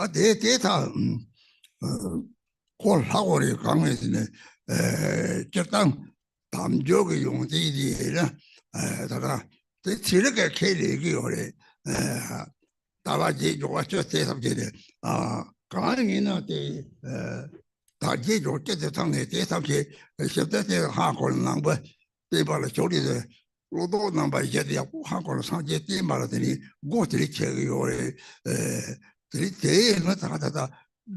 데이터 콜하고리 강에서는 적당 담적의 용지들이나 다가 지르게 캐리기 오래 다바지 요가서 대상제데 강에는 다지 조제 상내 대상제 실제 한국은 남부 대발의 조리에 로도 남바 이제 한국은 상제 대발들이 고들이 제거요래 들이대는 다다다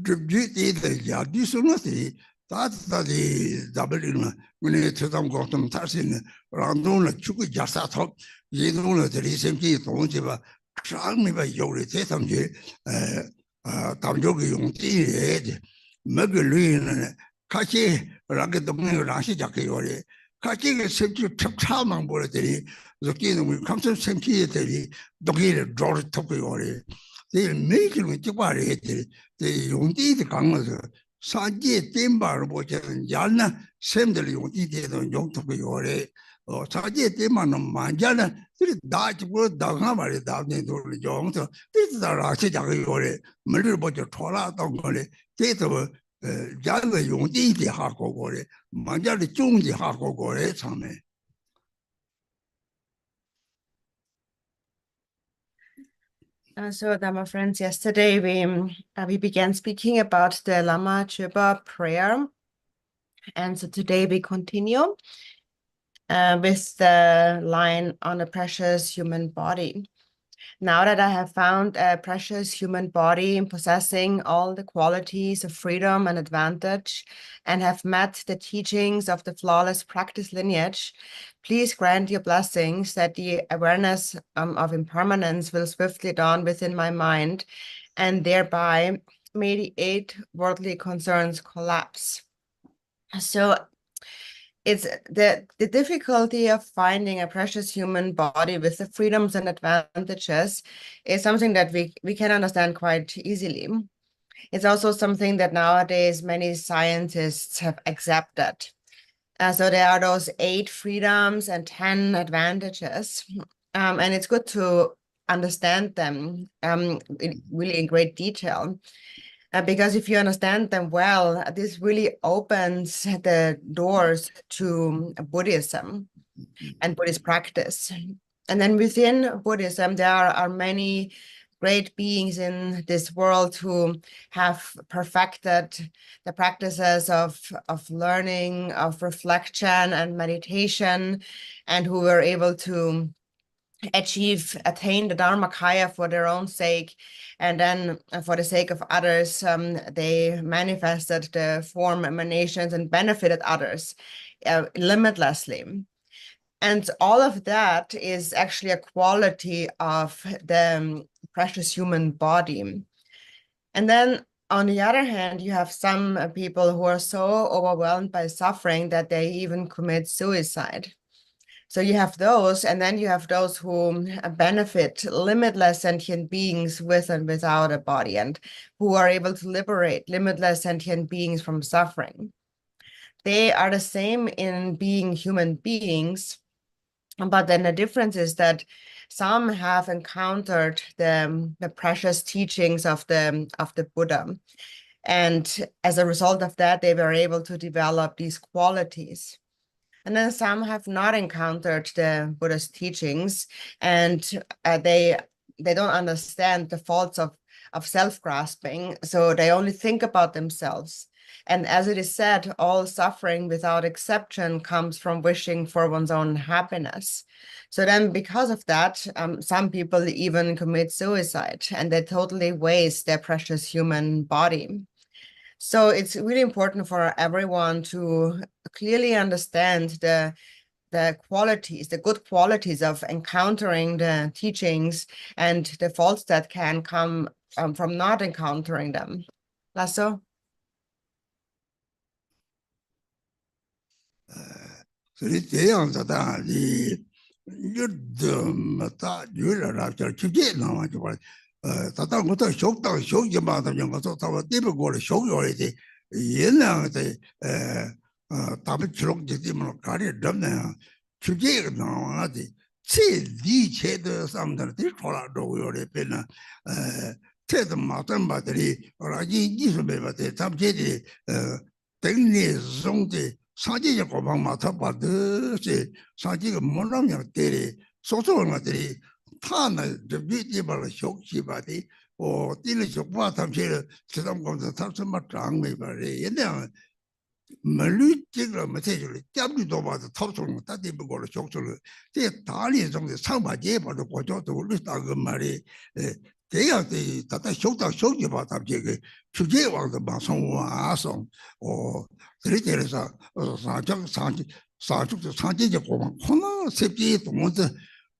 줍주이들 야디스노티 다다디 잡을이나 우리 처담 거좀 탈수있는 랑도는 죽고 자사서 예도는 들이sem기 동지바 상미바 요리 대상제 담적의 용띠에 먹을리는 같이 라게 동네를 하시작해 요리 같이 샘주 첩차만 보더니 저기는 우리 감성 샘기들이 독일을 조르 덮고 요리 매일은 찍어야 돼. 용띠의 강에서 산지에 땜바를 보자는 야나 샘들이 용띠에도 용토고 요래 산지에 땜만은 만자는 그리 나지고 나가 말이 나네 돌 용토 뜻다라 시작이 요래 멀리 보자 돌아던 거래 그래서 야가 용띠에 하고 거래 만자리 중지 하고 거래 참에 So, my friends, yesterday we began speaking about the Lama Chöpa prayer, and so today we continue with the line on a precious human body. Now that I have found a precious human body possessing all the qualities of freedom and advantage, and have met the teachings of the flawless practice lineage, please grant your blessings that the awareness of impermanence will swiftly dawn within my mind, and thereby may the 8 worldly concerns collapse. So it's the difficulty of finding a precious human body with the freedoms and advantages is something that we can understand quite easily. It's also something that nowadays many scientists have accepted. So there are those 8 freedoms and 10 advantages, and it's good to understand them really in great detail. Because if you understand them well, this really opens the doors to Buddhism and Buddhist practice. And then within Buddhism, there are many great beings in this world who have perfected the practices of learning, of reflection and meditation, and who were able to attain the Dharmakaya for their own sake, and then for the sake of others, they manifested the form emanations and benefited others limitlessly. And all of that is actually a quality of the precious human body. And then on the other hand, you have some people who are so overwhelmed by suffering that they even commit suicide. So you have those, and then you have those who benefit limitless sentient beings with and without a body, and who are able to liberate limitless sentient beings from suffering. They are the same in being human beings, but then the difference is that some have encountered the precious teachings of the Buddha, and as a result of that, they were able to develop these qualities. And then some have not encountered the Buddha's teachings, and they don't understand the faults of self-grasping, so they only think about themselves. And as it is said, all suffering without exception comes from wishing for one's own happiness. So then because of that, some people even commit suicide, and they totally waste their precious human body. So it's really important for everyone to clearly understand the qualities, the good qualities of encountering the teachings and the faults that can come from not encountering them. Lasso? 다다부터 쇼다 쇼기마다 영어서 다 띠버고를 쇼요리지 옛날에 답을 기록되면 가리 넘네 주제가 나와지 제리 제도 사람들이 돌아오고 요래 배나 체도 마던 바들이 라지 이수배 바들 탐제들이 땡리 종대 사제적 고방 맡아 받듯이 사제가 monlam 때리 소소한 것들이 타나 좀 뒤집어서 쇼키바디 띠는 쇼파 탐제를 지담공사 탑선마 장매 바리 옛날 멀리 찍으러 못해줄 짭리도 봐도 탑소는 따디고 걸어 쇼소를 제 다리 정도 상바제 봐도 고조도 올리다 그 말이 대학의 다다 쇼다 쇼지 봐 탑제게 주제 왕도 방송 와서 그래서 사적 상제적 고만 코너 셉지 동원도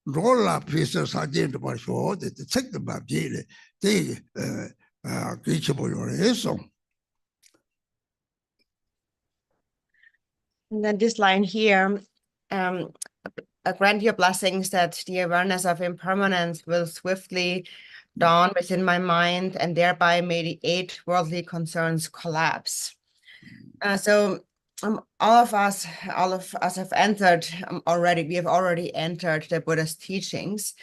롤라 피서 사제도 봐 쇼데 책도 봐 제일 되게 그렇게 보여서 And then this line here, grant your blessings that the awareness of impermanence will swiftly dawn within my mind, and thereby may the 8 worldly concerns collapse. So all of us have entered already. We have already entered the Buddha's teachings,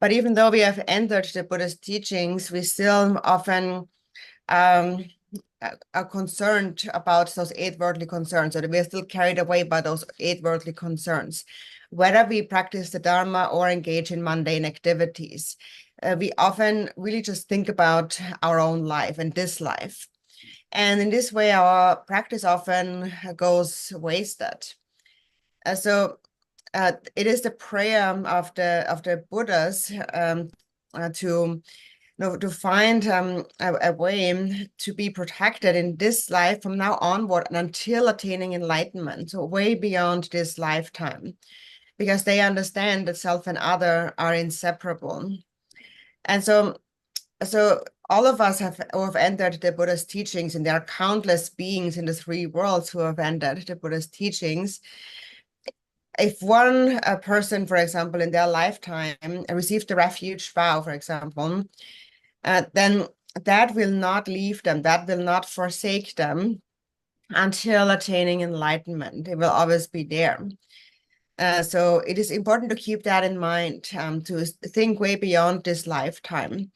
but even though we have entered the Buddha's teachings, we still often are concerned about those 8 worldly concerns, or we're still carried away by those 8 worldly concerns. Whether we practice the Dharma or engage in mundane activities, we often really just think about our own life and this life. And in this way, our practice often goes wasted. So it is the prayer of the Buddhas to find a way to be protected in this life from now onward and until attaining enlightenment, so way beyond this lifetime, because they understand that self and other are inseparable. And so all of us who have entered the Buddha's teachings, and there are countless beings in the 3 worlds who have entered the Buddha's teachings. If one person, for example, in their lifetime received the refuge vow, for example, then that will not leave them, that will not forsake them until attaining enlightenment. It will always be there. So it is important to keep that in mind, to think way beyond this lifetime.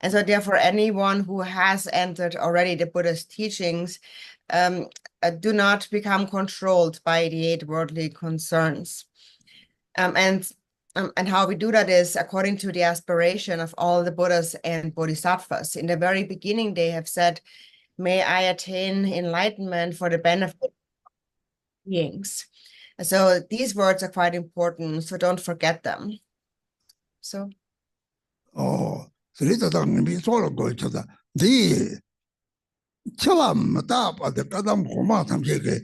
And so therefore, anyone who has entered already the Buddha's teachings, do not become controlled by the 8 worldly concerns. And how we do that is according to the aspiration of all the Buddhas and Bodhisattvas. In the very beginning, they have said, may I attain enlightenment for the benefit of beings. So these words are quite important, so don't forget them. So. 그래도 당연히 소로 거쳐다. 네 처음 답아도 가담 고마 담제게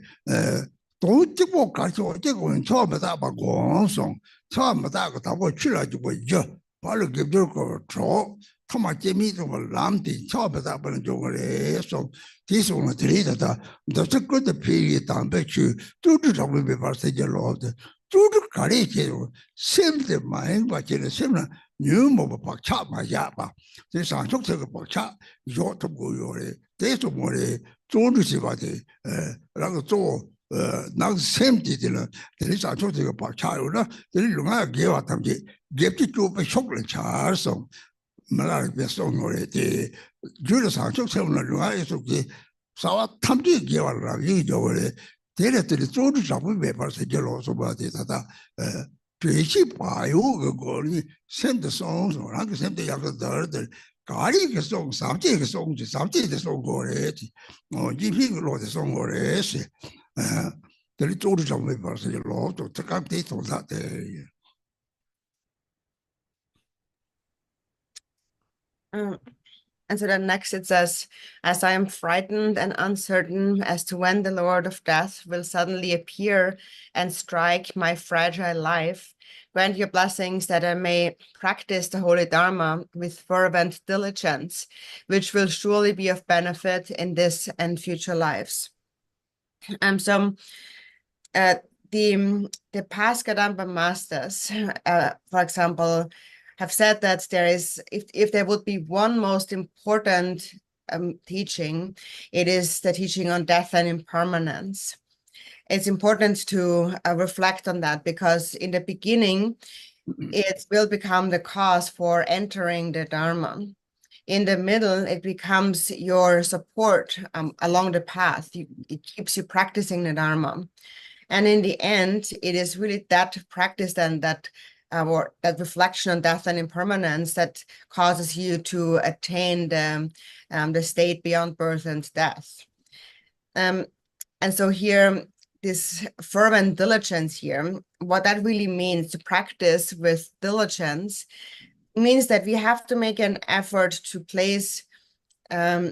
또 찍고 가서 찍고 처음 답아 공성 처음 답고 답고 출라지고 이제 바로 gebirko 저 토마 재미도 람디 처음 답는 저거래서 뒤송을 드리다 더 그것도 비리 담배치 뚜뚜 잡을 벌써절로도 뚜뚜 가리게로 샘데 마인 받기는 샘나 뉴모 박차 마야바 제 상속적 박차 요도 고요래 대소 모래 조르시 바데 라고 조 나그 샘디들은 대리 상속적 박차요나 대리 룽아 개와 담지 갭지 좁에 속을 잘서 말할 배송노래데 주로 상속적으로 룽아에서 사와 탐지 개와라 이거래 대리들이 조르 잡을 벌써절로서 바데다다 되시 봐요 그거니 샘도 송송랑 그 샘도 약간 더들 가리 그 송, 삼지 그 송지 삼지 그 송고래지 이핑으로 그 송고래시 들이 쪼르 잡을 벌써 로또 특강대 돌다대 And so then next it says, as I am frightened and uncertain as to when the Lord of Death will suddenly appear and strike my fragile life, grant your blessings that I may practice the Holy Dharma with fervent diligence, which will surely be of benefit in this and future lives. So the past Kadampa masters, for example, have said that there is, if there would be one most important teaching, it is the teaching on death and impermanence. It's important to reflect on that, because in the beginning, it will become the cause for entering the Dharma. In the middle, it becomes your support along the path. It keeps you practicing the Dharma. And in the end, it is really that practice then that or that reflection on death and impermanence that causes you to attain the state beyond birth and death. And so here, this fervent diligence here, what that really means to practice with diligence means that we have to make an effort to place a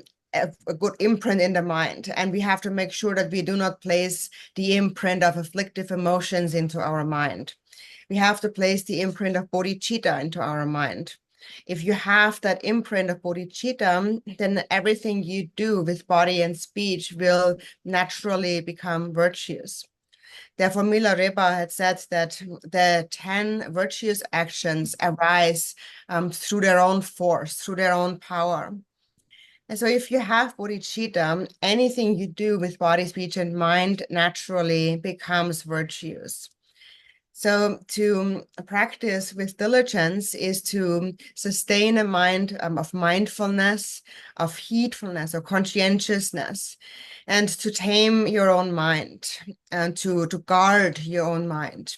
good imprint in the mind. And we have to make sure that we do not place the imprint of afflictive emotions into our mind. We have to place the imprint of bodhicitta into our mind. If you have that imprint of bodhicitta, then everything you do with body and speech will naturally become virtuous. Therefore, Milarepa had said that the 10 virtuous actions arise through their own force, through their own power. And so if you have bodhicitta, anything you do with body, speech, and mind naturally becomes virtuous. So to practice with diligence is to sustain a mind of mindfulness, of heedfulness, or conscientiousness, and to tame your own mind, and to guard your own mind.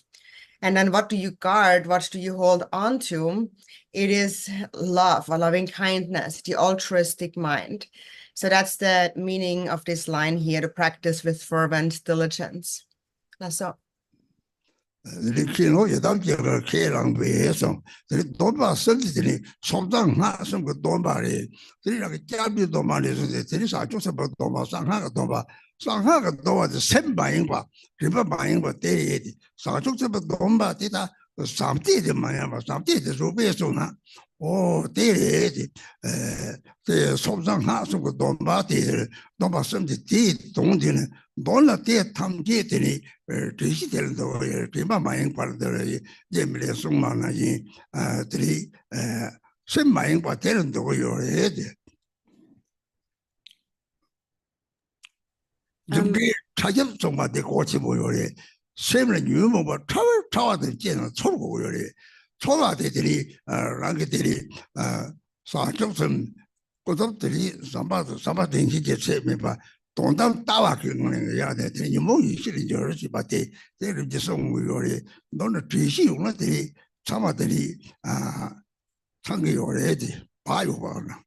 And then what do you guard? What do you hold on to? It is love or loving kindness, the altruistic mind. So that's the meaning of this line here, to practice with fervent diligence. That's all. Rikino yadamjiga kelang beesong, donba sentini somdang ha sumga donba re, like jabi donba re, sa chusaba donba, sangha ga donba de semba ingba, riba ingba de, sa chusaba donba dita, samti de mayama, samti de rubeso oh, de somdang ha sumga donba de, donba senti de dongdine, donla de tamje de. Digital prima main parte Gemile Sumana tri semain quarter do yo ede. Jumbi tajam soma de kochi boyore. Semle nyumo ba tawa de jena chogo yore. Chola de tri rangi sa choksen kodoptri samba denji je se me ba 동담 따와기는 해야 돼. 이모이 실이 저렇지 맞대. 내가 이제 성우요리 너는 뒤시 용어들이 참아들이 창기 요래지 봐요 봐라.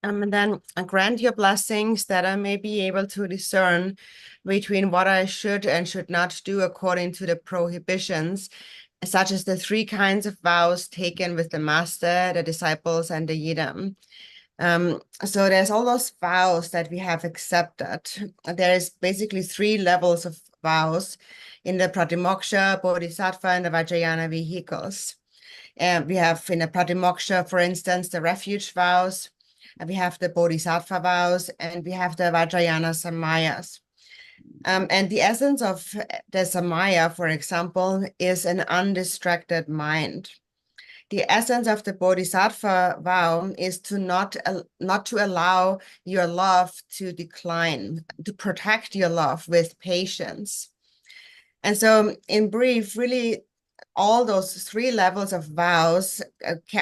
And then grant your blessings that I may be able to discern between what I should and should not do according to the prohibitions, such as the 3 kinds of vows taken with the master, the disciples, and the yidam. So there's all those vows that we have accepted. There is basically 3 levels of vows in the Pratimoksha, Bodhisattva, and the Vajrayana vehicles. We have in the Pratimoksha, for instance, the refuge vows, and we have the Bodhisattva vows, and we have the Vajrayana samayas. And the essence of the samaya, for example, is an undistracted mind. The essence of the Bodhisattva vow is to not to allow your love to decline, to protect your love with patience. And so in brief, really all those 3 levels of vows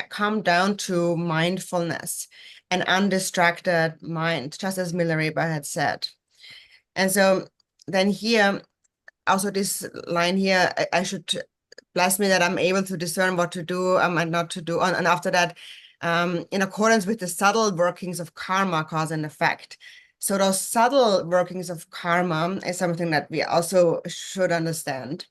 come down to mindfulness, an undistracted mind, just as Milarepa had said. And so then here, also this line here, I should bless me that I'm able to discern what to do and not to do. And after that, in accordance with the subtle workings of karma, cause and effect. So those subtle workings of karma is something that we also should understand.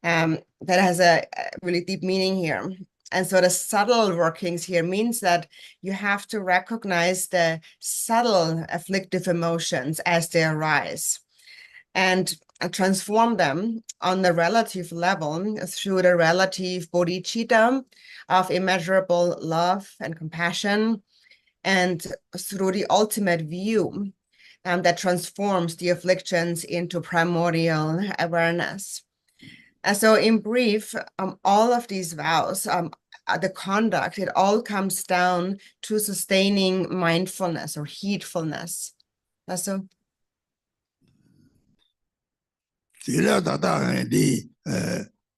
That has a really deep meaning here. And so the subtle workings here means that you have to recognize the subtle afflictive emotions as they arise and transform them on the relative level through the relative bodhicitta of immeasurable love and compassion, and through the ultimate view that transforms the afflictions into primordial awareness. And so in brief, all of these vows, the conduct, it all comes down to sustaining mindfulness or heedfulness. So Sila dada di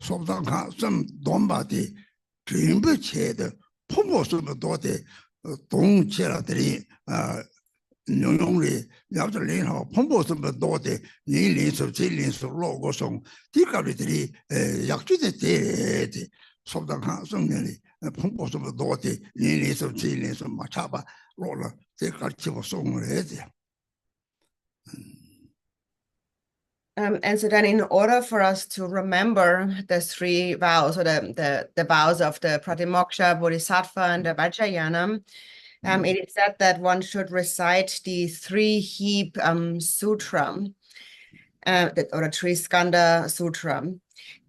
somdang ha some domba di Rinpoche的泡沫这么多的东切了的牛用里了解人好泡沫这么多的人人数这人数老个上第个里的要觉得的说到看上面里泡沫这么多的人人数这人数嘛差吧老了这个就送来的。And so then in order for us to remember the three vows, or the vows of the Pratimoksha, Bodhisattva, and the Vajrayana, it is said that one should recite the three-heap sutra, or the three-skanda sutra.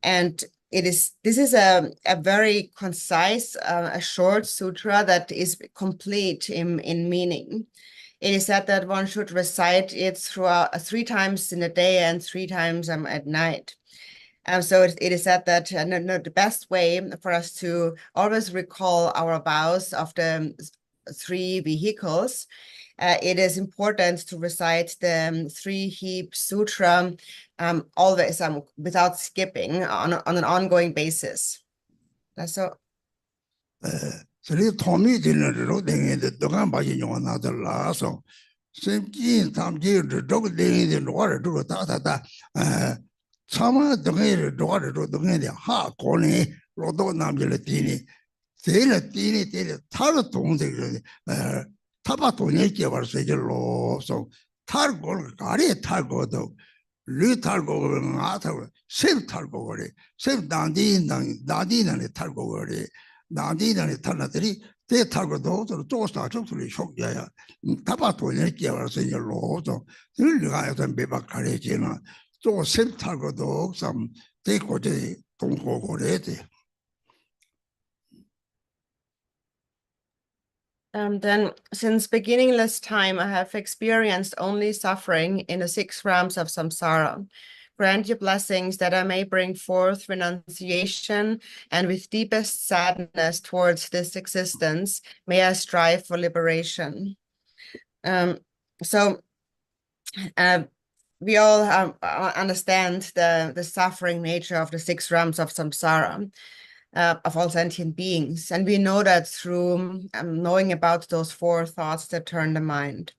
And this is a very concise, a short sutra that is complete in meaning. It is said that one should recite it throughout 3 times in a day and 3 times at night. So it is said that the best way for us to always recall our vows of the 3 vehicles, it is important to recite the 3-heap sutra always without skipping on an ongoing basis. That's so. 所以汤米的那种等的都敢把用拿到拉上，甚至他们就是这个等的罗的这个打，他们等的罗的都等的哈过年罗到那边的地里，这了地里，他的东这个他把东西给我谁就罗上，他过了家里他过都。绿탈过아 탈 셀 탈过的셀当地人탈过的当地人탈나들이 대 탈고도 또 사적들이 속야야 다바 돈을 깨워서 이제 로도 늘가서 매박하래지나 또셀 탈고도 좀 대고제 동고고래지. Then, since beginningless time, I have experienced only suffering in the 6 realms of samsara. Grant your blessings that I may bring forth renunciation, and with deepest sadness towards this existence, may I strive for liberation. So we all understand the suffering nature of the 6 realms of samsara. Of all sentient beings. And we know that through knowing about those 4 thoughts that turn the mind.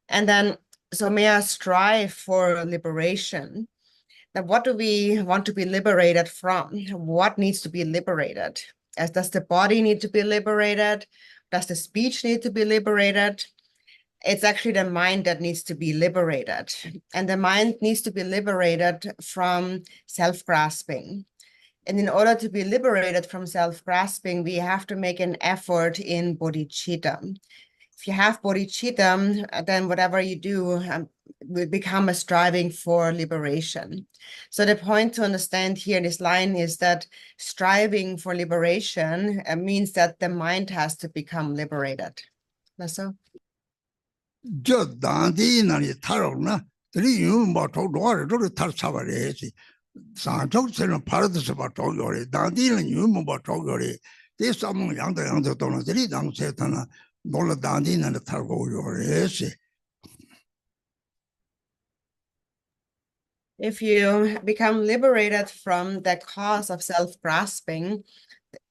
And then, so may I strive for liberation. Now, what do we want to be liberated from? What needs to be liberated? Does the body need to be liberated? Does the speech need to be liberated? It's actually the mind that needs to be liberated. And the mind needs to be liberated from self-grasping. And in order to be liberated from self-grasping, we have to make an effort in bodhicitta. If you have bodhicitta, then whatever you do will become a striving for liberation. So the point to understand here in this line is that striving for liberation means that the mind has to become liberated. That's so. 상적처럼 파르드스 봐 도요리 당디는 유모 봐 도요리 대삼은 양도 도는들이 당세타나 놀라 당디는 탈고 요리시. If you become liberated from the cause of self-grasping,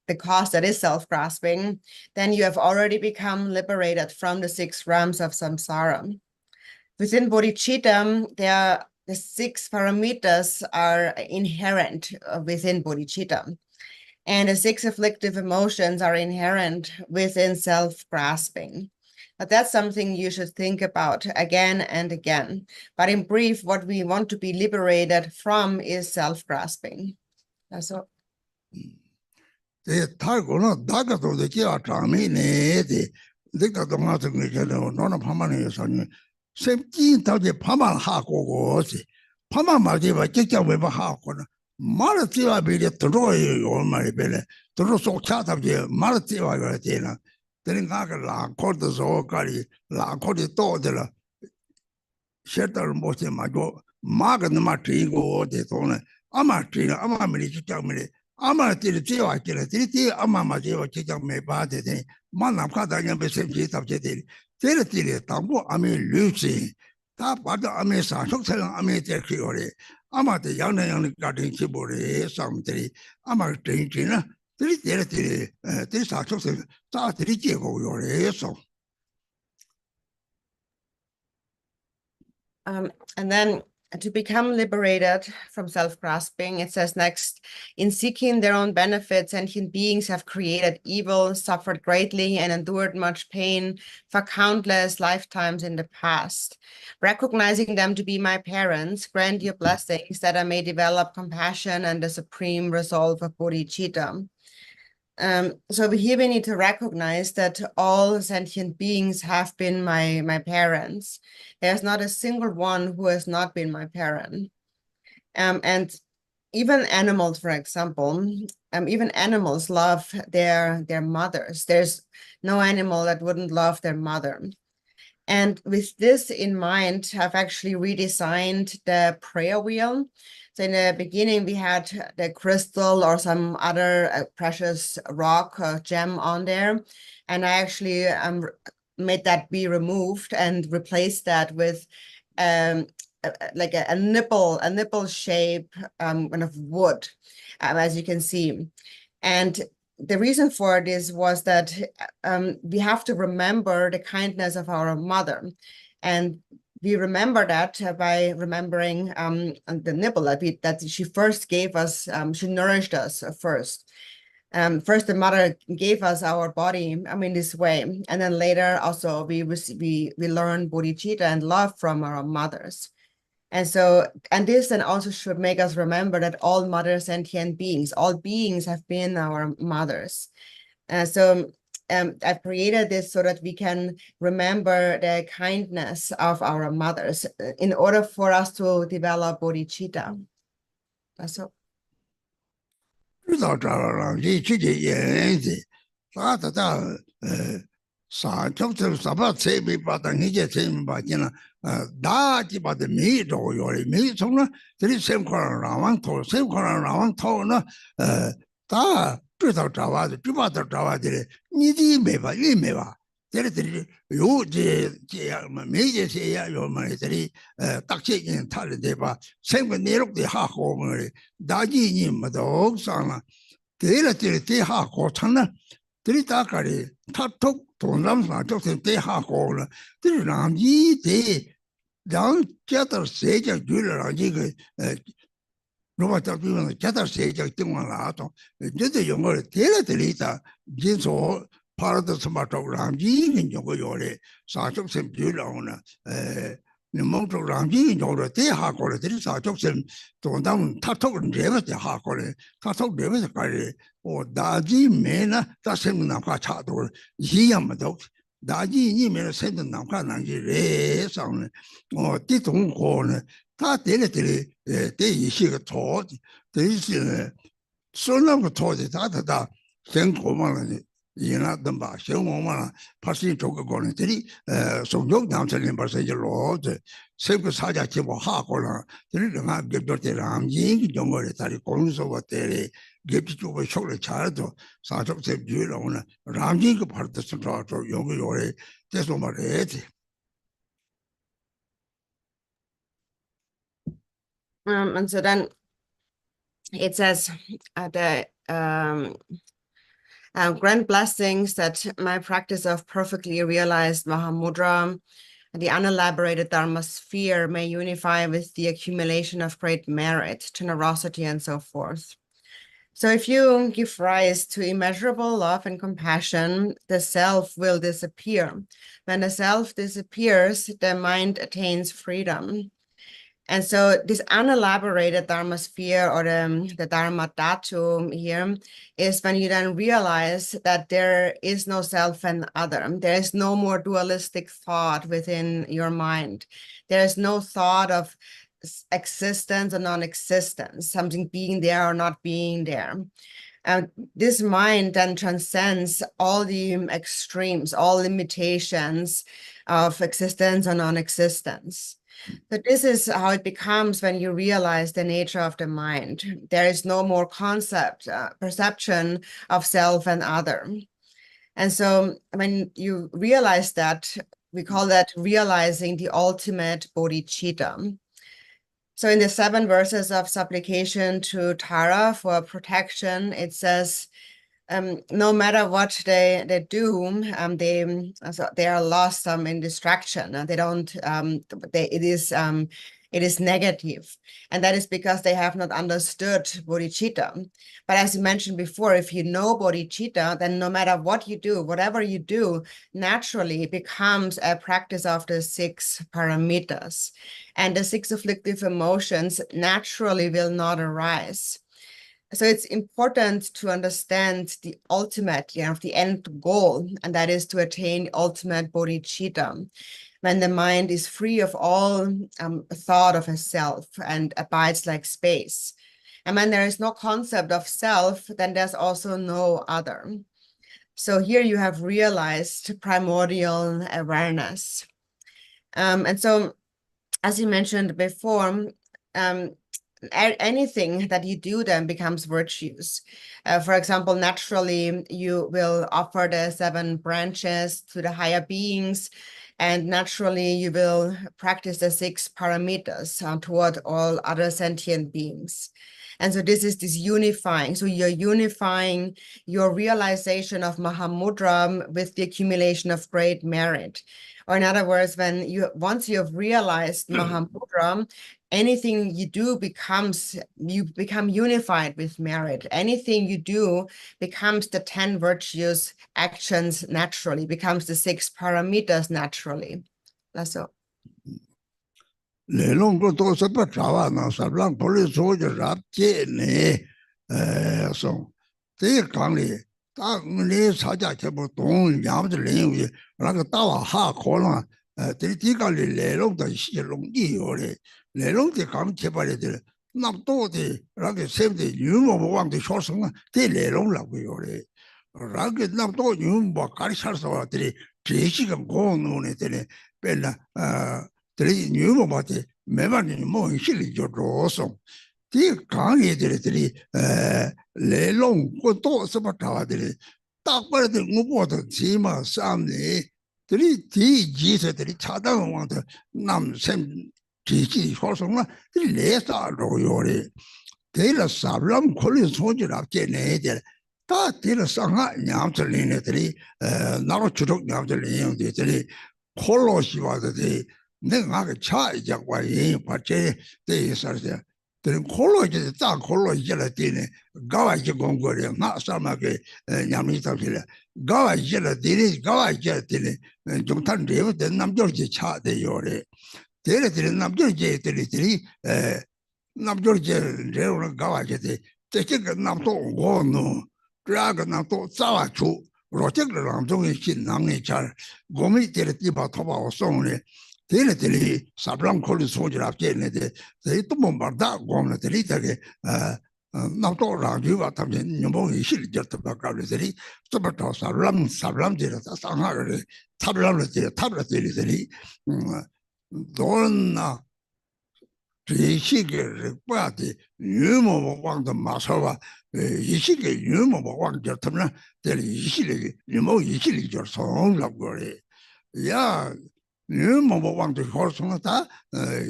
the cause that is self-grasping, then you have already become liberated from the 6 realms of samsara. Within bodhicitta, the 6 paramitas are inherent within bodhicitta. And the 6 afflictive emotions are inherent within self-grasping. But that's something you should think about again and again. But in brief, what we want to be liberated from is self-grasping. That's all. And then to become liberated from self-grasping, it says next, in seeking their own benefits, sentient beings have created evil, suffered greatly, and endured much pain for countless lifetimes in the past. Recognizing them to be my parents, grant your blessings that I may develop compassion and the supreme resolve of bodhicitta. So here we need to recognize that all sentient beings have been my parents. There's not a single one who has not been my parent. And even animals, for example, even animals love their mothers. There's no animal that wouldn't love their mother. And with this in mind, I've actually redesigned the prayer wheel. So in the beginning, we had the crystal or some other precious rock or gem on there. And I actually made that be removed and replaced that with like a nipple shape kind of wood, as you can see. And the reason for this was that we have to remember the kindness of our mother. And we remember that by remembering the nipple that she first gave us, she nourished us first. First, the mother gave us our body, this way. And then later also we learn bodhicitta and love from our mothers. And so, and this then also should make us remember that all mothers sentient beings, all beings have been our mothers. So I've created this so that we can remember the kindness of our mothers in order for us to develop bodhicitta. So. And so then it says grant blessings that my practice of perfectly realized Mahamudra, the unelaborated Dharma sphere, may unify with the accumulation of great merit, generosity, and so forth. So if you give rise to immeasurable love and compassion, the self will disappear. When the self disappears, the mind attains freedom. And so this unelaborated Dharma sphere, or the Dharma Dhatu here, is when you then realize that there is no self and other. There is no more dualistic thought within your mind. There is no thought of existence or non-existence, something being there or not being there. And this mind then transcends all the extremes, all limitations of existence or non-existence. But this is how it becomes when you realize the nature of the mind. There is no more perception of self and other. And so when you realize that, we call that realizing the ultimate bodhicitta. So in the 7 verses of supplication to Tara for protection, it says, no matter what they do, they are lost in distraction, and they don't. It is negative, and that is because they have not understood bodhicitta. But as you mentioned before, if you know bodhicitta, then no matter what you do, whatever you do, naturally it becomes a practice of the 6 paramitas, and the 6 afflictive emotions naturally will not arise. So it's important to understand the ultimate, the end goal, and that is to attain ultimate bodhicitta, when the mind is free of all thought of a self and abides like space. And when there is no concept of self, then there's also no other. So here you have realized primordial awareness. And so, as you mentioned before, anything that you do then becomes virtues. For example, naturally, you will offer the 7 branches to the higher beings, and naturally, you will practice the 6 paramitas toward all other sentient beings. And so this is this unifying. So you're unifying your realization of Mahamudra with the accumulation of great merit. Or in other words, once you have realized Mahamudra, anything you do you become unified with merit. Anything you do becomes the 10 virtues actions naturally, becomes the 6 paramitas naturally. That's all. Lelong to sapa chawa na sablang poli soja rap che ne song te kang li ta ne sa ja che bo dong yam de ling wi na ge da wa ha ko na te ti ka li lelong de xi long yi yo le lelong de kang che ba le de na to de na ge sem de yu mo bo wang de shuo song na de lelong la wi yo le ra ge na to yu mo ka ri sha so de zhe xi ge go no ne de be na 들이 뉴모마티 매만이 뭐 실이 줘서 이 강의들이 레롱 것도 서버타들이 딱 봐도 무엇도 지마 삼네 들이 지지들이 차단왕도 남샘 지지 소송은 레사로 요래 데라 사람 콜리 소지라 게네들 다 데라 상하 냠들리네들이 나로 주독 냠들리네들이 콜로시 와들이 내가 차 이자과 이 받제 대해서서 들 콜로지 딱 콜로지라 되네 가와지 공거려 나 사람에게 냠이다들 가와지라 되네 가와지라 되네 좀탄 레고 된 남절지 차 돼요래 데레들 남절지 들이 남절지 레고 가와지这个남도 오노 그라가 남도 자와주 로적을 남동의 신남이 잘 고미 데르티 바토바送네 데레들이 사블랑 콜리 소지라 게네데 데또 몸바다 고나들이 되게 남도 라주가 담는 녀봉이 실적도 바까르들이 또부터 사블람들이 상하를 탑라들이 돈나 이시게 빠디 유모 왕도 마서와 이시게 유모 왕저 탐나 될 이시게 유모 이시리 저 성라고 그래 야 유모 왕도 호송다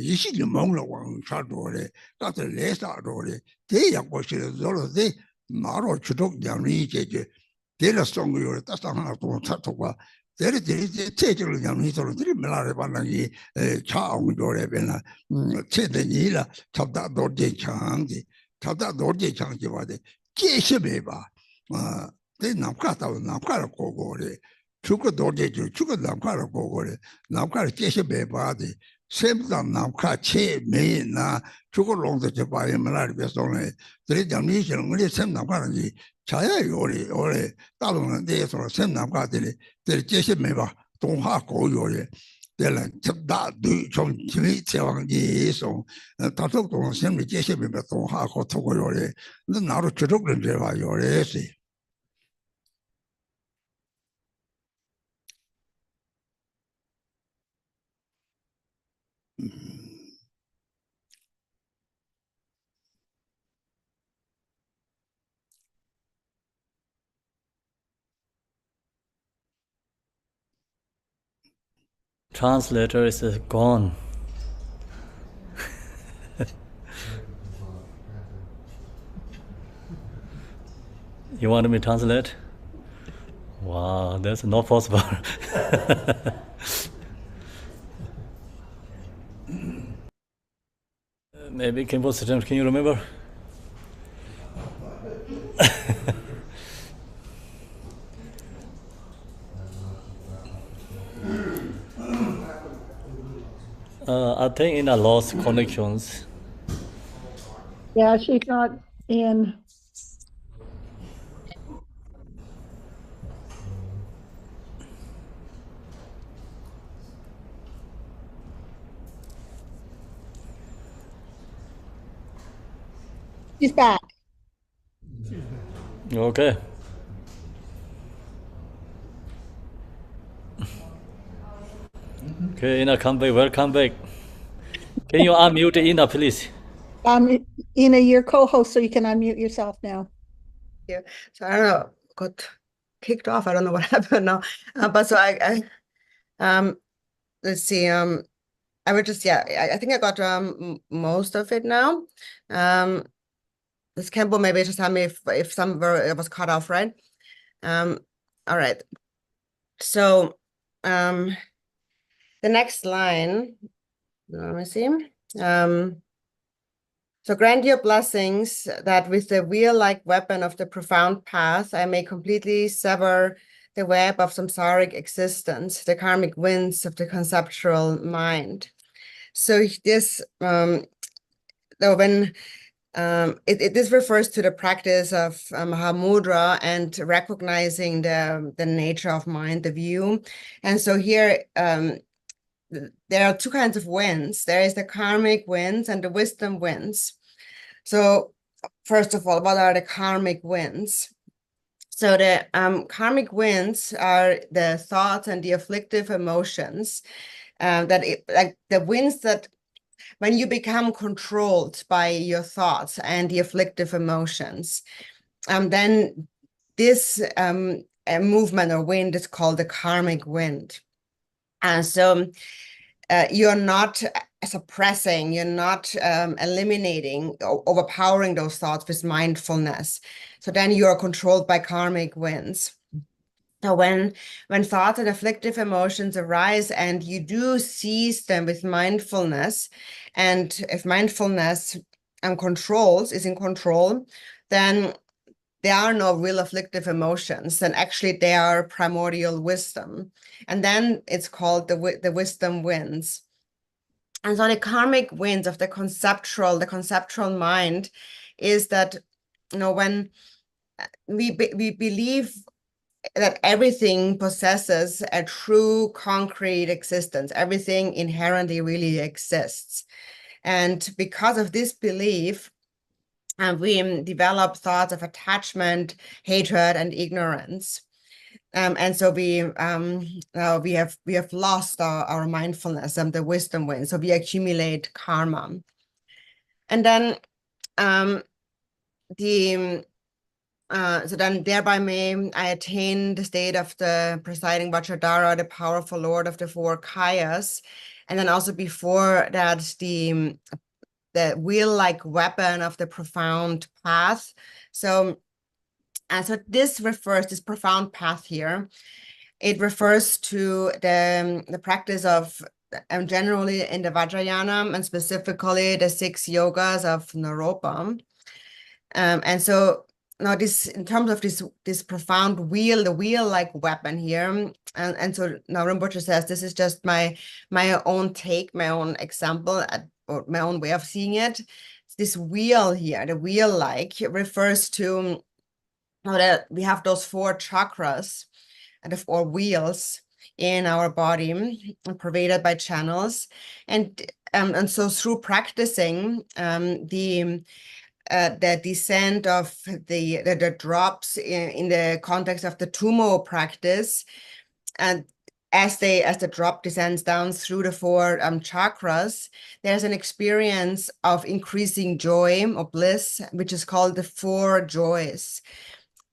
이시게 먹는 왕 사도래 같은 레사도래 대야고시를 저러데 나로 주독 양이 제제 데려송을 따상하나 또 찾고가 데리들이 체적을 양이서로 들이 말해 봤는지 차옹조래변나 체대니라 잡다 도제 창지 잡다 도제 창지 와데 계셔배 봐. 내 남가다 남가를 고고래. 죽고 도제 죽고 남가를 고고래. 남가를 계셔배 봐데 샘다 남가 체매나 죽고 롱도 저 봐야 말을 배송에 들이 양이서는 우리 샘 남가는지 자야 요리 올해 다른 데에서 샘 남가들이 들 계셔매 봐. 동화 고요래. 대란 접다도 좀 지위 제왕지에서 다속 동생이 계시면 동하고 토고요래 근데 나로 주력을 제가 요래시 Translator is gone. You want me to translate? Wow, that's not possible. Maybe Kimbo System, can you remember? I think in a lost connections. Yeah, she's not in. She's back. Okay. Okay, Ina, come back. Welcome back. Can you unmute Ina, please? Ina, you're co-host, so you can unmute yourself now. Yeah. So I don't know, got kicked off. I don't know what happened now. But so let's see. I would just, I think I got most of it now. This Campbell maybe just tell me if some it was cut off, right? All right. So the next line, let me see. So grant your blessings that with the wheel-like weapon of the profound path, I may completely sever the web of samsaric existence, the karmic winds of the conceptual mind. So this, when this refers to the practice of Mahamudra and recognizing the nature of mind, the view. And so here, there are two kinds of winds. There is the karmic winds and the wisdom winds. So first of all, what are the karmic winds? So the karmic winds are the thoughts and the afflictive emotions like the winds that when you become controlled by your thoughts and the afflictive emotions, then this movement or wind is called the karmic wind. And so you're not suppressing, you're not eliminating, overpowering those thoughts with mindfulness. So then you are controlled by karmic winds. So when thoughts and afflictive emotions arise and you do seize them with mindfulness, and if mindfulness is in control, then there are no real afflictive emotions, and actually they are primordial wisdom. And then it's called the wisdom winds. And so the karmic winds of the conceptual mind is that, when we believe that everything possesses a true concrete existence, everything inherently really exists. And because of this belief, we develop thoughts of attachment, hatred, and ignorance. And so we have lost our mindfulness and the wisdom wind. So we accumulate karma. And then so then thereby may I attain the state of the presiding Vajradhara, the powerful lord of the four kayas. And then also before that, the wheel-like weapon of the profound path. So this profound path here, it refers to the practice of generally in the Vajrayana and specifically the 6 yogas of Naropa. And so now this, in terms of this profound wheel, the wheel-like weapon here, and so now Rinpoche says this is just my own take, my own example, or my own way of seeing it. This wheel here, the wheel-like, refers to that we have those 4 chakras and the 4 wheels in our body, pervaded by channels, and so through practicing the descent of the drops in the context of the Tumo practice, and as the drop descends down through the 4 chakras, there's an experience of increasing joy or bliss, which is called the 4 joys.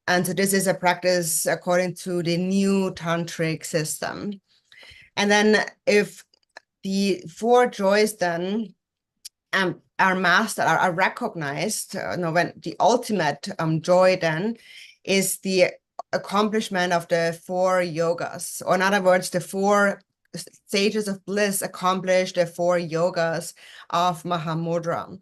And so this is a practice according to the new tantric system. And then if the 4 joys then are mastered, are recognized, when the ultimate joy then is the accomplishment of the 4 yogas, or in other words, the 4 stages of bliss accomplish the 4 yogas of Mahamudra.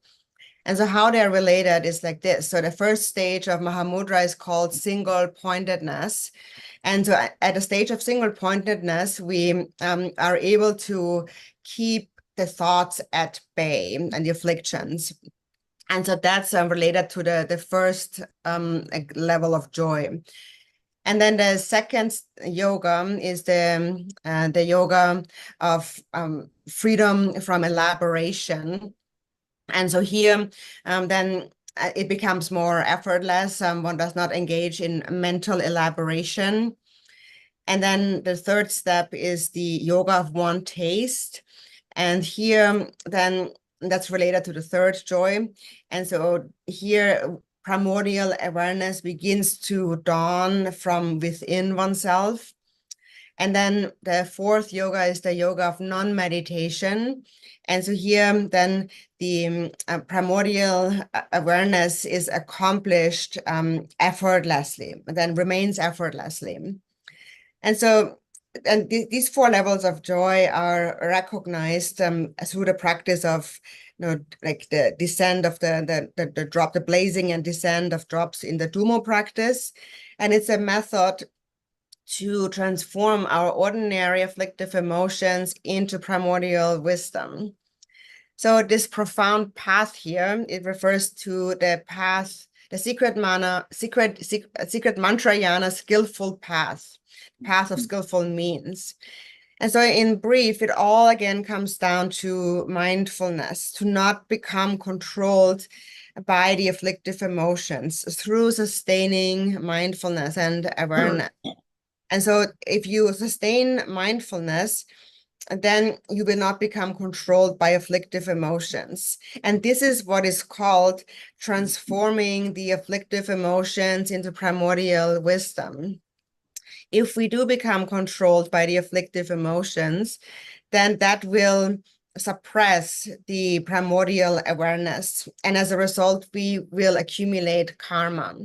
And so how they're related is like this. So the first stage of Mahamudra is called single pointedness. And so at the stage of single pointedness, we are able to keep the thoughts at bay and the afflictions. And so that's related to the first level of joy. And then the second yoga is the yoga of freedom from elaboration. And so here, then it becomes more effortless. One does not engage in mental elaboration. And then the third step is the yoga of one taste. And here, then that's related to the third joy. And so here, primordial awareness begins to dawn from within oneself. And then the fourth yoga is the yoga of non-meditation. And so here, then the primordial awareness is accomplished effortlessly, then remains effortlessly. And so, and these 4 levels of joy are recognized through the practice of, like the descent of the drop, the blazing and descent of drops in the Dumo practice. And it's a method to transform our ordinary afflictive emotions into primordial wisdom. So this profound path here, it refers to the path, the secret mantra yana, skillful path of skillful means. And so in brief, it all again comes down to mindfulness, to not become controlled by the afflictive emotions through sustaining mindfulness and awareness. And so if you sustain mindfulness, then you will not become controlled by afflictive emotions. And this is what is called transforming the afflictive emotions into primordial wisdom. If we do become controlled by the afflictive emotions, then that will suppress the primordial awareness. And as a result, we will accumulate karma.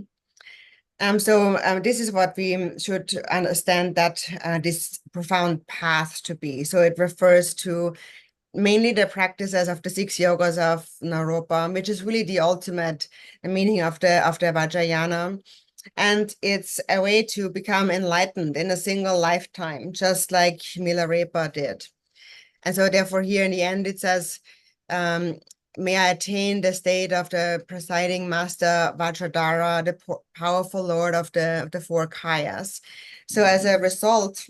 So this is what we should understand that this profound path to be. So it refers to mainly the practices of the 6 yogas of Naropa, which is really the ultimate meaning of the Vajrayana. And it's a way to become enlightened in a single lifetime, just like Milarepa did. And so therefore here in the end it says, may I attain the state of the presiding master Vajradhara, the powerful lord of the 4 kayas. So as a result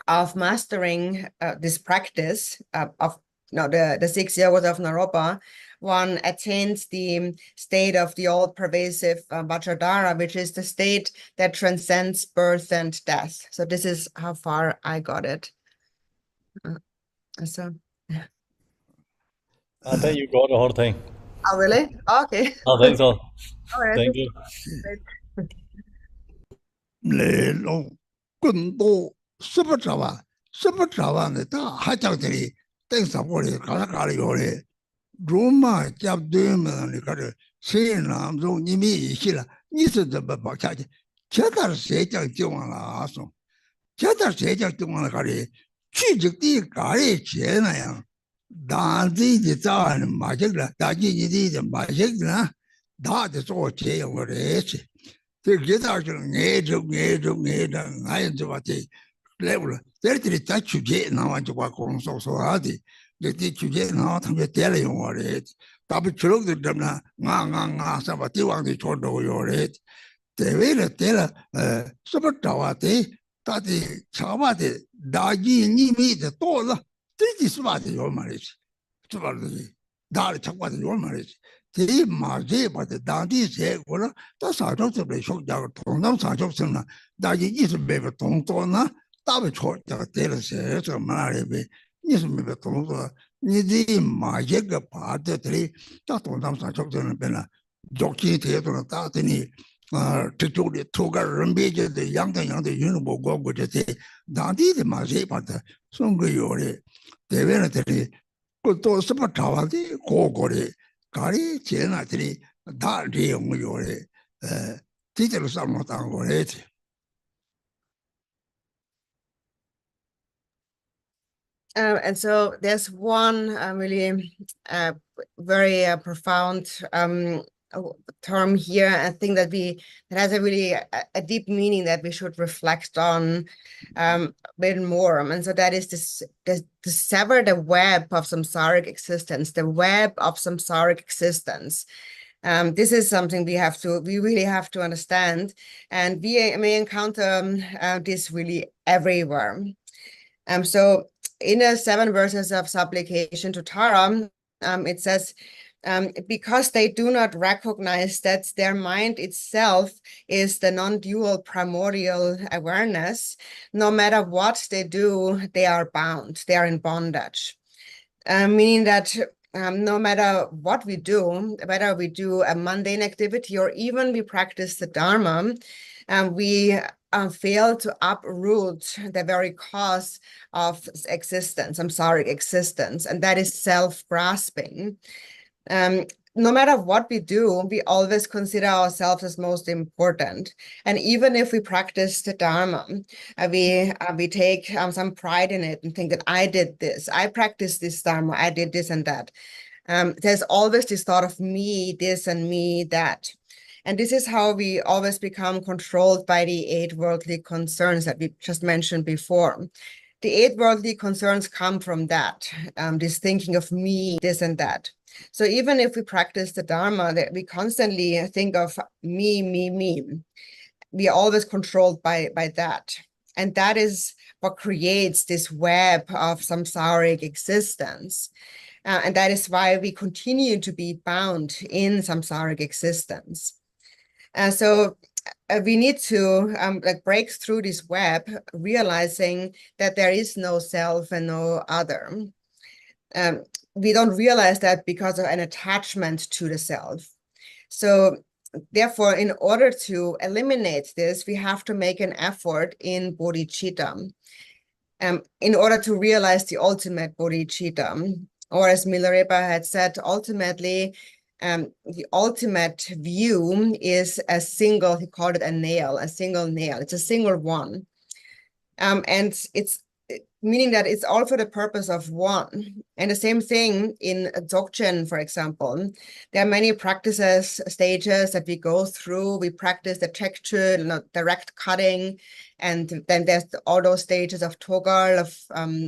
of mastering this practice of the 6 yogas of Naropa, one attains the state of the all-pervasive Vajradhara, which is the state that transcends birth and death. So this is how far I got it. I think you got the whole thing. Oh, really? Okay. I think so. All right. Thank you. Roma Jabdum Sinam Nimi Shila, Nisabba Bakati, Cheddar Sejak Jumala Aso, Cheddar Sejak Jumalakari, Chijik Kari Chena, Danzi the Zan, Majigla, Daji and Majigla, that is all Che over the The guitar Ned, I enjoy level. There's touch you get now and to walk on so hard. The teacher get now to tell you what it. Double children the Damna, somebody want to told your it. They will tell super tawate, Tati Chavate, Daji, Nimi, the Tola, 30 smart your marriage. Subardi, Dar Chawat your marriage. The Marge, but the Dandi say, well, that's our doctor, they show down Tonam Sajosana, Daji is a baby Tontona, Double short, the tailor says, or Marabe. Yes, maybe Tonto, Nidi, Majega part, the 3, that Tonam Sajosana Bena, Jockey Theatre, Tatini, Tituli, Toga, Rambage, the young, the Unibo go with the day, Dandi, the Marge, but the Sungayore, the Venetary, good to Super Tower, Kogore. Kari Chenatri, Dardi Muyore, Titolo Salmo Tangoreti. And so there's one really very profound term here, I think that has a really a deep meaning that we should reflect on a bit more. And so that is to sever the web of samsaric existence, the web of samsaric existence. This is something we really have to understand, and we may encounter this really everywhere. So in the 7 verses of supplication to Tara, it says, because they do not recognize that their mind itself is the non-dual primordial awareness, no matter what they do, they are bound, they are in bondage. Meaning that no matter what we do, whether we do a mundane activity or even we practice the Dharma, we fail to uproot the very cause of existence, samsaric existence, and that is self-grasping. No matter what we do, we always consider ourselves as most important. And even if we practice the Dharma, we take some pride in it and think that I did this, I practiced this Dharma, I did this and that. There's always this thought of me, this and me, that. And this is how we always become controlled by the 8 worldly concerns that we just mentioned before. The 8 worldly concerns come from that, this thinking of me, this and that. So even if we practice the Dharma, that we constantly think of me, me, me. We are always controlled by that. And that is what creates this web of samsaric existence. And that is why we continue to be bound in samsaric existence. So we need to break through this web, realizing that there is no self and no other. We don't realize that because of an attachment to the self. So therefore, in order to eliminate this, we have to make an effort in bodhicitta, in order to realize the ultimate bodhicitta. Or as Milarepa had said, ultimately, the ultimate view is a single, he called it a nail, a single nail. It's a single one. And it's meaning that it's all for the purpose of one. And the same thing in Dzogchen, for example. There are many practices, stages that we go through. We practice the tekchu, direct cutting, and then there's all those stages of togal, of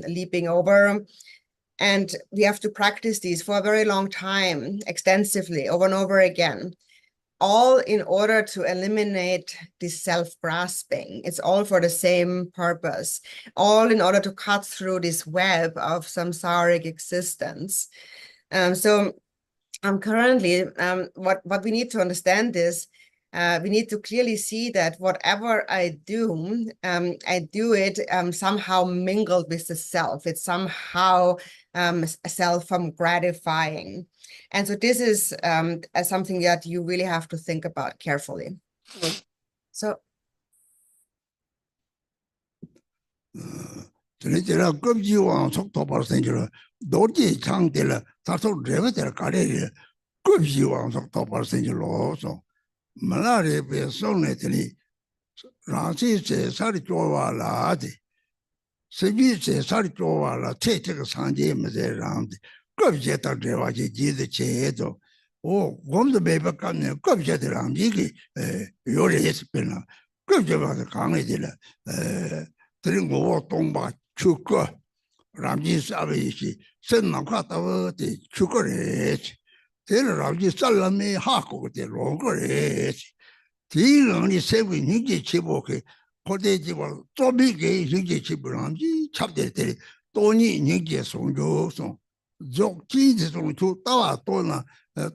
leaping over. And we have to practice these for a very long time, extensively, over and over again, all in order to eliminate this self-grasping. It's all for the same purpose, all in order to cut through this web of samsaric existence. So currently, what we need to understand is, we need to clearly see that whatever I do it somehow mingled with the self. It's somehow self-gratifying. And so this is something that you really have to think about carefully. So. Malari be sonetini Ransi se sari towa la adi Sebi se sari towa la te te sanje meze randi Gobje ta dewa je jide chedo O gomdo beba kane gobje de randi ki yore espena Gobje ba kange de la Tringo tongba chuko Ramji sabe shi sen na ka ta de chuko re Tēnā rāwjī sālāmi hākō te rōngō rēsi. Tī rāngī sēwī nīngjī chībō kē, kōtē jīwā tōbī kē nīngjī chībō rāngī chāptē tērī, tōnī nīngjī sōngjō sōng. Dzōk jīngjī sōng chū tāwā tōnā,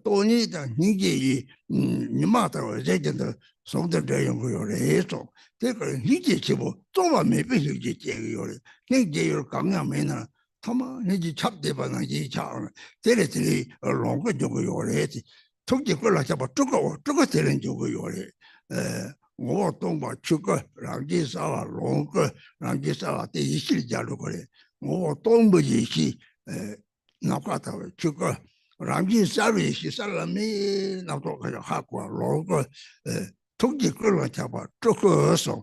tōnī tā nīngjī yī nīmā tāwā zēcāntā sōngtā rēyōngō yō rē sōng. Tē kā nīngjī chībō tōwā mē pē nīngjī chēgī yō rē. Nīngjī yō kāngyā mē nā 타마 니지 찹대바나 이 차는 데레들이 롱거 저거 요래지 통지 걸라 잡아 저거 되는 저거 요래 뭐 동바 저거 랑지사와 롱거 랑지사와 때 이실자로 그래 뭐 동부지시 나가다 저거 랑지사위시 살람이 나도 가져 하고 롱거 토기 걸어 잡아 쪼거서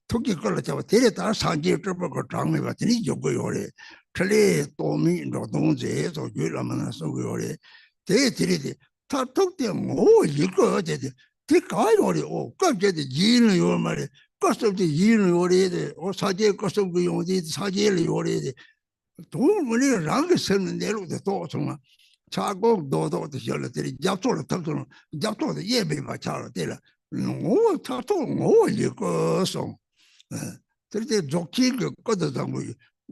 토기 걸어 잡아 데려다 상계 접고 장매가 되니 요거요래 틀리 도미 노동제에서 유라만 소고요래 대들이 다 톡대 뭐 이거 어제데 대가요래 오 깜짝이 이는 요 말에 거스도 이는 요래데 오 사제 거스도 그 용디 사제를 요래데 돈을 랑게 쓰는 대로도 또 정말 자국 노도도 열들이 잡초를 탑도는 잡초도 예배 맞춰라 되라 뭐 타도 뭐 이거서 그때 좋게 그 거다 뭐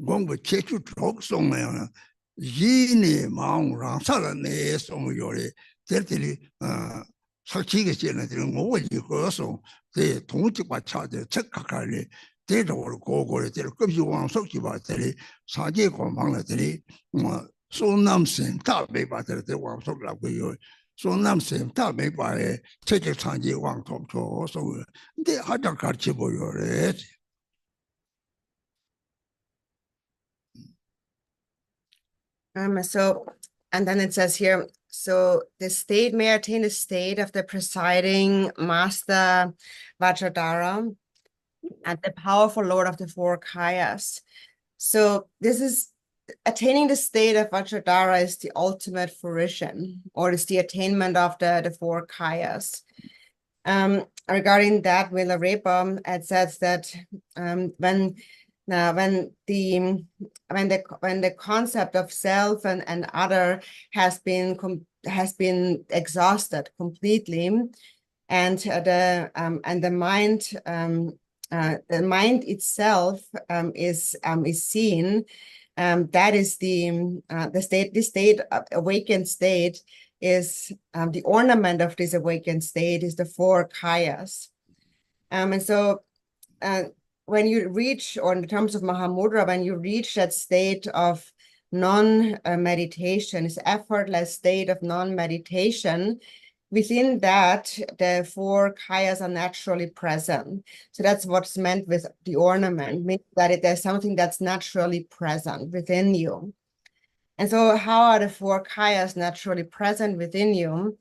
공부 체크 적송이야 이니 마음으로 살아내 송요래 될때리 사치게 지내는 뭐 이거서 대 동직과 차대 책각할래 대적으로 고고를 될 급시 왕석기 받들이 사제 공방들이 뭐 소남생 다배 받들 왕석라고요 소남생 다배 바에 체제 상지 왕통초 소 근데 하자 같이 보여래 And then it says here, so the state may attain the state of the presiding master Vajradhara and the powerful lord of the four kayas. So this is attaining the state of Vajradhara is the ultimate fruition, or is the attainment of the four kayas. Regarding that, Milarepa, it says that when the concept of self and other has been exhausted completely, and the mind itself is seen, that is the state of awakened state is the ornament of this awakened state is the four kayas, and so when you reach, or in terms of Mahamudra, when you reach that state of non-meditation, this effortless state of non-meditation, within that, the four kayas are naturally present. So that's what's meant with the ornament, means that there's something that's naturally present within you. And so how are the four kayas naturally present within you?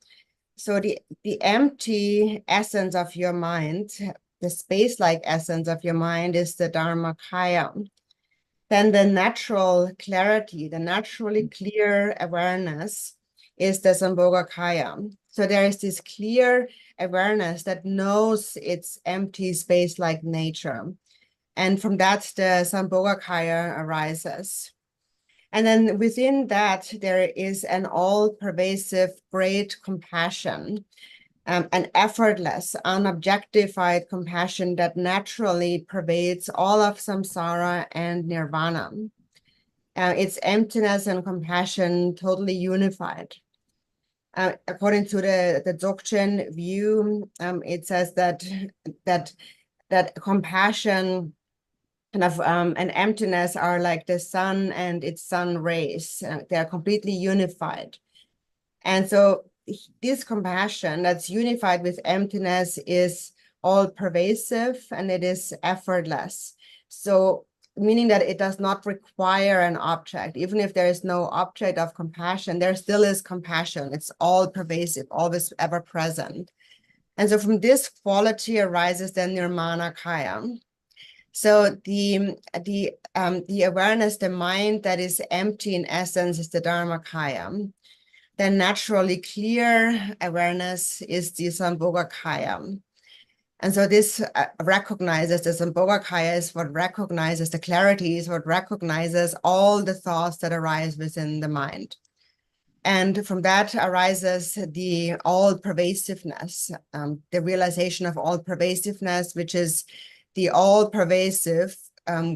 So the empty essence of your mind, the space-like essence of your mind is the Dharmakaya. Then the natural clarity, the naturally clear awareness is the Sambhogakaya. So there is this clear awareness that knows its empty space-like nature. And from that, the Sambhogakaya arises. And then within that, there is an all-pervasive great compassion, an effortless, unobjectified compassion that naturally pervades all of samsara and nirvana. It's emptiness and compassion totally unified. According to the Dzogchen view, it says that compassion and emptiness are like the sun and its sun rays. They're completely unified. And so this compassion that's unified with emptiness is all pervasive and it is effortless. So meaning that it does not require an object. Even if there is no object of compassion, there still is compassion. It's all pervasive, always ever present. And so from this quality arises the Nirmanakaya. So the awareness, the mind that is empty in essence is the Dharmakaya. Then naturally clear awareness is the Sambhogakaya. And so this recognizes, the Sambhogakaya is what recognizes, the clarity is what recognizes all the thoughts that arise within the mind. And from that arises the all-pervasiveness, the realization of all-pervasiveness, which is the all-pervasive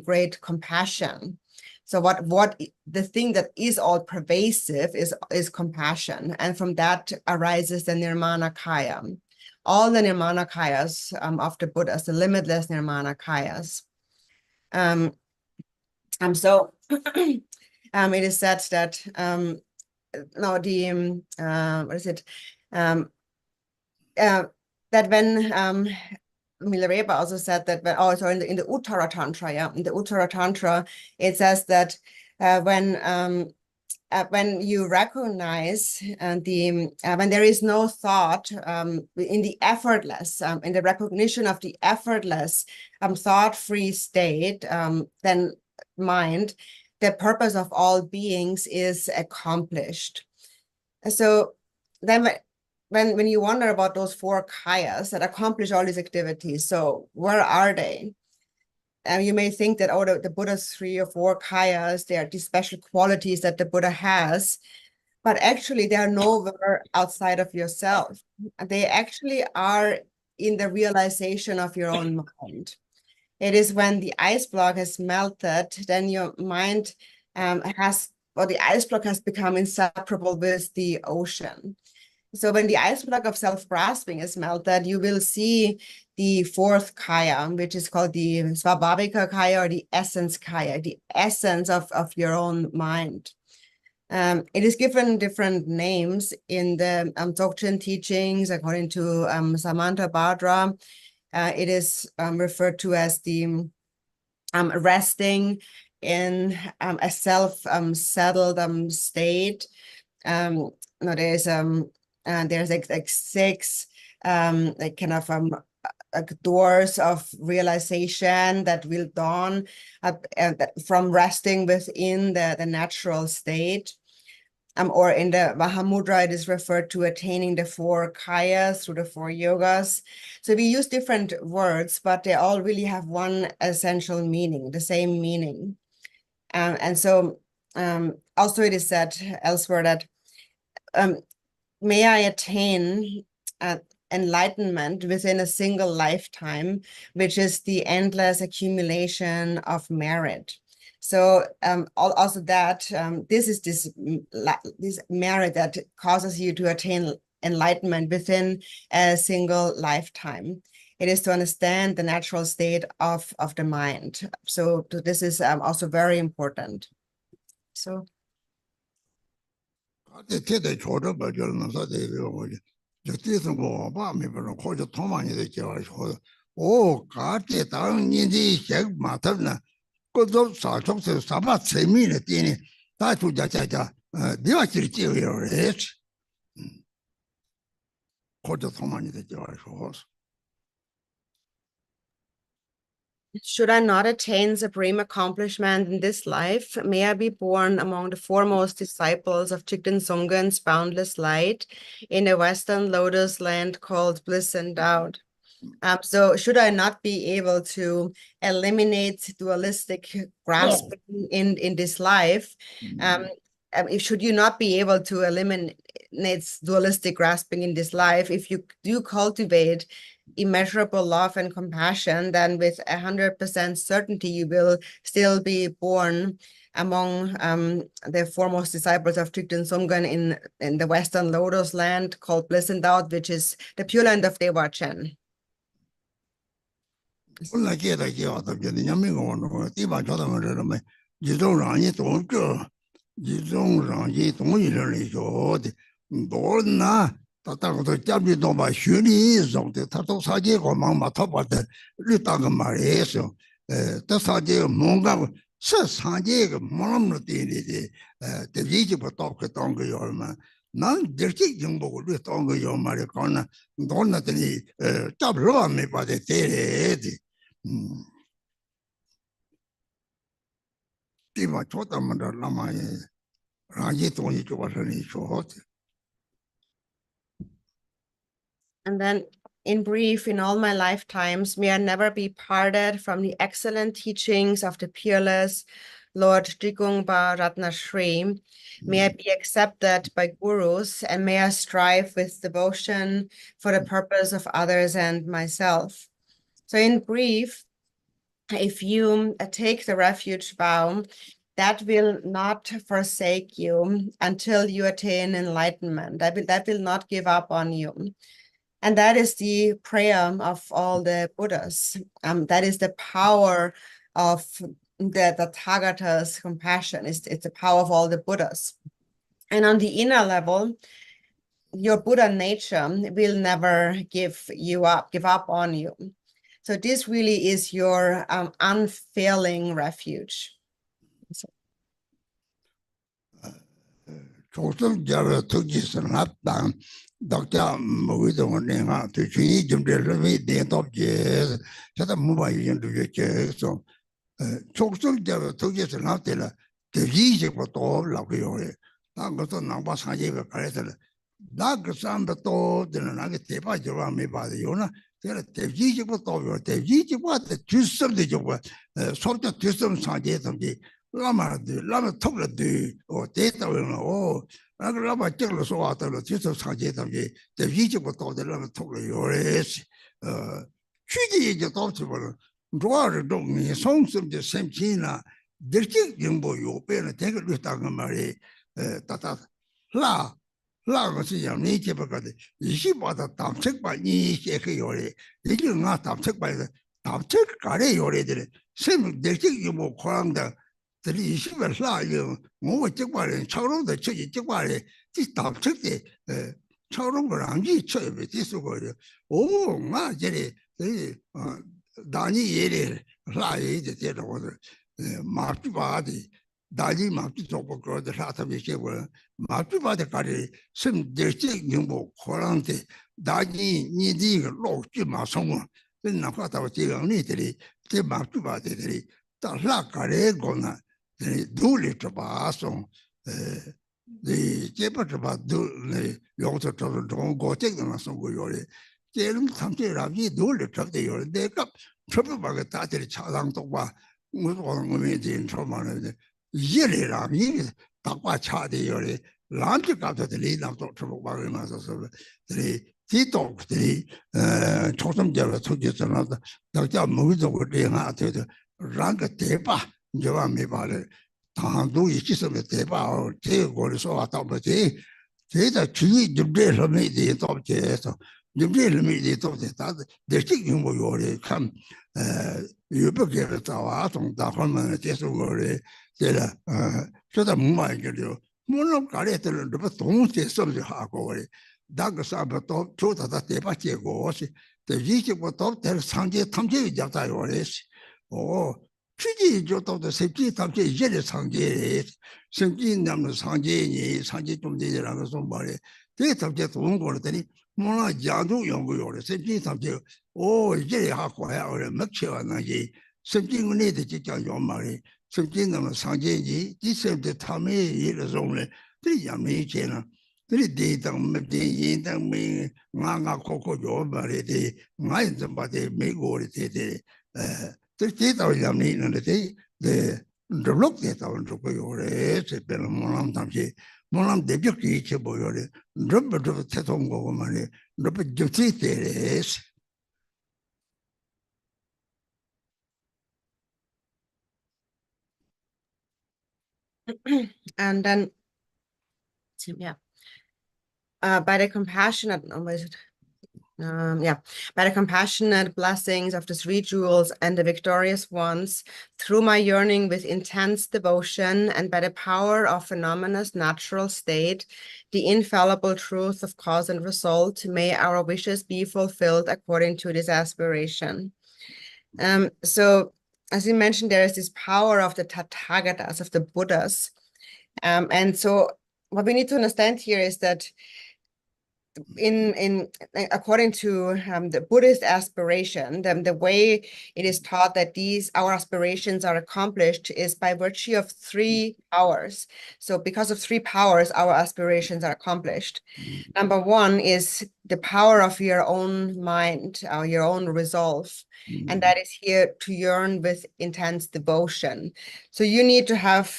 great compassion. So what the thing that is all-pervasive is compassion. And from that arises the Nirmanakaya. All the Nirmanakayas of the Buddhas, the limitless Nirmanakayas. So it is said that that when Milarepa also said that when, in the Uttara Tantra, in the Uttara Tantra, it says that when when you recognize when there is no thought in the effortless, in the recognition of the effortless thought-free state, then mind, the purpose of all beings is accomplished. So then when you wonder about those four kayas that accomplish all these activities, so where are they? And you may think that, oh, the Buddha's 3 or 4 kayas, they are these special qualities that the Buddha has, but actually they are nowhere outside of yourself. They actually are in the realization of your own mind. It is when the ice block has melted, then your mind the ice block has become inseparable with the ocean. So when the ice block of self-grasping is melted, you will see the 4th kaya, which is called the Svabhavika kaya, or the essence kaya, the essence of your own mind. It is given different names in the Dzogchen teachings. According to Samantha Bhadra, it is referred to as the resting in a self-settled state. No, there's like 6 like kind of doors of realization that will dawn from resting within the natural state. Or in the Mahamudra, it is referred to attaining the 4 kayas through the 4 yogas. So we use different words, but they all really have one essential meaning, the same meaning. And so also it is said elsewhere that may I attain enlightenment within a single lifetime, which is the endless accumulation of merit. So also that this is this merit that causes you to attain enlightenment within a single lifetime. It is to understand the natural state of the mind. So this is also very important. So. Should I not attain supreme accomplishment in this life, may I be born among the foremost disciples of Jigten Songkhen's boundless light in the Western Lotus land called Bliss Endowed. So should I not be able to eliminate dualistic grasping in this life? Should you not be able to eliminate dualistic grasping in this life, if you do cultivate immeasurable love and compassion, then with 100% certainty you will still be born among the foremost disciples of Jigten Songkhen in the Western Lotus land called Bliss Endowed, which is the Pure Land of Dewa-chen. And then, in brief, in all my lifetimes, may I never be parted from the excellent teachings of the peerless Lord Drikung Ba Ratna Shri. May I be accepted by gurus, and may I strive with devotion for the purpose of others and myself. So in brief, if you take the refuge vow, that will not forsake you until you attain enlightenment. That will not give up on you. And that is the prayer of all the Buddhas. That is the power of the Tathagata's compassion. It's the power of all the Buddhas. And on the inner level, your Buddha nature will never give up on you. So this really is your unfailing refuge. So. 초점 잡아 투지선 합당 독자 모의동 내가 주의 준비를 대답제 저다 모바일도 계속 초점 잡아 투지선 합대라 대지적부터 라고요. 나것도 나와 사제가 그래서 나그 사람도 되는 나게 대파죠 안 봐도요나 제가 대지적부터 대지적부터 주습도 좀 소리 주습 사제든지 라마 톡라드 데이터는 라마 찍을 수 왔다로 주습 사제든지 대지적부터 라마 톡을 요래시 취지 이제 도치버는 좋아를 동이 성심제 샘치나 들직 정보 요배는 대결 있다는 말이 따따 라가서 양이 제버거든 이시보다 담책반이 이게 요래 이게 나 담책반에 담책 가래 요래들이 샘 들직 정보 고랑다 들이 이시벌 라요 뭐 적발은 차로도 저기 적발에 이 담책대 차로 거랑이 쳐에 뒤서거려 오 맞으리 다니 예를 라에 이제 되거든 마피바디 다지 마피 쪽 거들 사탑이 제고 마피바디 가리 심 들지 정보 고랑데 다지 니디 로지 마송은 나가다고 지금 니들이 제 마피바디들이 다라 가래 거나 둘이 잡아서 네 제버가 둘네 용서 저런 고책나送过 요래 제름 삼체라기 둘이 잡대 요래 내가 저번에 다들 차상도 봐 무슨 거면 처음에 이래라 이 딱과 차대 요래 란지 가서들이 나도 저거 말하면서 들이 뒤도들이 초점적으로 투지선하다 다자 모두 그래야 돼도 란가 대바 저와 매발을 다도 있으면 대바 제거를 왔다 보지 제가 주의 준비를 매지 또제서 준비를 매지 또다 대식 뭐 요래 참 유럽에 나와 동다 하면 계속을 제가 저다 문화적으로 물론 가래들은 뭐 동시에 하고 그래 나그 사람도 저다 대바지고 대지부터 될 상제 탐지 잡다요 그래서 취지 저도 세지 탐지 이제 상제 생기 남는 상제니 상제 좀 되라고 좀 말해 대탐지 돈 거더니 뭐나 야도 연구요래 세지 탐지 이제 하고 해야 그래 먹혀나지 생기는 데 진짜 요 말이 생기는 상제지 디세드 탐이 이래서네 들이야미 제나 들이 대당 맵대 인당 미 나가 코코 요 말이지 나이 좀 봐대 미고리 되대 들이다고 야미 있는데 네 블록 되다고 저거 요래 제별 monlam 담지 monlam 대벽이 쳐 보여래 럽버 태통 거고 말이 럽버 죽지 되래 And then, yeah, by the compassionate, by the compassionate blessings of the three jewels and the victorious ones, through my yearning with intense devotion, and by the power of phenomena's natural state, the infallible truth of cause and result, may our wishes be fulfilled according to this aspiration. So, as you mentioned, there is this power of the Tathagatas, of the Buddhas. And so what we need to understand here is that according to the Buddhist aspiration, the way it is taught that our aspirations are accomplished is by virtue of three powers. So because of three powers, our aspirations are accomplished. Number one is the power of your own mind, your own resolve. And that is here to yearn with intense devotion. So you need to have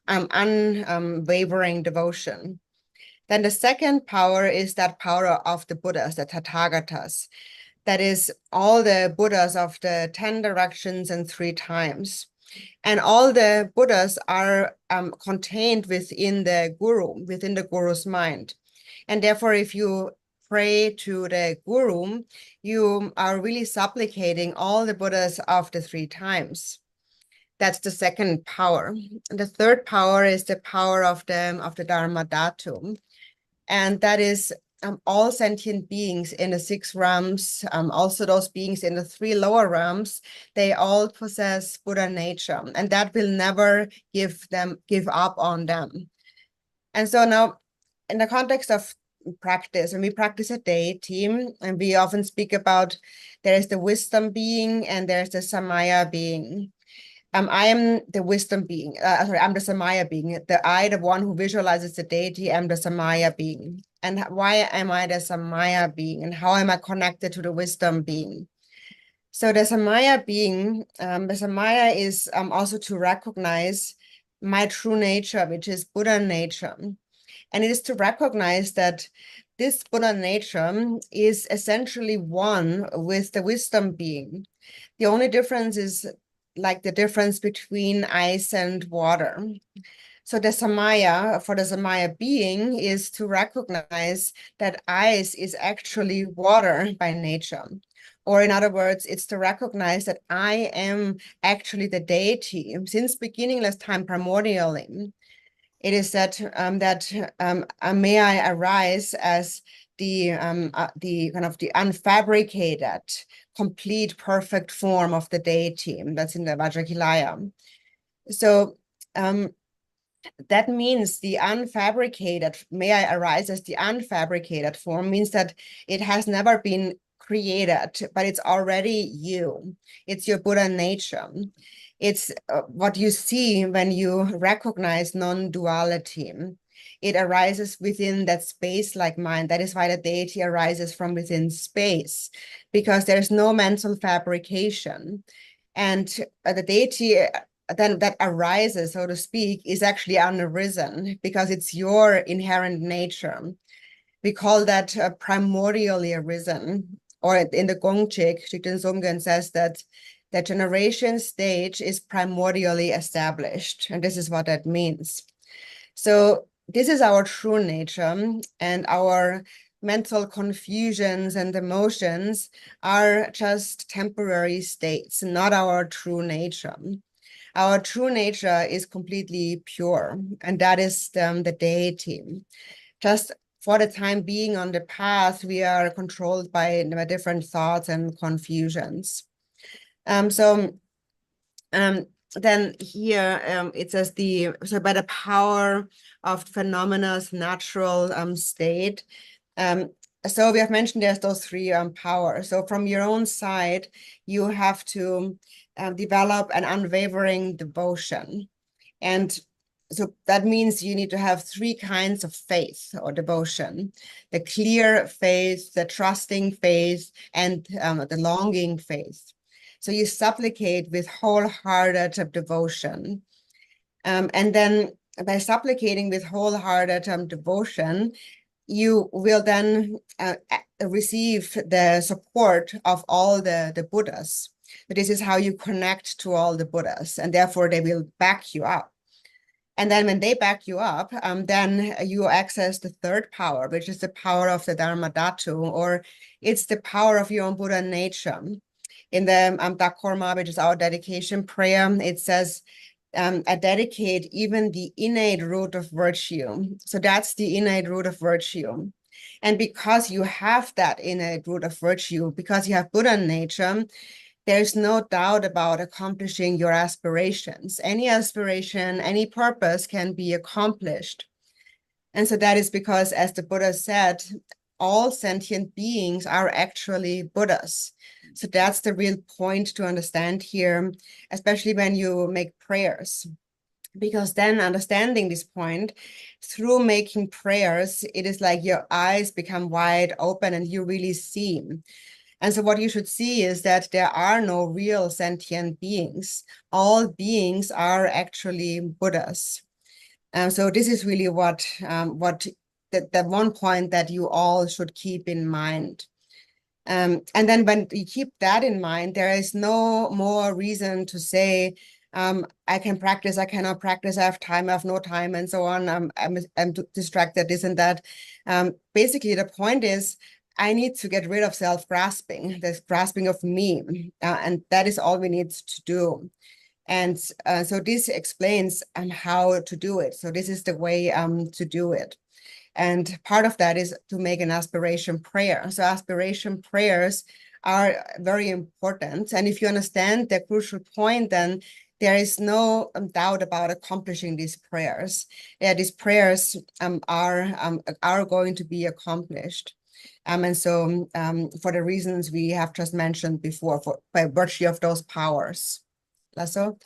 unwavering devotion. Then the second power is that power of the Buddhas, the Tathagatas. That is all the Buddhas of the 10 directions and 3 times. And all the Buddhas are contained within the Guru, within the Guru's mind. And therefore, if you pray to the Guru, you are really supplicating all the Buddhas of the 3 times. That's the second power. And the third power is the power of the Dharma Dhatu. And that is all sentient beings in the 6 realms, also those beings in the 3 lower realms, they all possess Buddha nature, and that will never give up on them. And so now in the context of practice, when we practice a deity, and we often speak about there is the wisdom being and there's the Samaya being. I am the wisdom being. I'm the Samaya being. The one who visualizes the deity, I'm the Samaya being. And why am I the Samaya being? And how am I connected to the wisdom being? So the Samaya being, the Samaya is also to recognize my true nature, which is Buddha nature. And it is to recognize that this Buddha nature is essentially one with the wisdom being. The only difference is like the difference between ice and water. So the Samaya, for the Samaya being, is to recognize that ice is actually water by nature. Or in other words, it's to recognize that I am actually the deity since beginningless time primordially. It is that may I arise as the kind of the unfabricated, complete, perfect form of the deity that's in the Vajrakilaya. So that means the unfabricated, may I arise as the unfabricated form, means that it has never been created, but it's already you. It's your Buddha nature. It's what you see when you recognize non-duality. It arises within that space like mind. That is why the deity arises from within space, because there's no mental fabrication. And the deity then that arises, so to speak, is actually unarisen because it's your inherent nature. We call that primordially arisen. Or in the Gongchik, Jigten Sumgen says that the generation stage is primordially established. And this is what that means. So this is our true nature, and our mental confusions and emotions are just temporary states, not our true nature. Our true nature is completely pure, and that is the deity. Just for the time being on the path, we are controlled by different thoughts and confusions. Then here it says so by the power of phenomena's natural state. So we have mentioned there's those three powers. So from your own side, you have to develop an unwavering devotion. And so that means you need to have three kinds of faith or devotion: the clear faith, the trusting faith, and the longing faith. So you supplicate with wholehearted devotion. And then by supplicating with wholehearted devotion, you will then receive the support of all the Buddhas. But this is how you connect to all the Buddhas, and therefore they will back you up. And then when they back you up, then you access the third power, which is the power of the Dharma Dhatu, or it's the power of your own Buddha nature. In the Dakorma, which is our dedication prayer, it says, I dedicate even the innate root of virtue. So that's the innate root of virtue. And because you have that innate root of virtue, because you have Buddha nature, there's no doubt about accomplishing your aspirations. Any aspiration, any purpose can be accomplished. And so that is because, as the Buddha said, all sentient beings are actually Buddhas. So that's the real point to understand here, especially when you make prayers. Because then understanding this point, through making prayers, it is like your eyes become wide open and you really see. And so what you should see is that there are no real sentient beings. All beings are actually Buddhas. So this is really what the one point that you all should keep in mind. And then when you keep that in mind, there is no more reason to say, I can practice, I cannot practice, I have time, I have no time, and so on. I'm distracted, this and that. Basically, the point is, I need to get rid of self-grasping, this grasping of me, and that is all we need to do. And so this explains how to do it. So this is the way to do it. And part of that is to make an aspiration prayer. So aspiration prayers are very important. And if you understand the crucial point, then there is no doubt about accomplishing these prayers. Yeah, these prayers are going to be accomplished. And so for the reasons we have just mentioned before, by virtue of those powers. Lasso?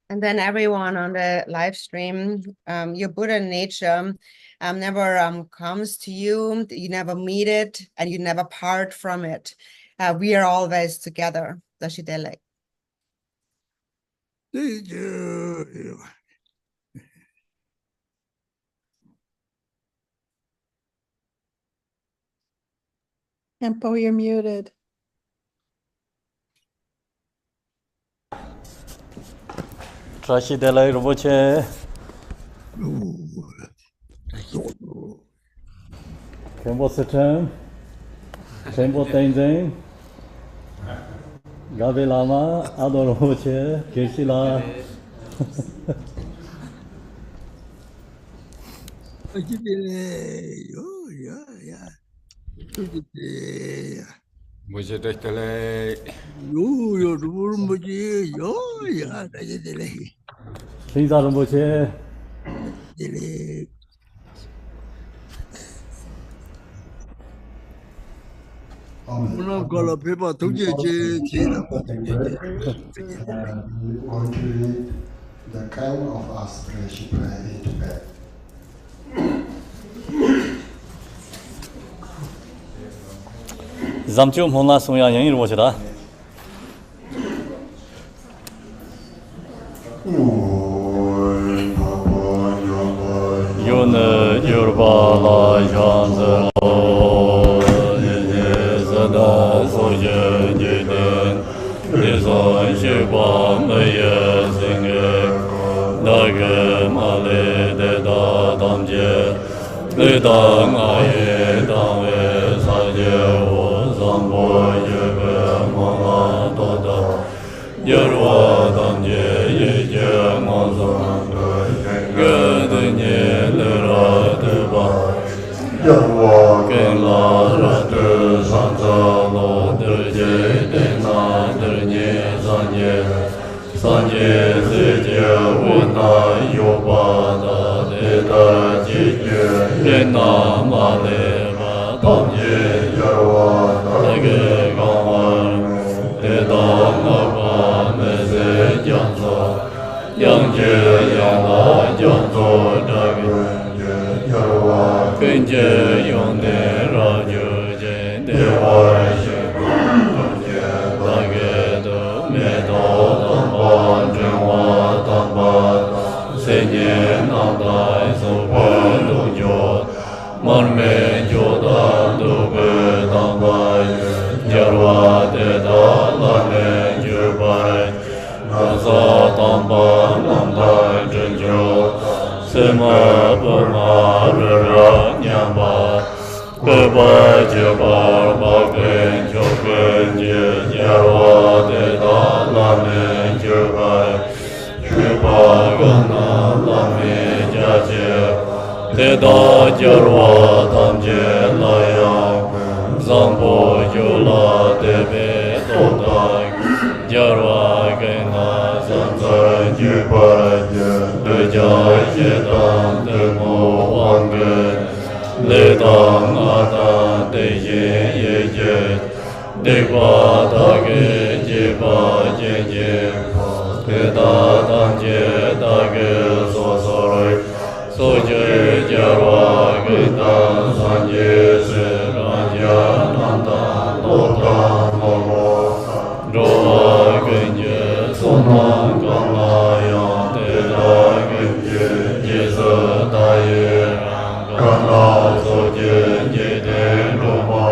And then everyone on the live stream, your Buddha nature never comes to you, you never meet it, and you never part from it. We are always together, Dashidele. Tempo, you're muted. Trashi Delay Rinpoche. Kembo Satem. Kembo Tenzin. Gabe Lama. Ado Rinpoche. Keshila. Shinza Rinpoche. Going to read the count of our spiritual prayer in Tibet. Zamchu Monlam Sonya Yang Rinpoche. Yone Yorba La Janza Sada Soja Jiden Nizan Shiba Maya Singe Daga Male Deda Damje Ledang Aye Dangwe Saje Wo Zambo Yebe Mala Doda Yerwa Damje Yeje Manzan Gödünye Lera Deba Yerwa Genla Ratu Sanzalo Derje Dena Dernye Sanje Sanje Seje Wena Yobada Deda Jije Dena Maleba Damje Yerwa Dage Gawar Deda Maba Meze Janza Yangje Yangla Janzo Dage Yerwa Genje Yonde Rajo Je Dewa Shemje Dage Do Medo Damba Jengwa Damba Senye Nandai Sobe Dojo Marme Joda Dobe Damba Yerwa Deda Lame Jubai Nasa Tamba Nanda Janjo Sema Bama Rara Nyamba Beba Jebar Bagen Jogen Yarwa Deda Lame Jubai Shuba Gana Lame Jaje Deda Jarwa Tamje Layang Zambo Yola Debe Dodag Jarwa Gena Zanzar Jubaraja Deja Jedan Demo Wangen Ledang Ada Deje Yeje Degwa Dage Jeba Jeje Deda Danje Dage Sosoroi Soje Jarwa Gena Sanje Seranja Nanda Loda Momo Roa Genje Sona Gama Yang Deda Genje Jesa Daye Gana Soje Jede Roma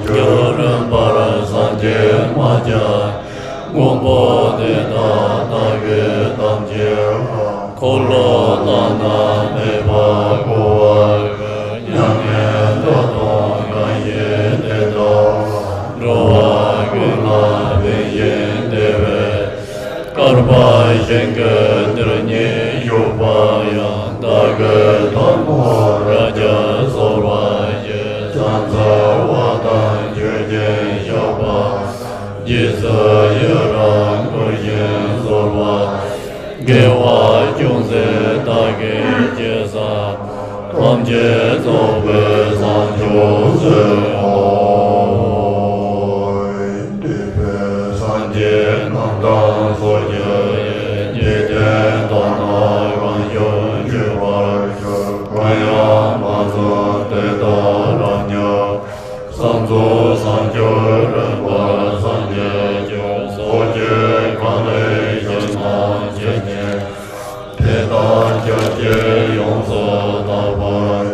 Yoram Para Sanje Maja Gombo Deda Dage Damje Kolo Lana Meba Goa Yange Dodo Gaye Dedo Roa Guna Veye Deve Karba Jenge Dage Dhammo Raja Sorvaye Chansa Wadan Jurjen Yapa Jisa Yaran Kurjen Sorva Gewa Junze Dage Jesa Tamje Zobe Sanjo Se Dipe Sanje Namdan Soje Jeten Dana Ranyo Jivar Raya Mazo Teta Ranya Sanzo Sanjo Renpa Sanje Soje Kane Jena Jenye Teta Jye Yongsa Tabar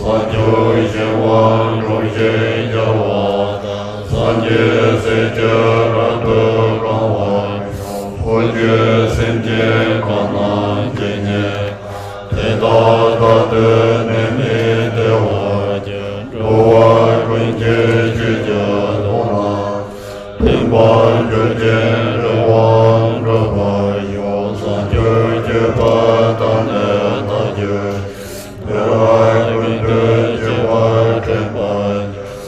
Sanjo Jewan Roje Jawa Sanje Seje Ratu Rawa Hoje Senje Kana Jenye Teta Tate Neme Dewa Rowa Rinje Jija Dona Timba Juje Rewa Rewa Yo Sanjo Jepa Tane Taje Tera Rinje Jewa Jepa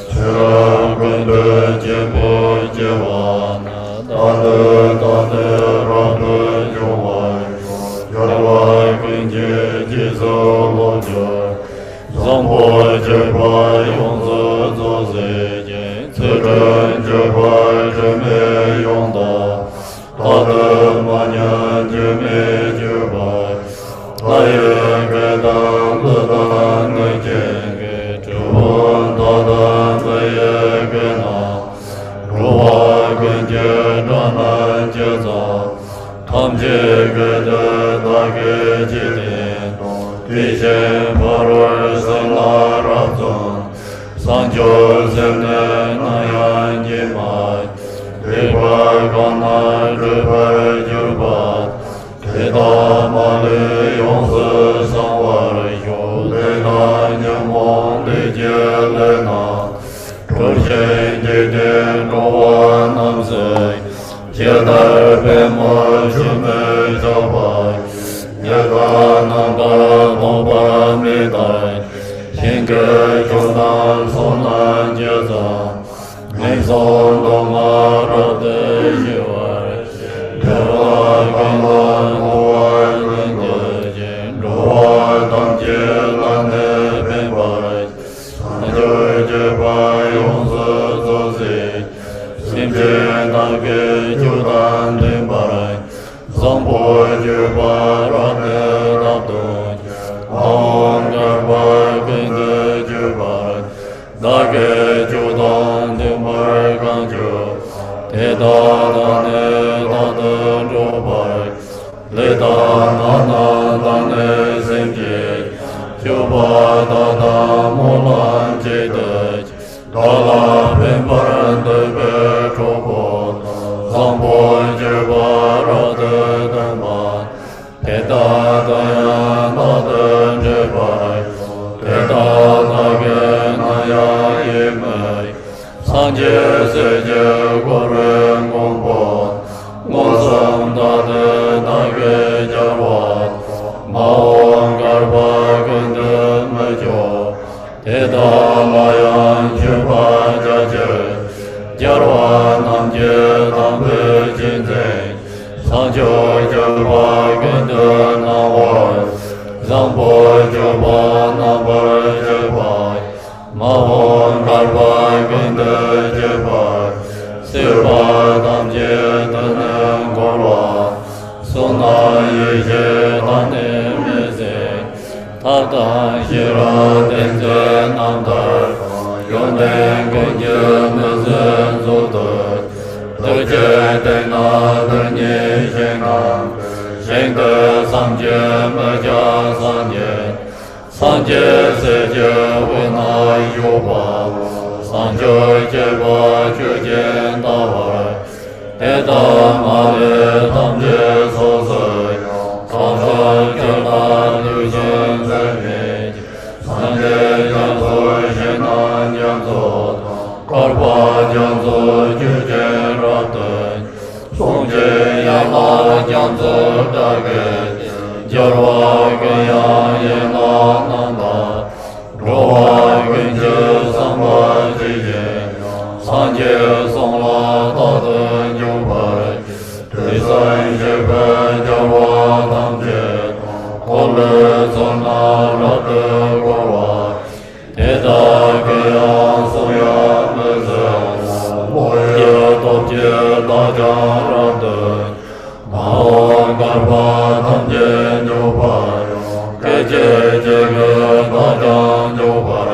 Tera Rinje Jepa Jewa Tate Tate Ratu Jowa Yarwa Rinje Jizo Loja Zambo Jepa Yongzo Zoze Tseren Jepa Jeme Yongda Tate Manya Jeme Jepa Laye Gedam Ledan Nejenge Jewan Tadan Laye Gena Ruwa Genje Dana Jeza Tamje Gede Dage Jidin Tishe Parvar Sena Rabzon Sanjo Zemne Nayan Jimai Dikwa Kana Rupa Jurbat Teta Mali Yongse Sanwar Yo Lena Nyamon Deje Lena Kurche Jide Rowa Namse Jeda Pema Jume Jabai Yega Nanda Noba Midai Shinge Jodan Sonan Jeza Nizon Doma Rade Jivar Jeva Gama Noa Ringe Roa Damje Lane Pembai Sanjo Jeba Yongse Zozi Simje Nage Jodan Dimbarai Zambo Jeba Rane Dabdoj Aon Garba Genge Jeba Dage Jodan Dimbar Ganjo Teta Dane Dane Jobai Leta Nana Dane Simje Joba Dada Monlam Jedej Dala Pembaran Debe Chobot Zambo Jeba Rade Dama Teta Daya Nade Jeba Teta Dage Naya Yemei Sanje Seje Goren Gombot Ngonsam Dade Dage Jarwat Maon Garba Gende Mejo Teta Mayan Jeba Jaje Jarwa Namje Dambe Jinze Sanjo Jeba Gende Nawar Zambo Jeba Nabar Jeba Mahon Garba Gende Jeba Sirpa Damje Tene Gorwa Sona Yeje Tane Meze Tata Shira Denze Namdar Yonden Genje Meze Zoder Deje Dena Denye Shenam Shengde Samje Meja Sanje Sanje Seje Wina Yoba Sanjo Jeba Chujen Dawar Teta Mare Tamje Sosai Sanjo Jeba Lujen Zermej Sanje Janzo Shenan Janzo Karpa Janzo Chujen Rapten Songje Yama Janzo Dage Jarwa Gaya Yena Nanda, Rowa Genje Sangwa Jije, Sanje Songla Tata Jumbar, Tisan Shepa Jarwa Tamje, Kole Sona Rata Gorwa, Teta Gaya Soya Meze, Moya Topje Taja Rata, Mao Garba Tamje Jopar, Keje Jege Taja Jopar,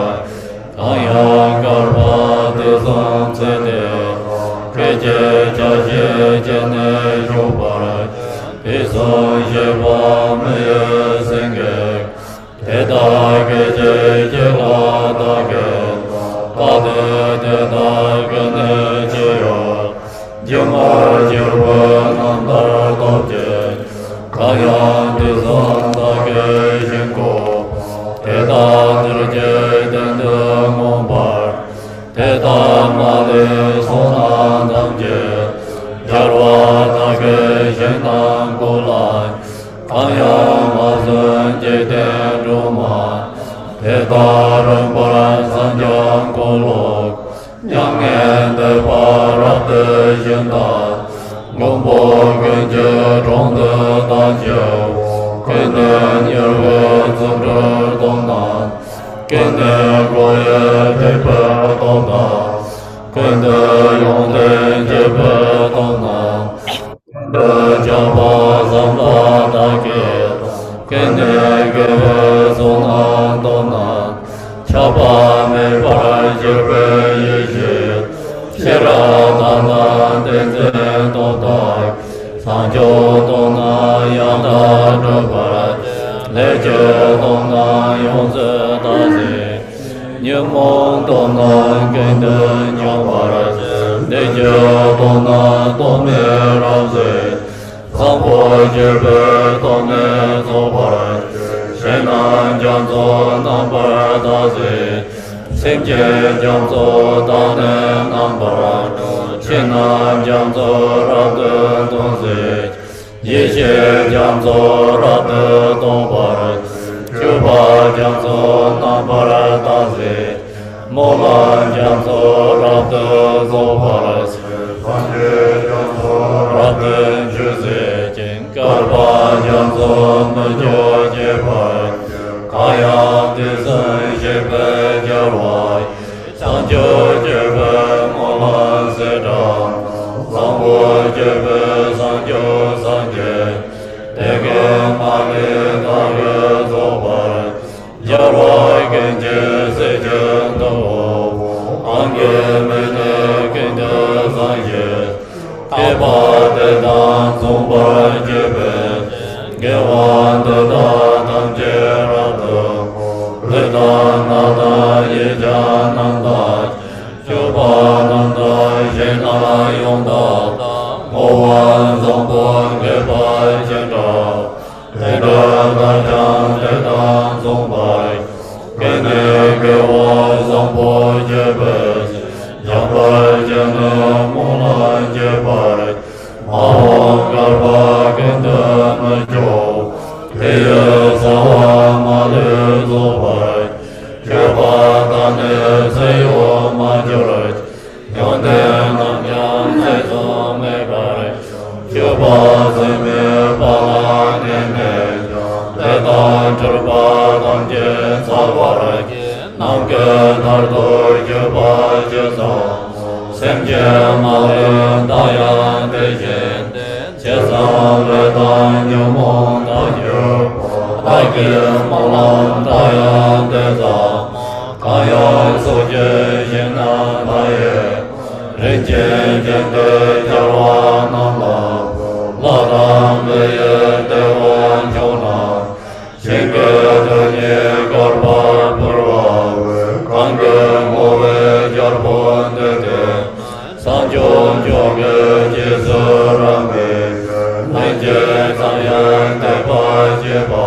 Taya Garba Tesan Sede, Keje Jaje Jene Jopar, Tesan Sheba Meye Senge, Teta Keje Jela Tage, Tade Teta Gene Jeyo, Jama Jirva Nanda Topje, Kaya Tizan Tage Shinko, Teta Dirje Dende Mombar, Teta Male Sona Damje, Jarwa Tage Shinam Kulai, Kaya Mazan Jete Roma, Teta Rambara Sanjang Kolok, Yang de Parap de Jenda, Gombo Genje Rong de Danjo, Kene Yerwe Zumre Dongnan, Kene Goye Tepe Dongnan, Kene Yongde Jepe Dongnan, Kene Jamba Zamba Dake, Kene Geve Zonan Dongnan, Chapa me para jirbe yiji, shira dana denze dodak, sanjo dona yanda drupara, leje dona yonze dazi, nyumon dona gende nyawara, leje dona dome razi, sambo jirbe dome zopara, Shenan Janzo Nambar Dazi, Simje Janzo Dane Nambar, Shenan Janzo Rabde Donzi, Yeshe Janzo Rabde Dombar, Juba Janzo Nambar Dazi, Monlam Janzo Rabde Zobar, Sanje Janzo Rabde Juzi, Garba Janzo Mejo Jebar, Kaya Tizan Shepe Jarwai, Sanjo Jepe Monlam Zedam, Sangwo Jepe Sanjo Sanje, Tege Mali Tage Zobar, Jarwai Genje Sejen Do, Ange Mene Kende Sanje, Keba Dedan Zombar Jepe, Gewan Dedan Tamje Rado, Dedan Nada Yejan Nanda, Chupa Nanda Jena Yonda, Moan Zombon Geba Jenda, Dedan Gajan Dedan Zombar, Kene Gewa Zombo Jepe, Jamba Jena Molan Jebar, Mahon Garba Genda Majo, Teya Sawa Male Zobar, Jeba Dane Seyo Majorat, Yonde Namyan Sezo Megar, Jeba Zeme Bala Neme, Dedan Jurba Danje Savar, Namke Nardo Jeba Jezo, Semje Male Dayan Dejen, Chesam Redan Yomon Dayo, Ake Molam Dayan Deza, Kaya Soje Yena Daye, Rinje Jende Jarwa Nanda, Ladam Beye Dewan Jona, Shenge Dene Garba Purva, Kange Move Jarbon Dede, Sanjo Joge Jesurame, Rinje Zayan Deba Jeba,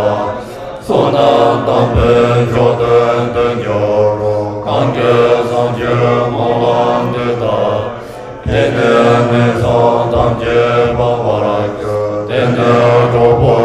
Sonam Dambe Joden Denyo, Kange Sanje Molam Deda, Tene Mezon Damje Babarak, Tene Jobo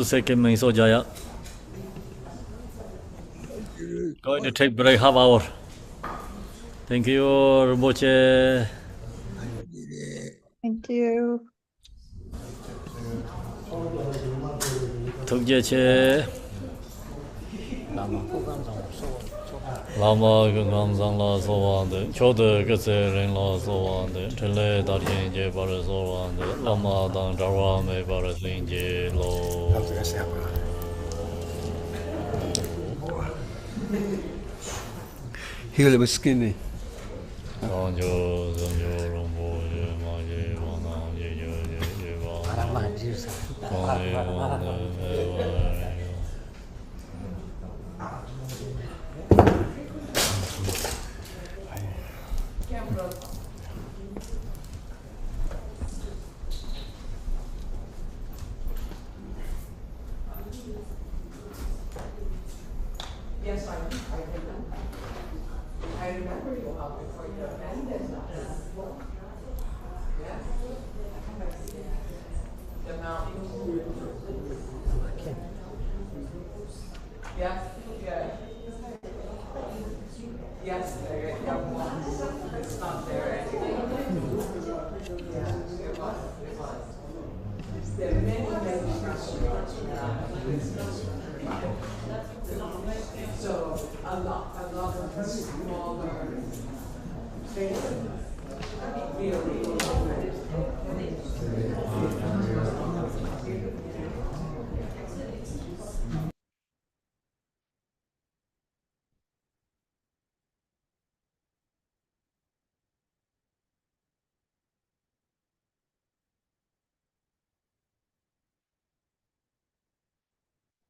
Second Menso Jaya. Going to take break half hour. Thank you, Rinpoche. Thank you. Tukjeche. Lama Gungam Sang La Sovande, Choda Gase Ring La Sovande, Tele Darjen Je Bara Sovande, Lama Dan Darwa Me Bara Sinje Lo. He was skinny. Sanjo, Sanjo, Rombo, Maje, Wana, Yes, I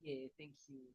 Yeah, thank you.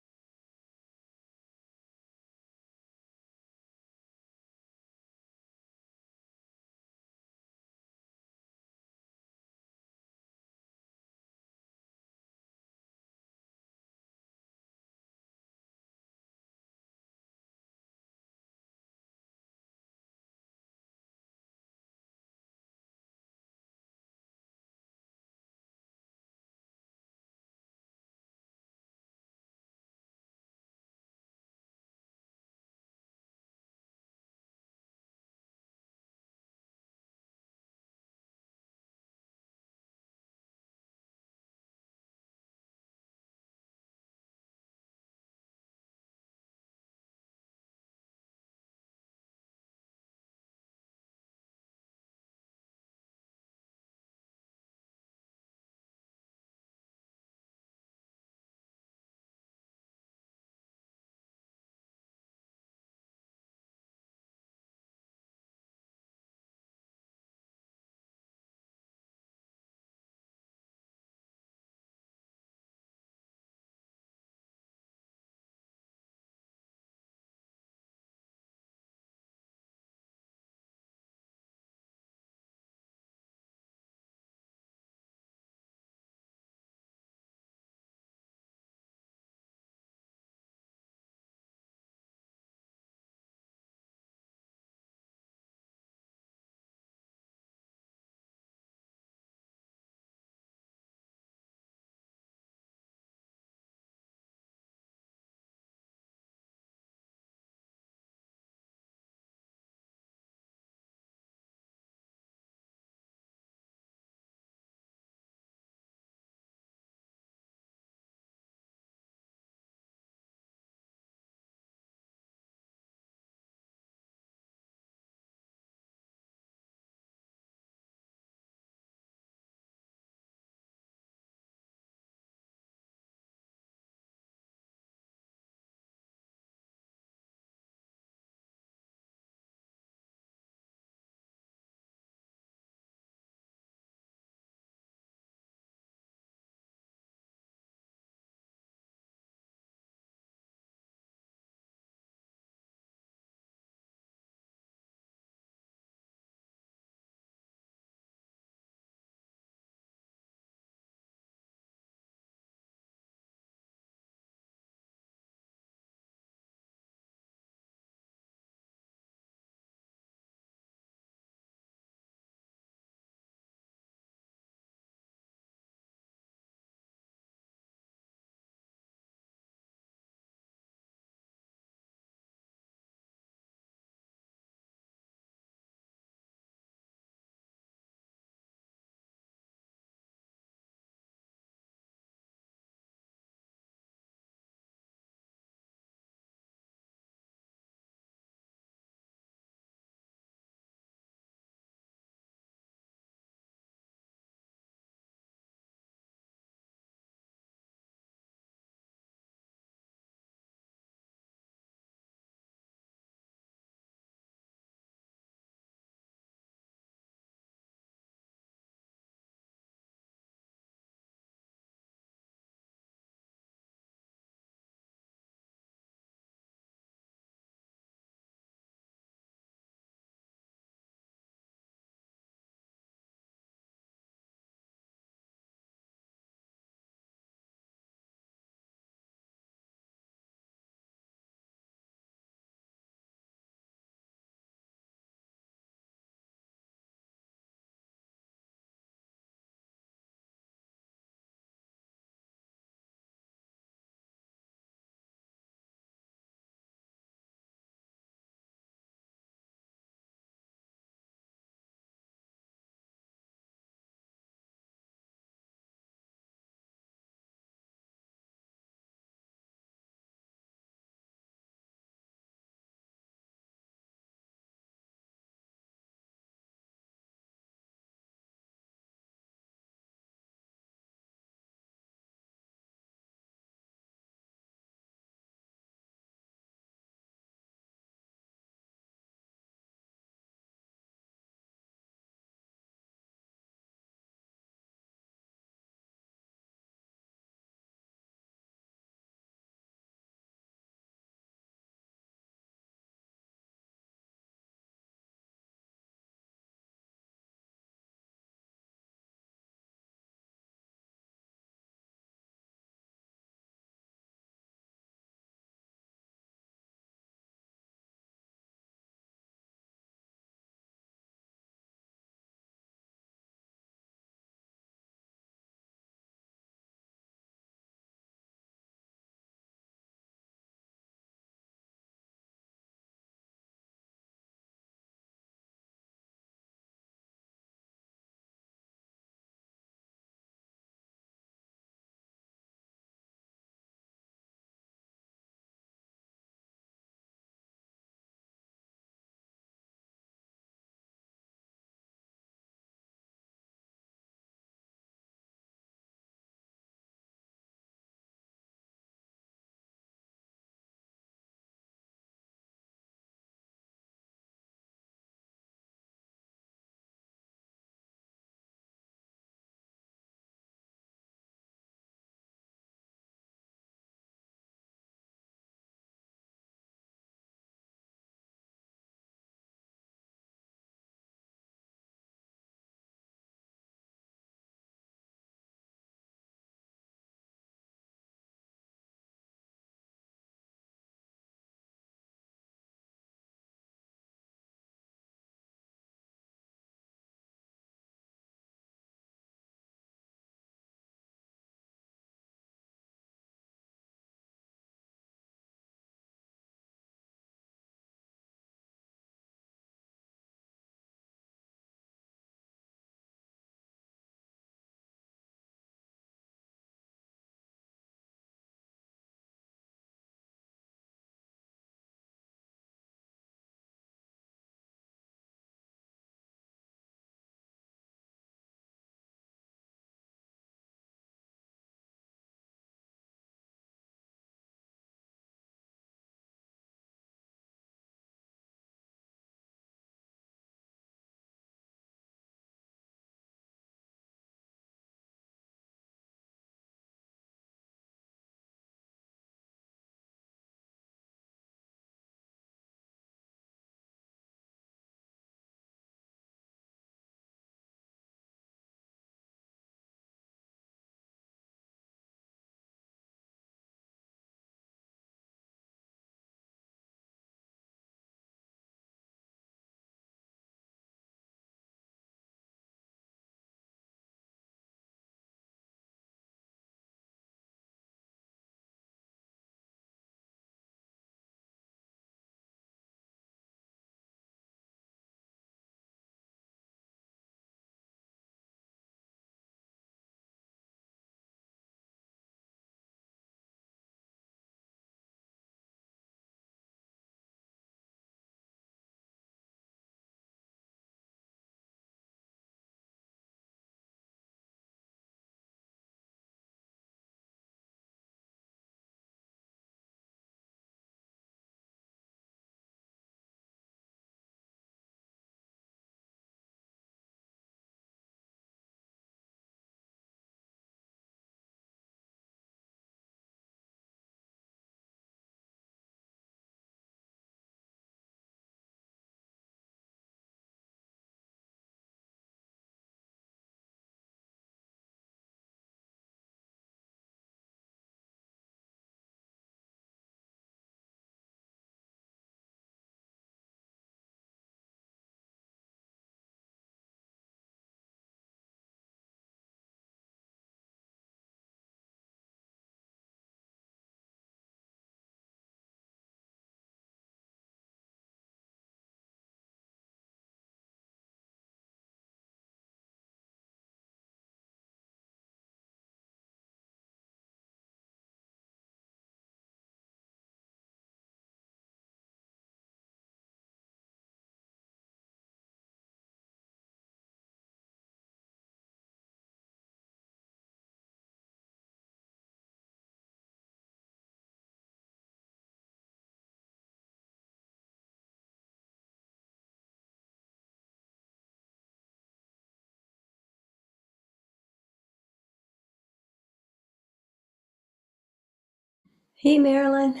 Hey, Marilyn.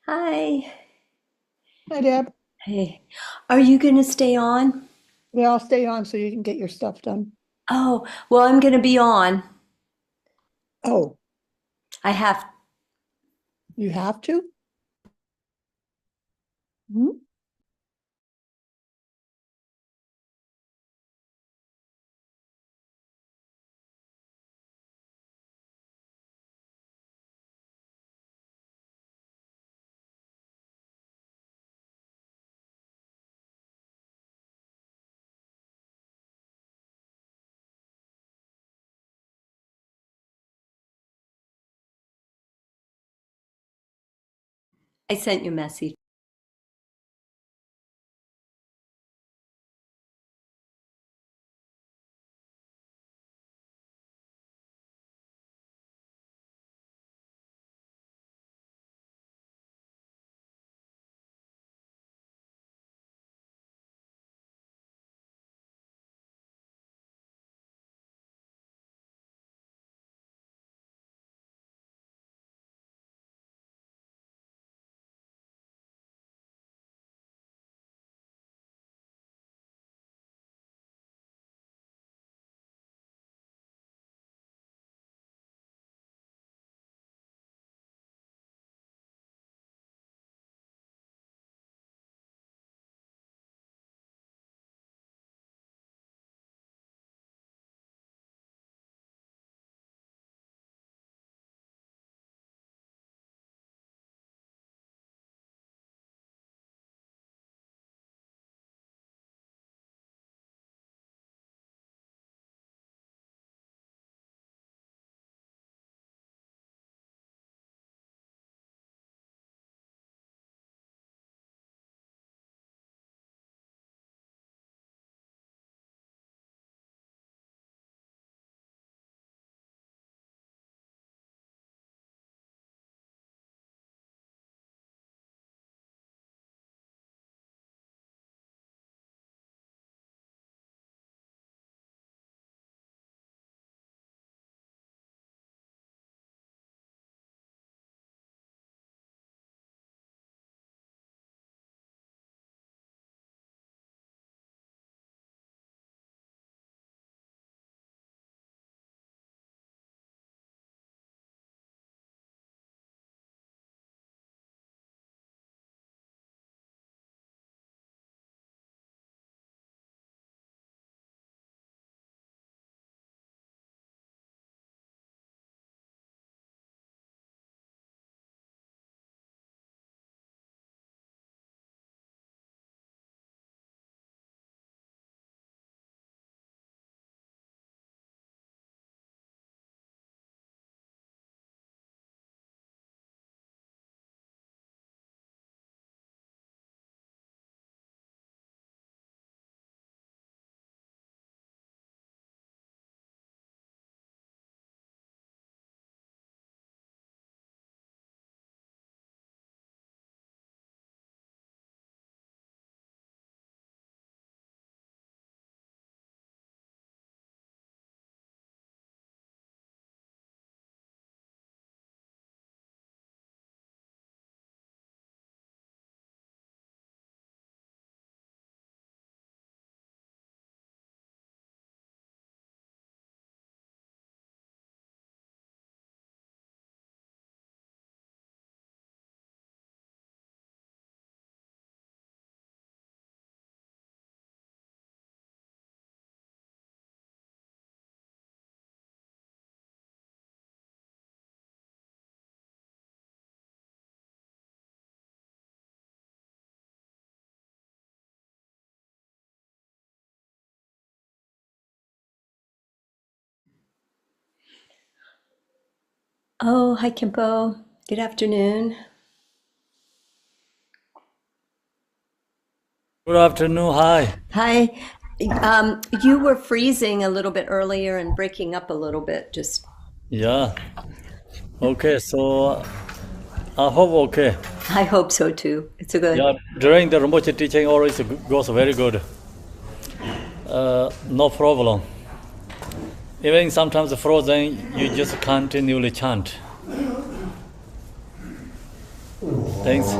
Hi. Hi, Deb. Hey. Are you going to stay on? Yeah, I'll stay on so you can get your stuff done. Oh, well, I'm going to be on. Oh, I have. you have to? Hmm? I sent you a message. Oh, hi, Kimpo. Good afternoon. Good afternoon. Hi. Hi. You were freezing a little bit earlier and breaking up a little bit. Just. Yeah. Okay. So I hope okay. I hope so too. It's a good. Yeah. During the Rinpoche teaching, always goes very good. No problem. Even sometimes frozen, you just continually chant. Thanks.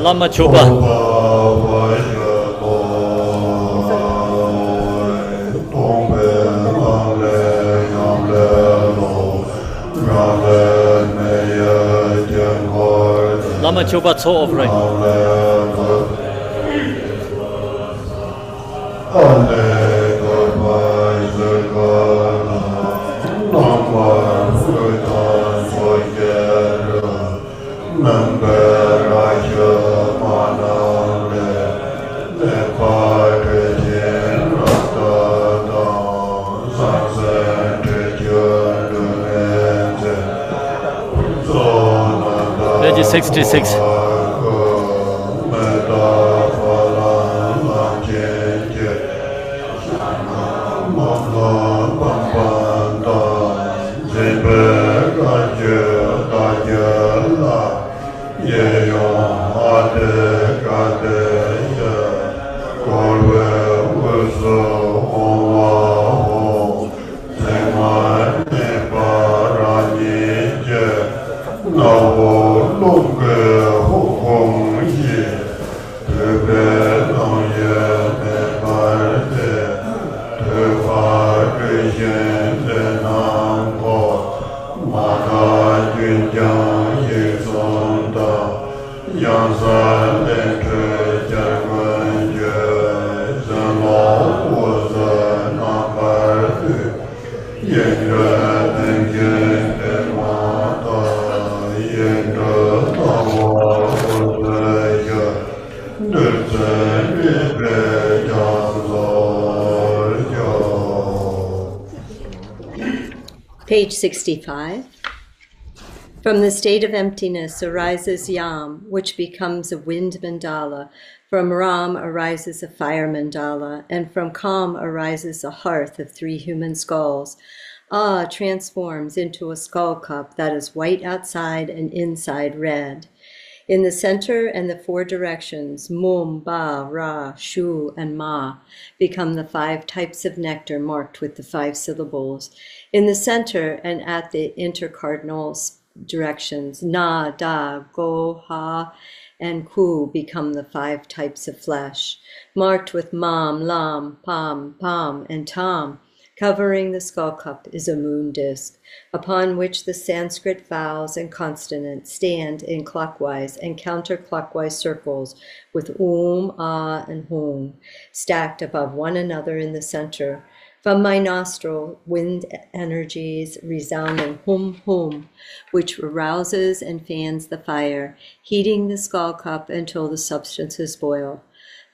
Lama Choba. Lama Choba Tso of Right. Page 66. Page 65. From the state of emptiness arises Yam, which becomes a wind mandala. From Ram arises a fire mandala, and from Kam arises a hearth of 3 human skulls. Ah transforms into a skull cup that is white outside and inside red. In the center and the 4 directions, Mum, Ba, Ra, Shu, and Ma, become the 5 types of nectar marked with the 5 syllables. In the center and at the intercardinal directions, Na, Da, Go, Ha, and Ku become the 5 types of flesh, marked with Mam, Lam, Pam, Pam, and Tam. Covering the skull cup is a moon disk, upon which the Sanskrit vowels and consonants stand in clockwise and counterclockwise circles with Ah, and Hum, stacked above one another in the center. From my nostril, wind energies resounding Hum, Hum, which arouses and fans the fire, heating the skull cup until the substances boil.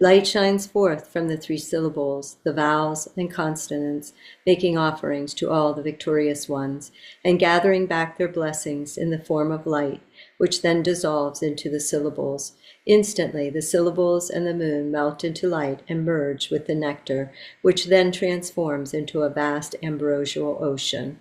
Light shines forth from the 3 syllables, the vowels and consonants, making offerings to all the victorious ones, and gathering back their blessings in the form of light, which then dissolves into the syllables. Instantly, the syllables and the moon melt into light and merge with the nectar, which then transforms into a vast ambrosial ocean.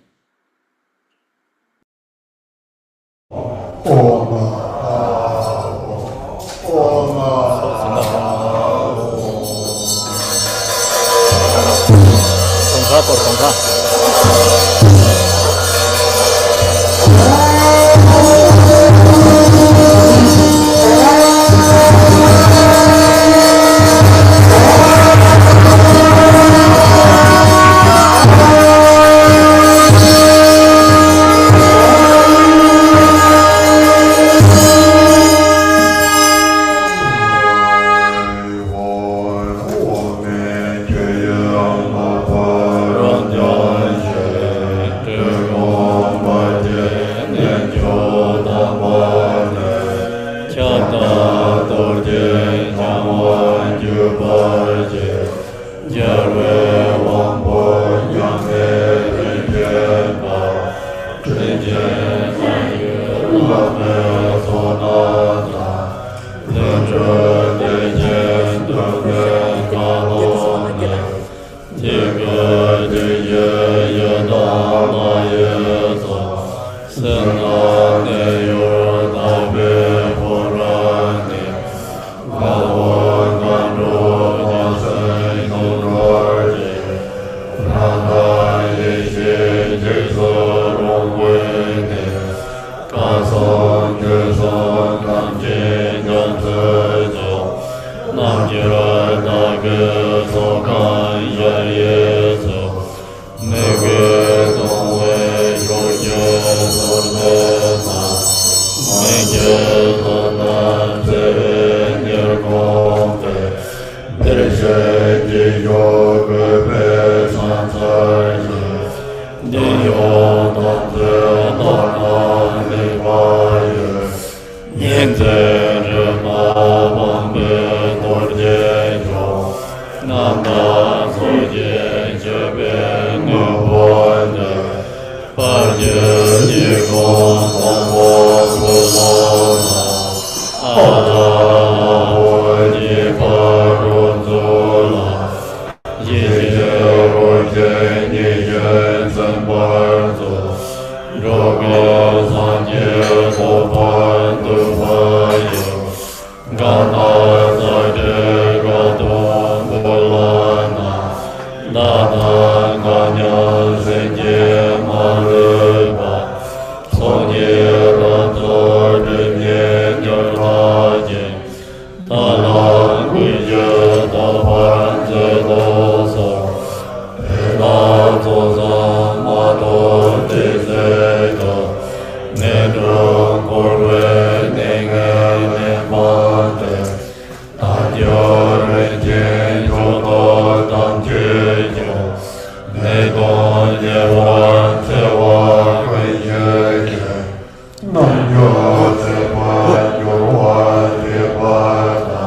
Diyo Tamze Dharma Nivaye Yenze Rima Vambe Dorje Jo Nanda Soje Jebe Nubode Parje Jikon Tambo Sulona Ala Oji Parunzula Yeje Oje Nije Zambarzo Roge Sanje Sopan Duvayo Gana Sade Gadon Bulana Dada Ganya Senje Mariba Sonye Rator Dimye Jordaje Tala Guje Tapanze Dosa Ela Tosa Mato Tizeta Nedro Korwe Nenge Nepante Tadyo Rejen Jodo Tamchejo Nedon Yewan Tewa Kwenyeje Nanyo Tewa Yorwa Tepata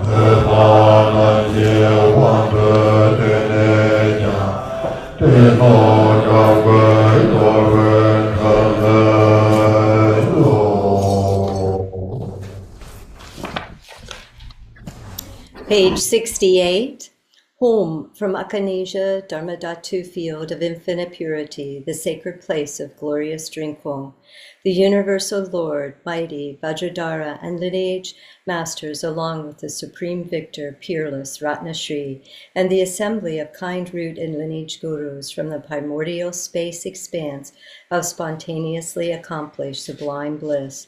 Nepana Yewan Teneja Teno Yagwe Torwen Kaleyo. Page 68. Home from Akanesia Dharmadhatu field of infinite purity, the sacred place of glorious Drikung, the universal Lord, mighty Vajradhara, and lineage masters, along with the supreme victor, peerless Ratnashri, and the assembly of kind root and lineage gurus from the primordial space expanse of spontaneously accomplished sublime bliss,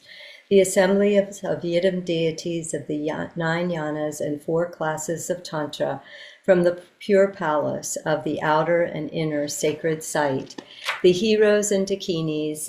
the assembly of Yidam deities of the 9 yanas and 4 classes of Tantra from the pure palace of the outer and inner sacred site, the heroes and dakinis,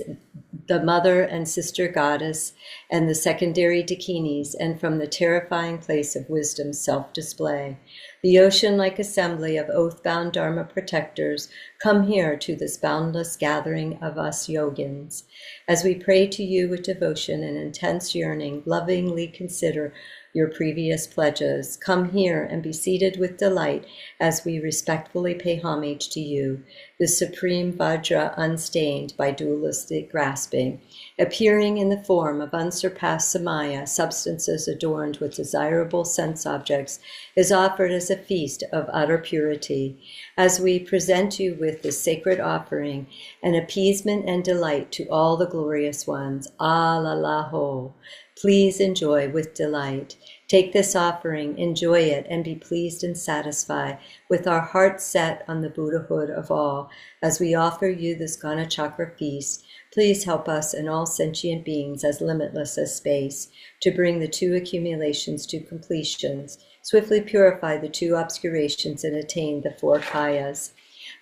the mother and sister goddess, and the secondary dakinis, and from the terrifying place of wisdom's self-display, the ocean-like assembly of oath-bound Dharma protectors, come here to this boundless gathering of us yogins. As we pray to you with devotion and intense yearning, lovingly consider your previous pledges. Come here and be seated with delight as we respectfully pay homage to you, the supreme Vajra unstained by dualistic grasping, appearing in the form of unsurpassed samaya, substances adorned with desirable sense objects, is offered as a feast of utter purity. As we present you with this sacred offering, an appeasement and delight to all the glorious ones, Alalaho, please enjoy with delight. Take this offering, enjoy it, and be pleased and satisfied, with our hearts set on the Buddhahood of all. As we offer you this Gana Chakra feast, please help us and all sentient beings as limitless as space to bring the 2 accumulations to completions, swiftly purify the 2 obscurations, and attain the 4 kayas.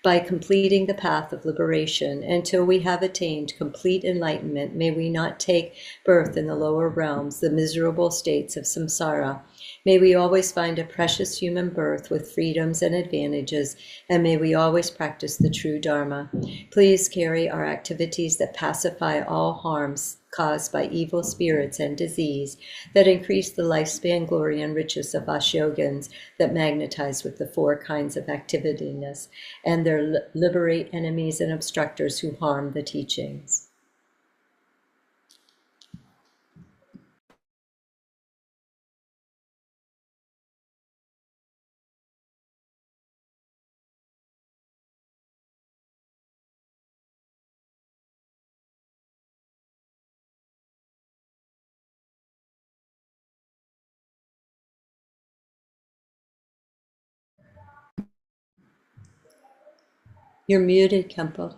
By completing the path of liberation until we have attained complete enlightenment, may we not take birth in the lower realms, the miserable states of samsara. May we always find a precious human birth with freedoms and advantages, and may we always practice the true Dharma. Please carry our activities that pacify all harms caused by evil spirits and disease, that increase the lifespan, glory, and riches of us yogins, that magnetize with the 4 kinds of activityness, and there liberate enemies and obstructors who harm the teachings. You're muted, Kempo.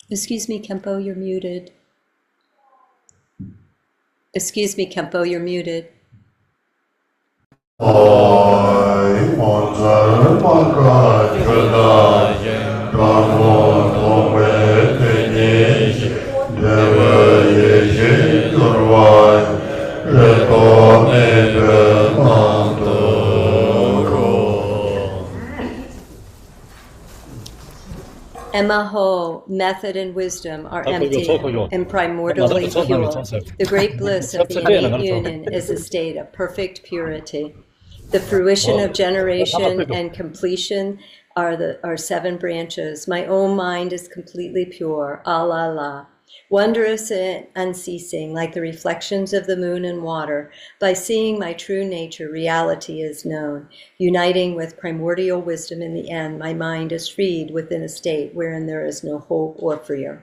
Excuse me, Kempo, you're muted. Excuse me, Kempo, you're muted. I Monlam Makajala Dhammo Tome Tenish Deva Yeshi Durvai Reto Nebe Mantoro. Emaho, method and wisdom are empty and primordially pure. The great bliss of the innate union is a state of perfect purity. The fruition of generation and completion are 7 branches. My own mind is completely pure. Allah. Wondrous and unceasing, like the reflections of the moon and water. By seeing my true nature, reality is known. Uniting with primordial wisdom in the end, my mind is freed within a state wherein there is no hope or fear.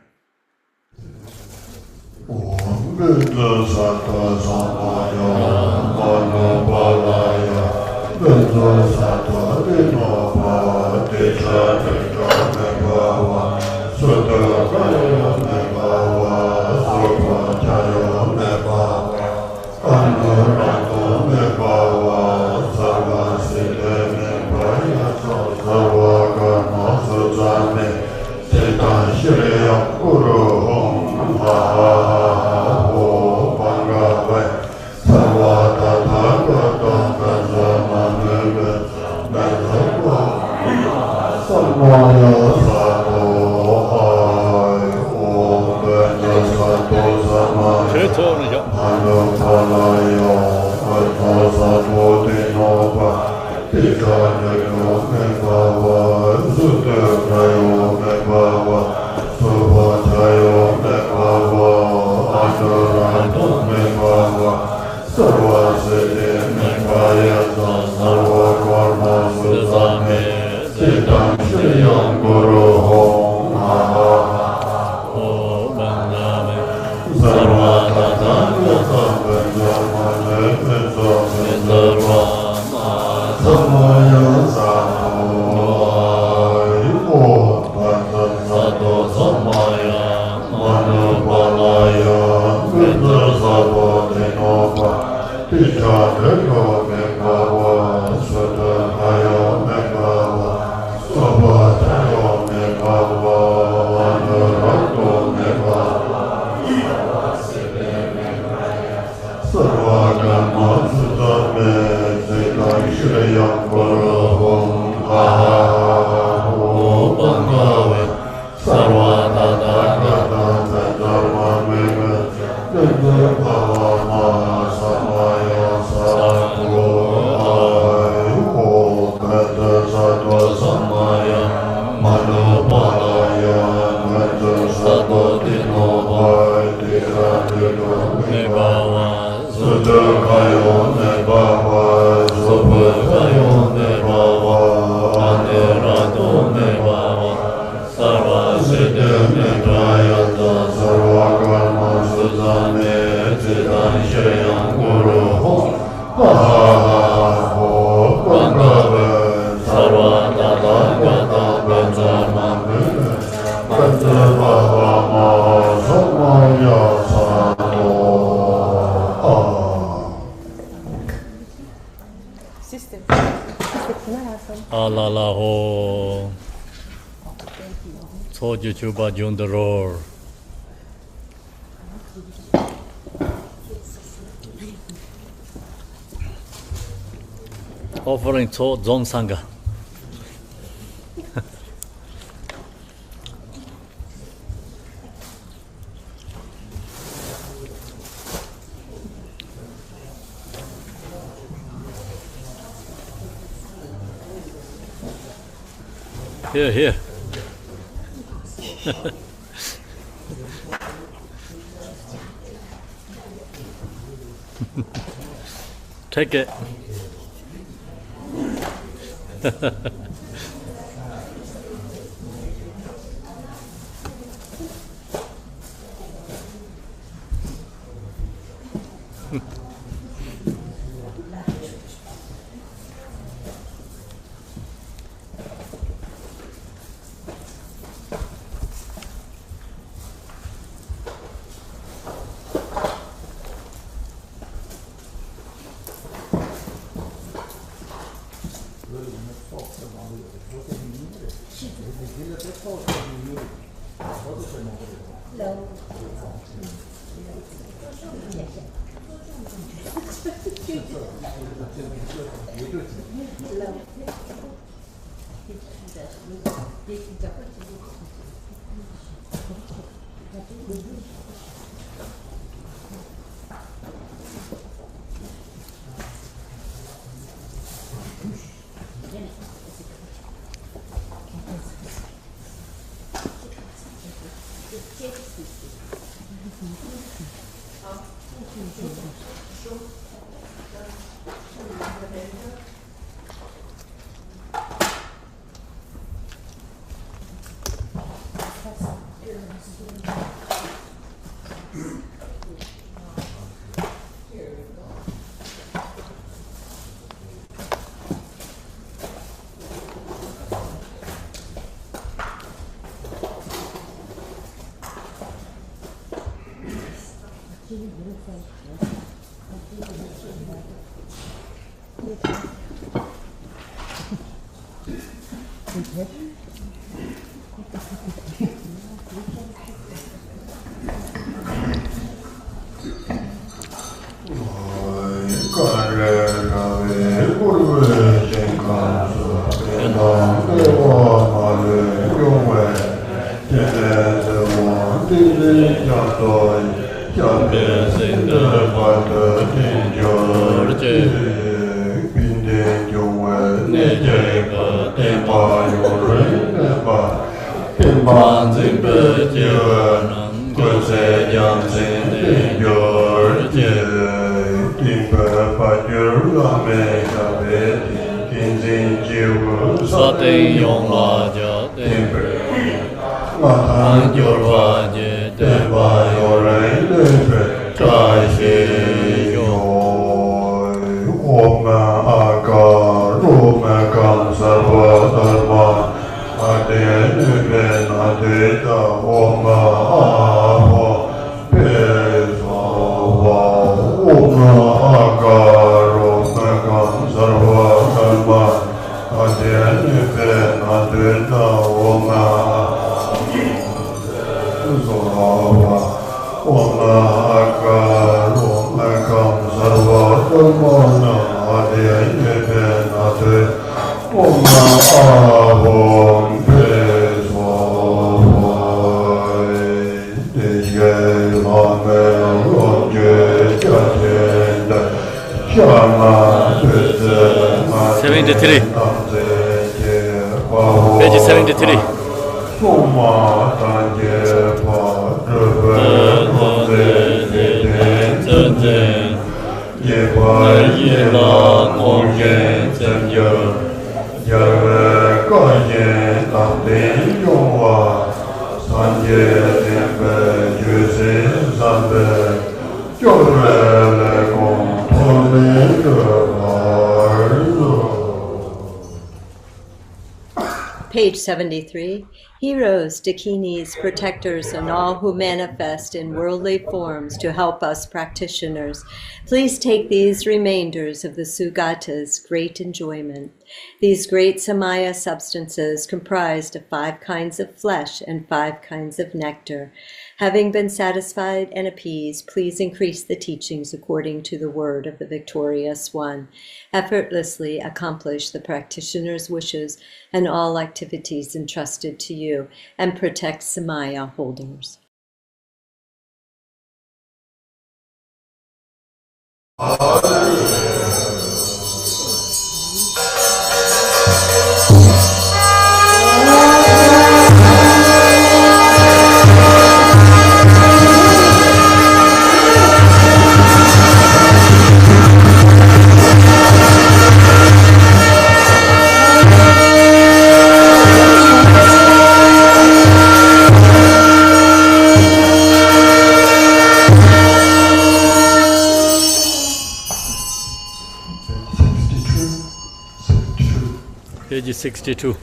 Alalaho Soju Chuba Jundaror. Offering to Zong Sangha. Here. Take it. Page 73. Page 73. Heroes, dakinis, protectors, and all who manifest in worldly forms to help us practitioners, please take these remainders of the Sugata's great enjoyment. These great Samaya substances comprised of 5 kinds of flesh and 5 kinds of nectar. Having been satisfied and appeased, please increase the teachings according to the word of the victorious one. Effortlessly accomplish the practitioner's wishes and all activities entrusted to you, and protect Samaya holders. Page 62.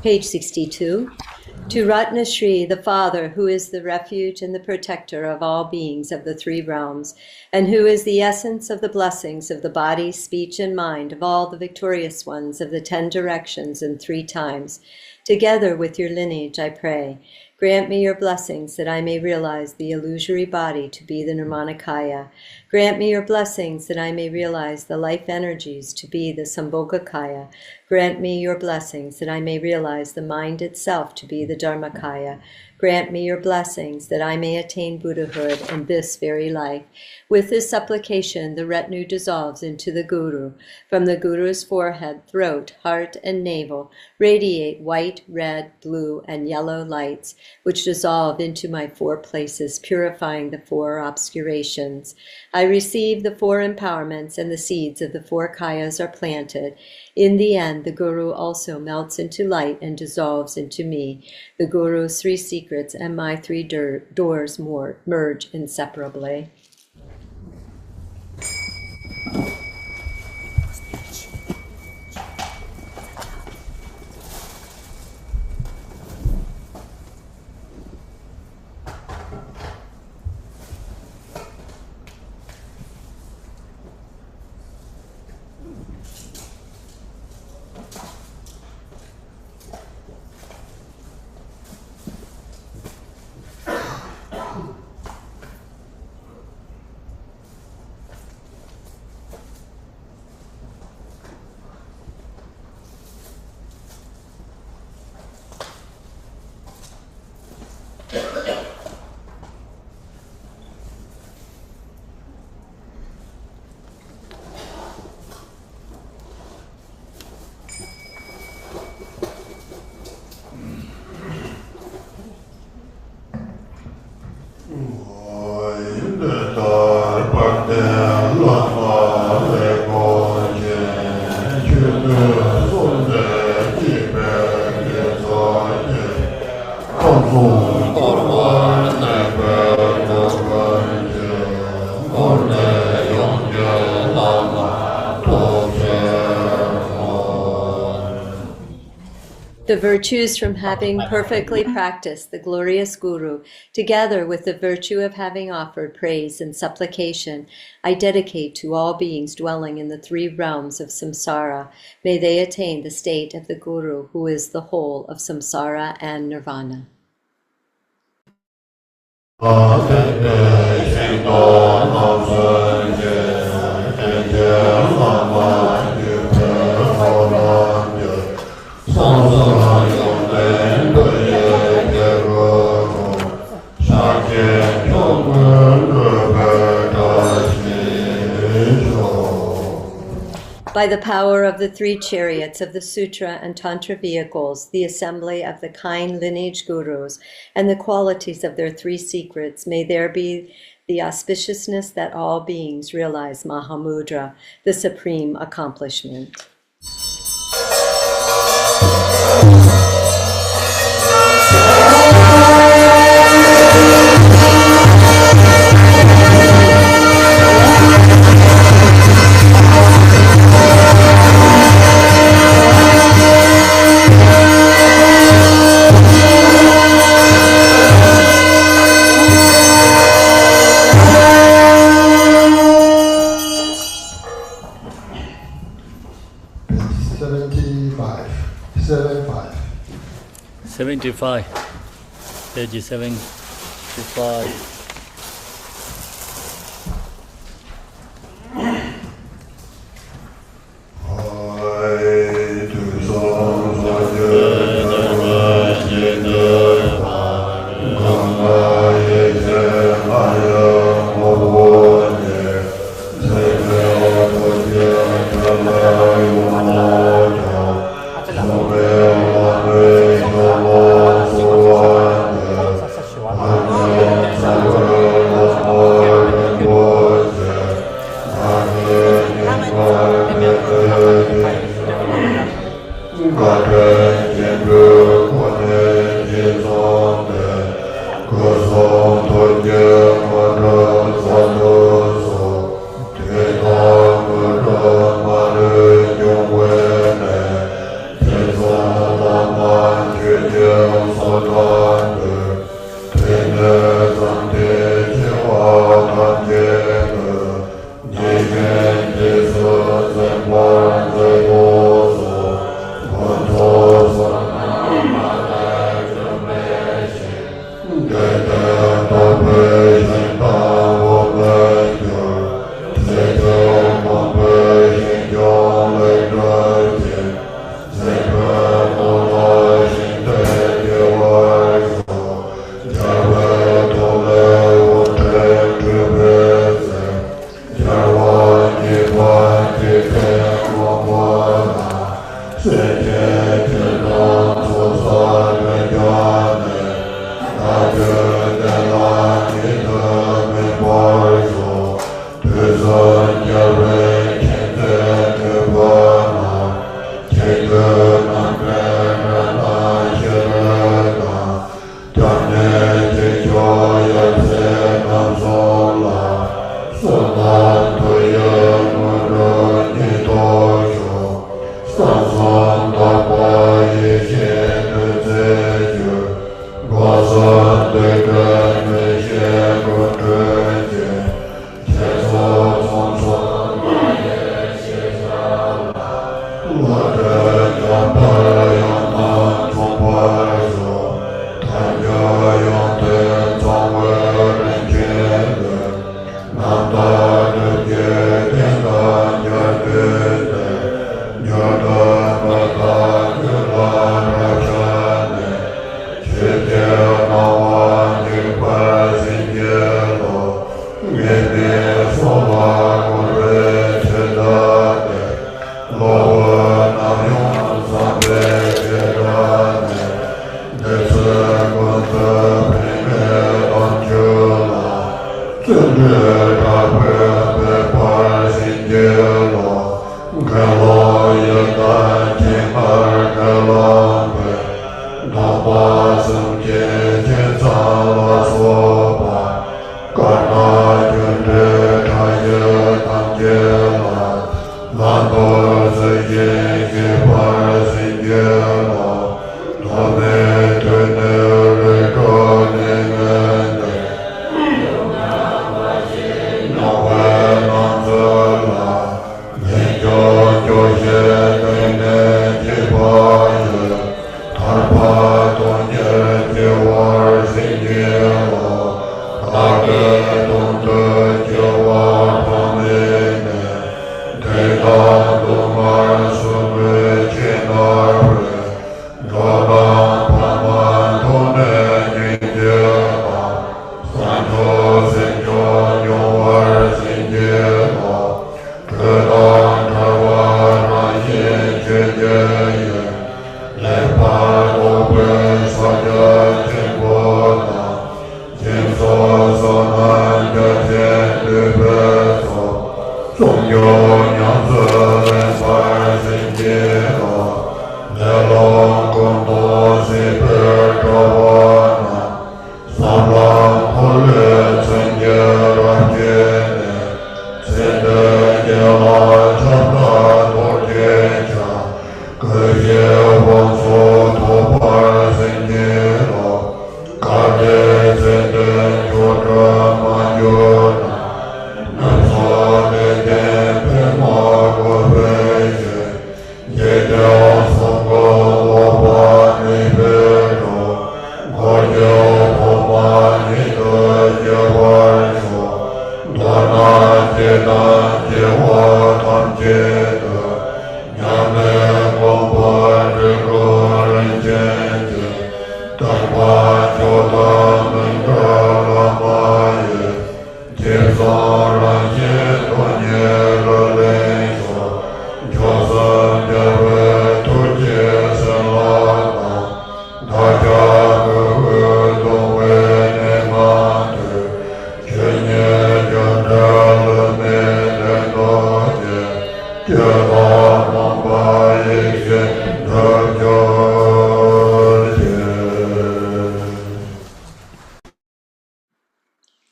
Page 62. To Ratnashri, the Father, who is the refuge and the protector of all beings of the three realms, and who is the essence of the blessings of the body, speech, and mind of all the victorious ones of the 10 directions and 3 times, together with your lineage, I pray. Grant me your blessings that I may realize the illusory body to be the Nirmanakaya. Grant me your blessings that I may realize the life energies to be the Sambhogakaya. Grant me your blessings that I may realize the mind itself to be the Dharmakaya. Grant me your blessings that I may attain Buddhahood in this very life. With this supplication, the retinue dissolves into the Guru. From the Guru's forehead, throat, heart, and navel radiate white, red, blue, and yellow lights, which dissolve into my 4 places, purifying the 4 obscurations. I receive the 4 empowerments, and the seeds of the 4 kayas are planted. In the end, the Guru also melts into light and dissolves into me. The Guru's 3 secrets and my 3 doors merge inseparably. The virtues from having perfectly practiced the glorious Guru, together with the virtue of having offered praise and supplication, I dedicate to all beings dwelling in the 3 realms of samsara. May they attain the state of the Guru, who is the whole of samsara and nirvana. By the power of the 3 chariots of the Sutra and Tantra vehicles, the assembly of the kind lineage gurus, and the qualities of their 3 secrets, may there be the auspiciousness that all beings realize Mahamudra, the supreme accomplishment. 75. Page 75.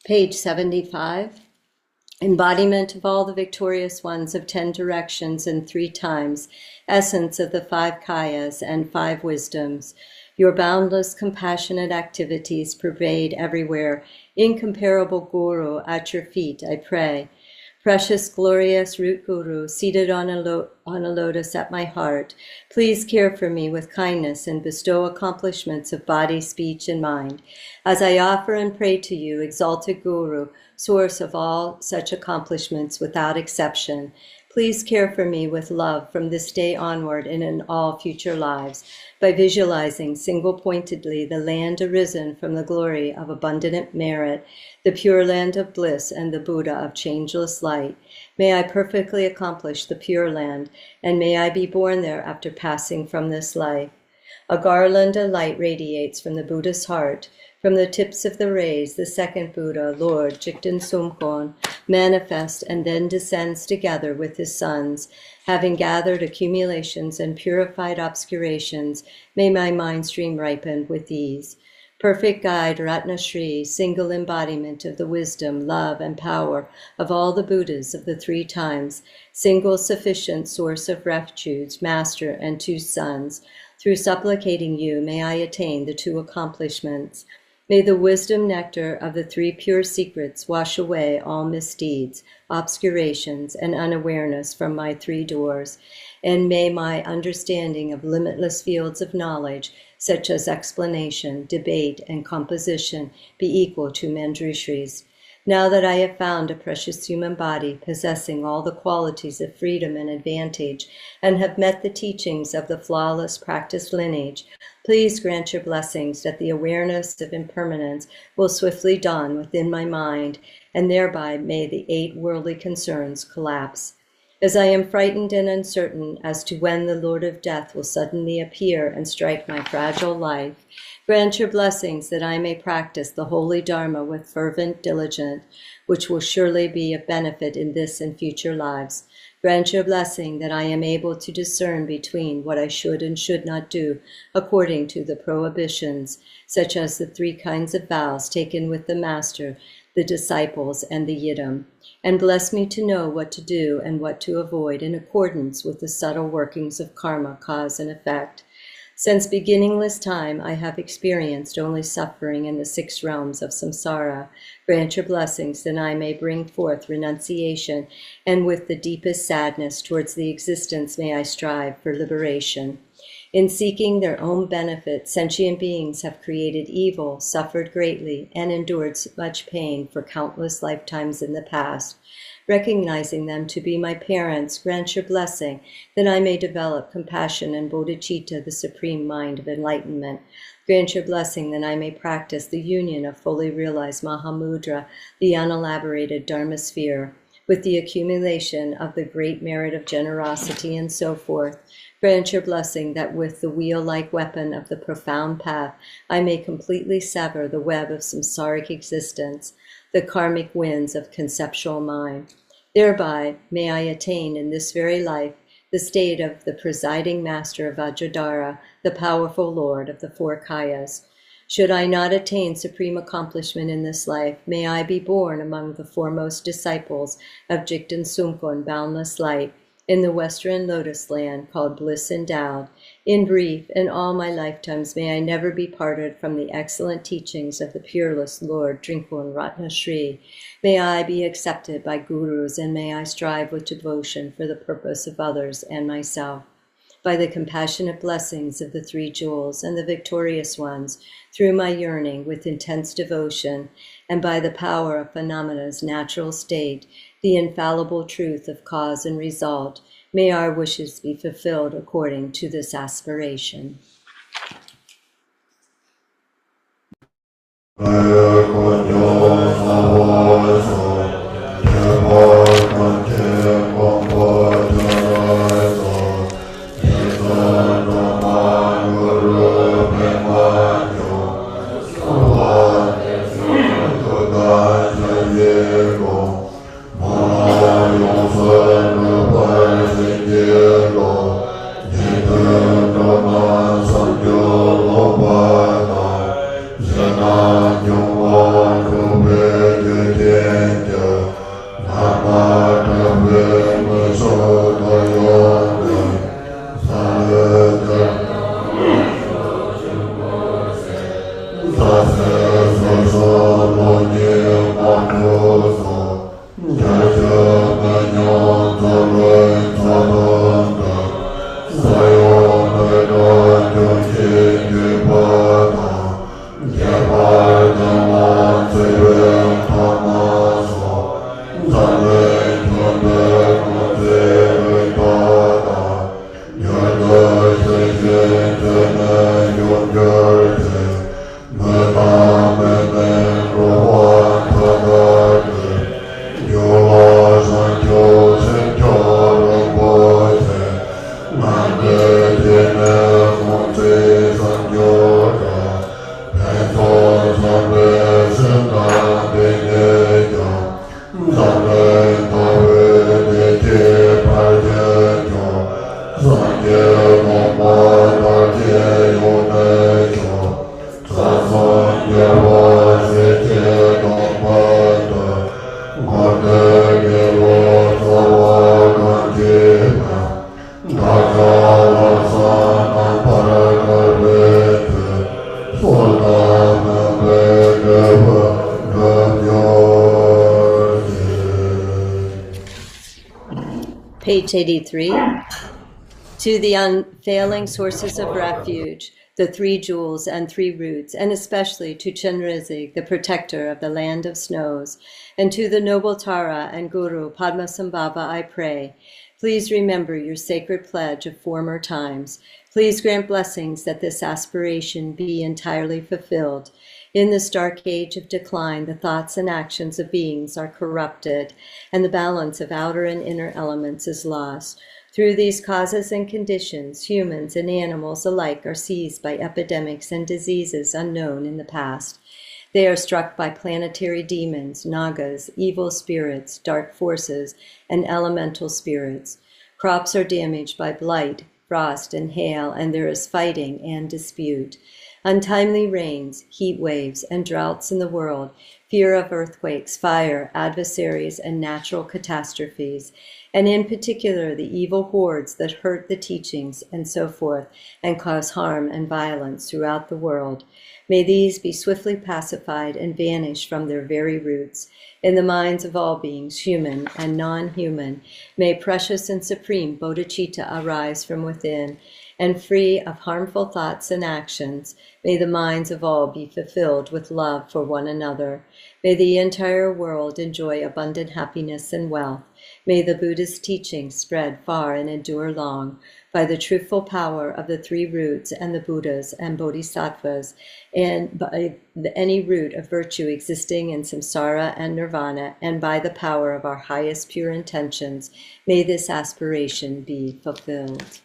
Page 75. Embodiment of all the victorious ones of 10 directions and 3 times, essence of the 5 kayas and 5 wisdoms. Your boundless, compassionate activities pervade everywhere. Incomparable Guru, at your feet I pray. Precious, glorious root Guru, seated on a lotus at my heart, please care for me with kindness and bestow accomplishments of body, speech, and mind. As I offer and pray to you, exalted Guru, source of all such accomplishments without exception, please care for me with love from this day onward and in all future lives, by visualizing single-pointedly the land arisen from the glory of abundant merit, the pure land of bliss and the Buddha of changeless light. May I perfectly accomplish the pure land, and may I be born there after passing from this life. A garland of light radiates from the Buddha's heart. From the tips of the rays, the second Buddha, Lord Jigten Sumkon, manifests and then descends together with his sons. Having gathered accumulations and purified obscurations, may my mind stream ripen with ease. Perfect guide Ratna Shri, single embodiment of the wisdom, love, and power of all the Buddhas of the 3 times, single sufficient source of refuge, master and 2 sons. Through supplicating you, may I attain the 2 accomplishments. May the wisdom nectar of the 3 pure secrets wash away all misdeeds, obscurations, and unawareness from my 3 doors, and may my understanding of limitless fields of knowledge, such as explanation, debate, and composition, be equal to Manjushri's. Now that I have found a precious human body possessing all the qualities of freedom and advantage, and have met the teachings of the flawless practiced lineage, please grant your blessings that the awareness of impermanence will swiftly dawn within my mind, and thereby may the 8 worldly concerns collapse. As I am frightened and uncertain as to when the Lord of Death will suddenly appear and strike my fragile life, grant your blessings that I may practice the holy Dharma with fervent diligence, which will surely be of benefit in this and future lives. Grant your blessing that I am able to discern between what I should and should not do according to the prohibitions, such as the 3 kinds of vows taken with the Master, the disciples, and the Yidam, and bless me to know what to do and what to avoid in accordance with the subtle workings of karma, cause and effect. Since beginningless time, I have experienced only suffering in the 6 realms of samsara. Grant your blessings that I may bring forth renunciation, and with the deepest sadness towards the existence may I strive for liberation. In seeking their own benefit, sentient beings have created evil, suffered greatly, and endured much pain for countless lifetimes in the past. Recognizing them to be my parents, grant your blessing that I may develop compassion and bodhicitta, the supreme mind of enlightenment. Grant your blessing that I may practice the union of fully realized Mahamudra, the unelaborated Dharma sphere, with the accumulation of the great merit of generosity and so forth. Grant your blessing that with the wheel-like weapon of the profound path, I may completely sever the web of samsaric existence, the karmic winds of conceptual mind. Thereby may I attain in this very life the state of the presiding master of Vajradhara, the powerful lord of the 4 kayas. Should I not attain supreme accomplishment in this life, may I be born among the foremost disciples of Jigten Sumkon, boundless light, in the western lotus land called bliss endowed. In brief, in all my lifetimes may I never be parted from the excellent teachings of the peerless Lord Drikung Ratna Shri. May I be accepted by gurus, and may I strive with devotion for the purpose of others and myself. By the compassionate blessings of the 3 jewels and the victorious ones, through my yearning with intense devotion, and by the power of phenomena's natural state, the infallible truth of cause and result, may our wishes be fulfilled according to this aspiration. Page 83. To the unfailing sources of refuge, the three jewels and three roots, and especially to Chenrezig, the protector of the land of snows, and to the noble Tara and Guru Padmasambhava, I pray. Please remember your sacred pledge of former times. Please grant blessings that this aspiration be entirely fulfilled. In this dark age of decline, the thoughts and actions of beings are corrupted, and the balance of outer and inner elements is lost. Through these causes and conditions, humans and animals alike are seized by epidemics and diseases unknown in the past. They are struck by planetary demons, nagas, evil spirits, dark forces, and elemental spirits. Crops are damaged by blight, frost, and hail, and there is fighting and dispute. Untimely rains, heat waves, and droughts in the world, fear of earthquakes, fire, adversaries, and natural catastrophes, and in particular the evil hordes that hurt the teachings and so forth, and cause harm and violence throughout the world. May these be swiftly pacified and vanish from their very roots. In the minds of all beings, human and non-human, may precious and supreme bodhicitta arise from within, and free of harmful thoughts and actions, may the minds of all be fulfilled with love for one another. May the entire world enjoy abundant happiness and wealth. May the Buddha's teachings spread far and endure long, by the truthful power of the three roots and the Buddhas and Bodhisattvas, and by any root of virtue existing in samsara and nirvana, and by the power of our highest pure intentions, may this aspiration be fulfilled.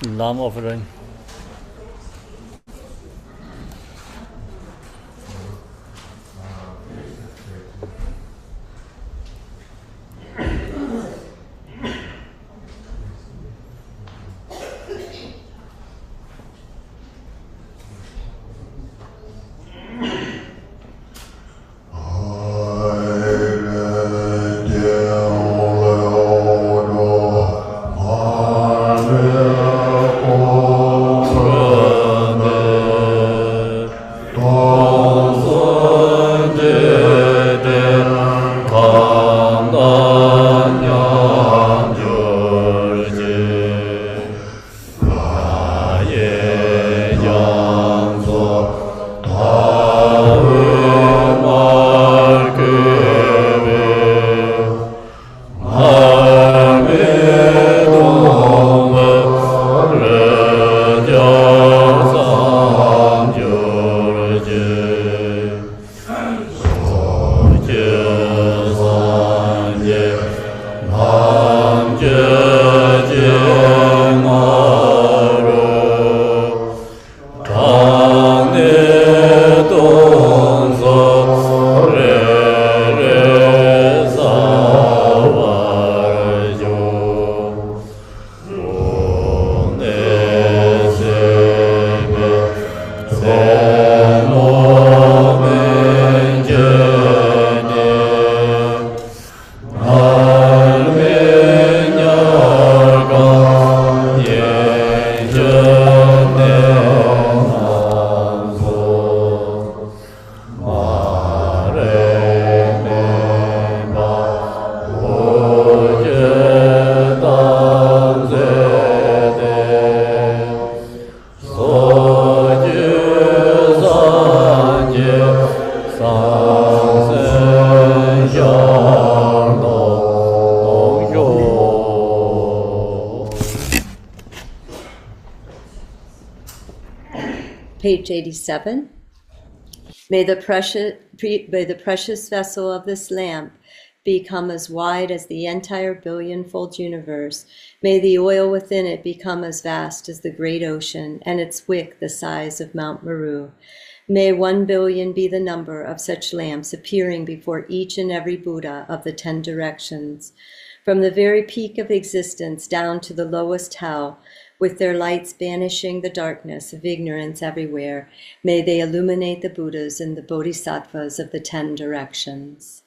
Lam offering. Oh Page 87. May the precious vessel of this lamp become as wide as the entire billion-fold universe. May the oil within it become as vast as the great ocean, and its wick the size of Mount Meru. May 1 billion be the number of such lamps appearing before each and every Buddha of the 10 directions. From the very peak of existence down to the lowest hell, with their lights banishing the darkness of ignorance everywhere, may they illuminate the Buddhas and the Bodhisattvas of the 10 directions.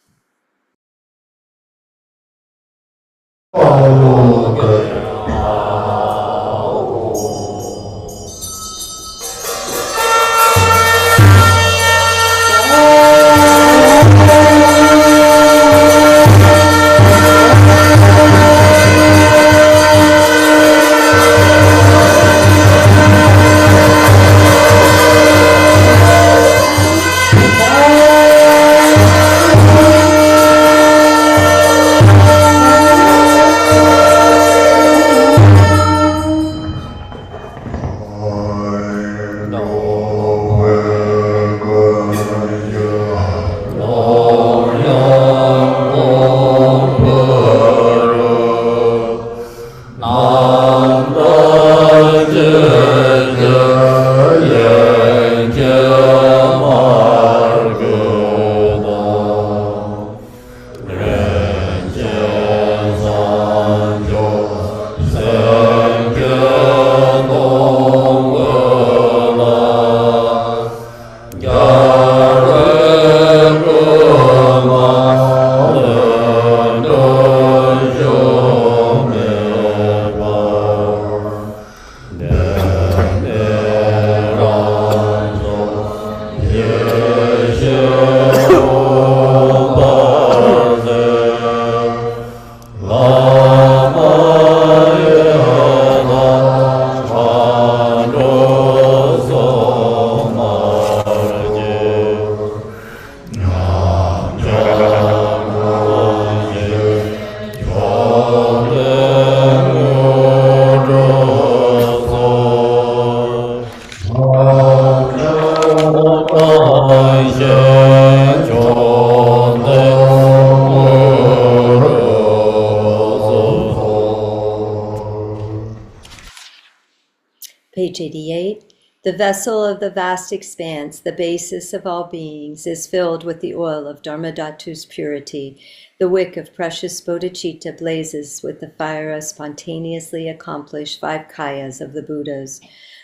Page 88. The vessel of the vast expanse, the basis of all beings, is filled with the oil of Dharmadhatu's purity. The wick of precious bodhicitta blazes with the fire of spontaneously accomplished 5 kayas of the Buddhas.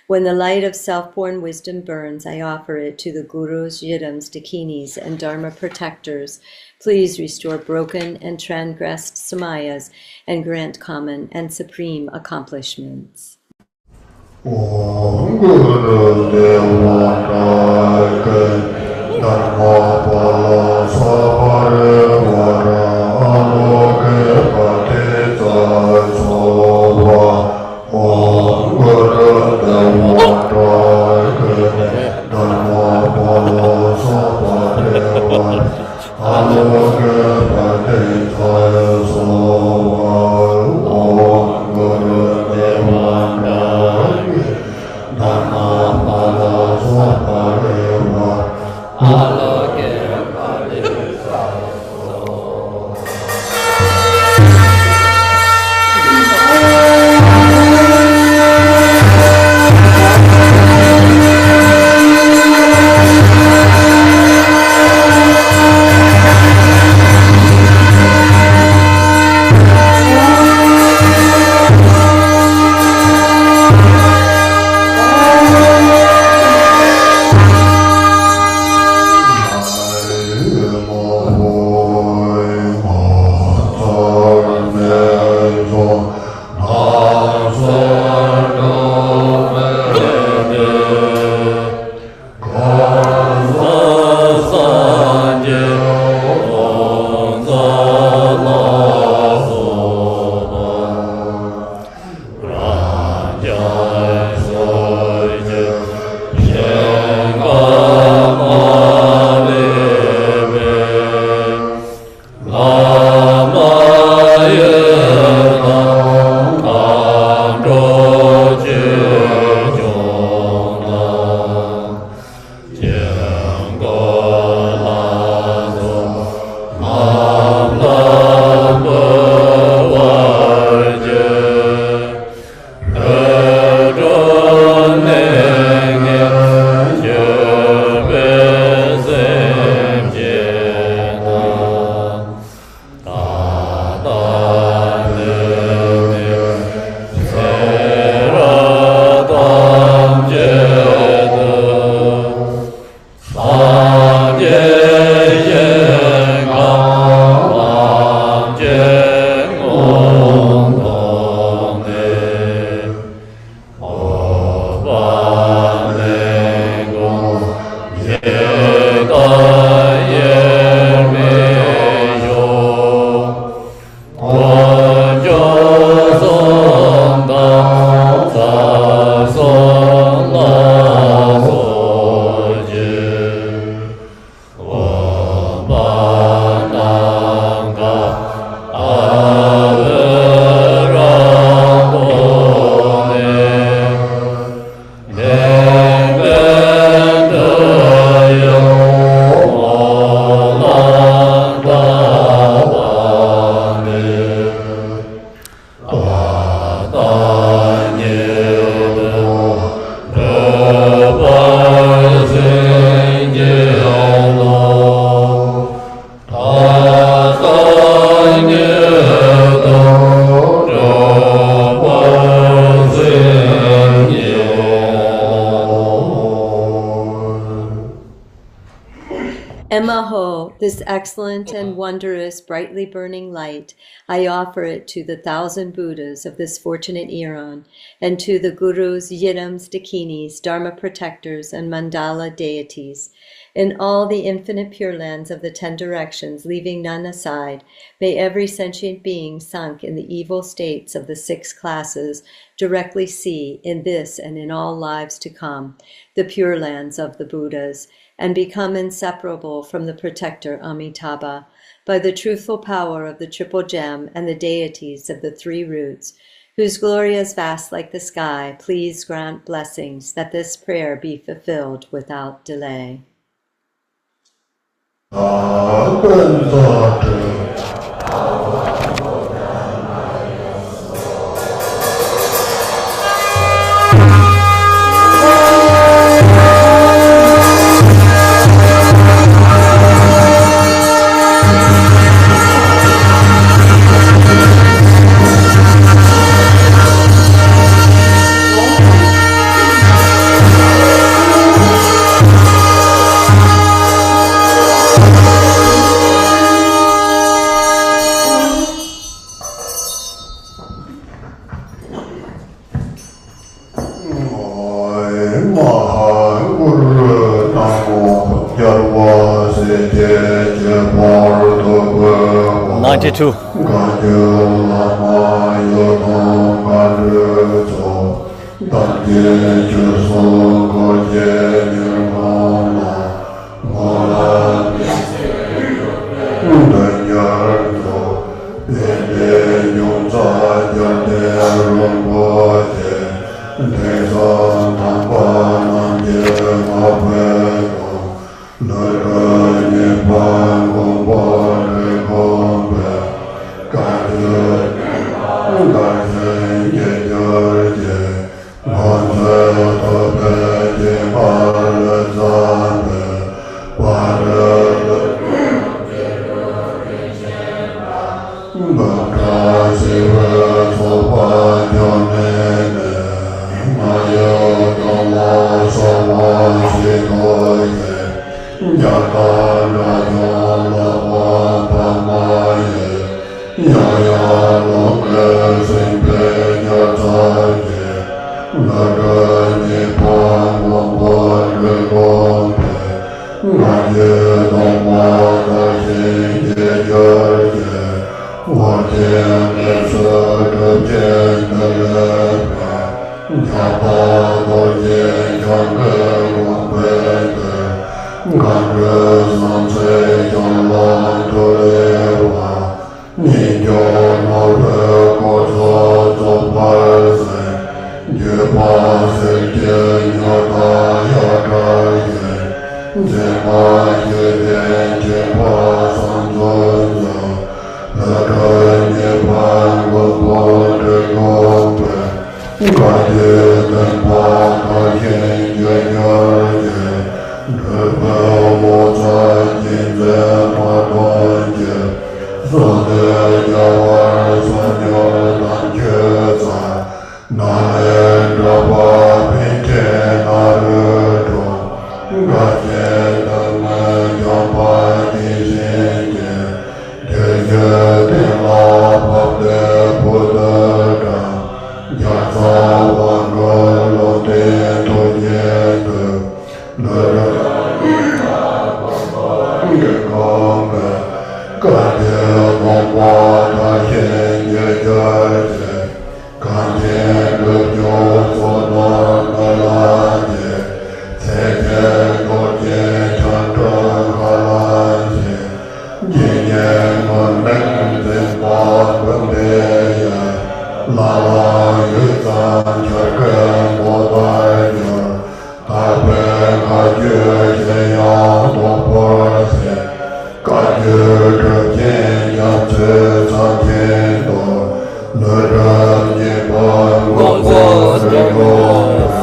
When the light of self-born wisdom burns, I offer it to the gurus, yidams, dakinis, and dharma protectors. Please restore broken and transgressed samayas and grant common and supreme accomplishments. Om Guru Deva Drikung Dharma Pala Sapare Vara Aloke Patita Sova. Om Guru Deva Drikung Dharma Pala Sapare Vara Aloke Patita Sova. Om Guru Deva Dharma Pala Sapare Vara Aloke Emaho, this excellent and wondrous, brightly burning light, I offer it to the 1,000 Buddhas of this fortunate eon, and to the Gurus, Yidams, Dakinis, Dharma protectors, and Mandala deities. In all the infinite pure lands of the 10 directions, leaving none aside, may every sentient being sunk in the evil states of the 6 classes directly see, in this and in all lives to come, the pure lands of the Buddhas, and become inseparable from the protector Amitabha, by the truthful power of the triple gem and the deities of the 3 roots, whose glory is vast like the sky. Please grant blessings that this prayer be fulfilled without delay. '92. Kagyu, Drikung,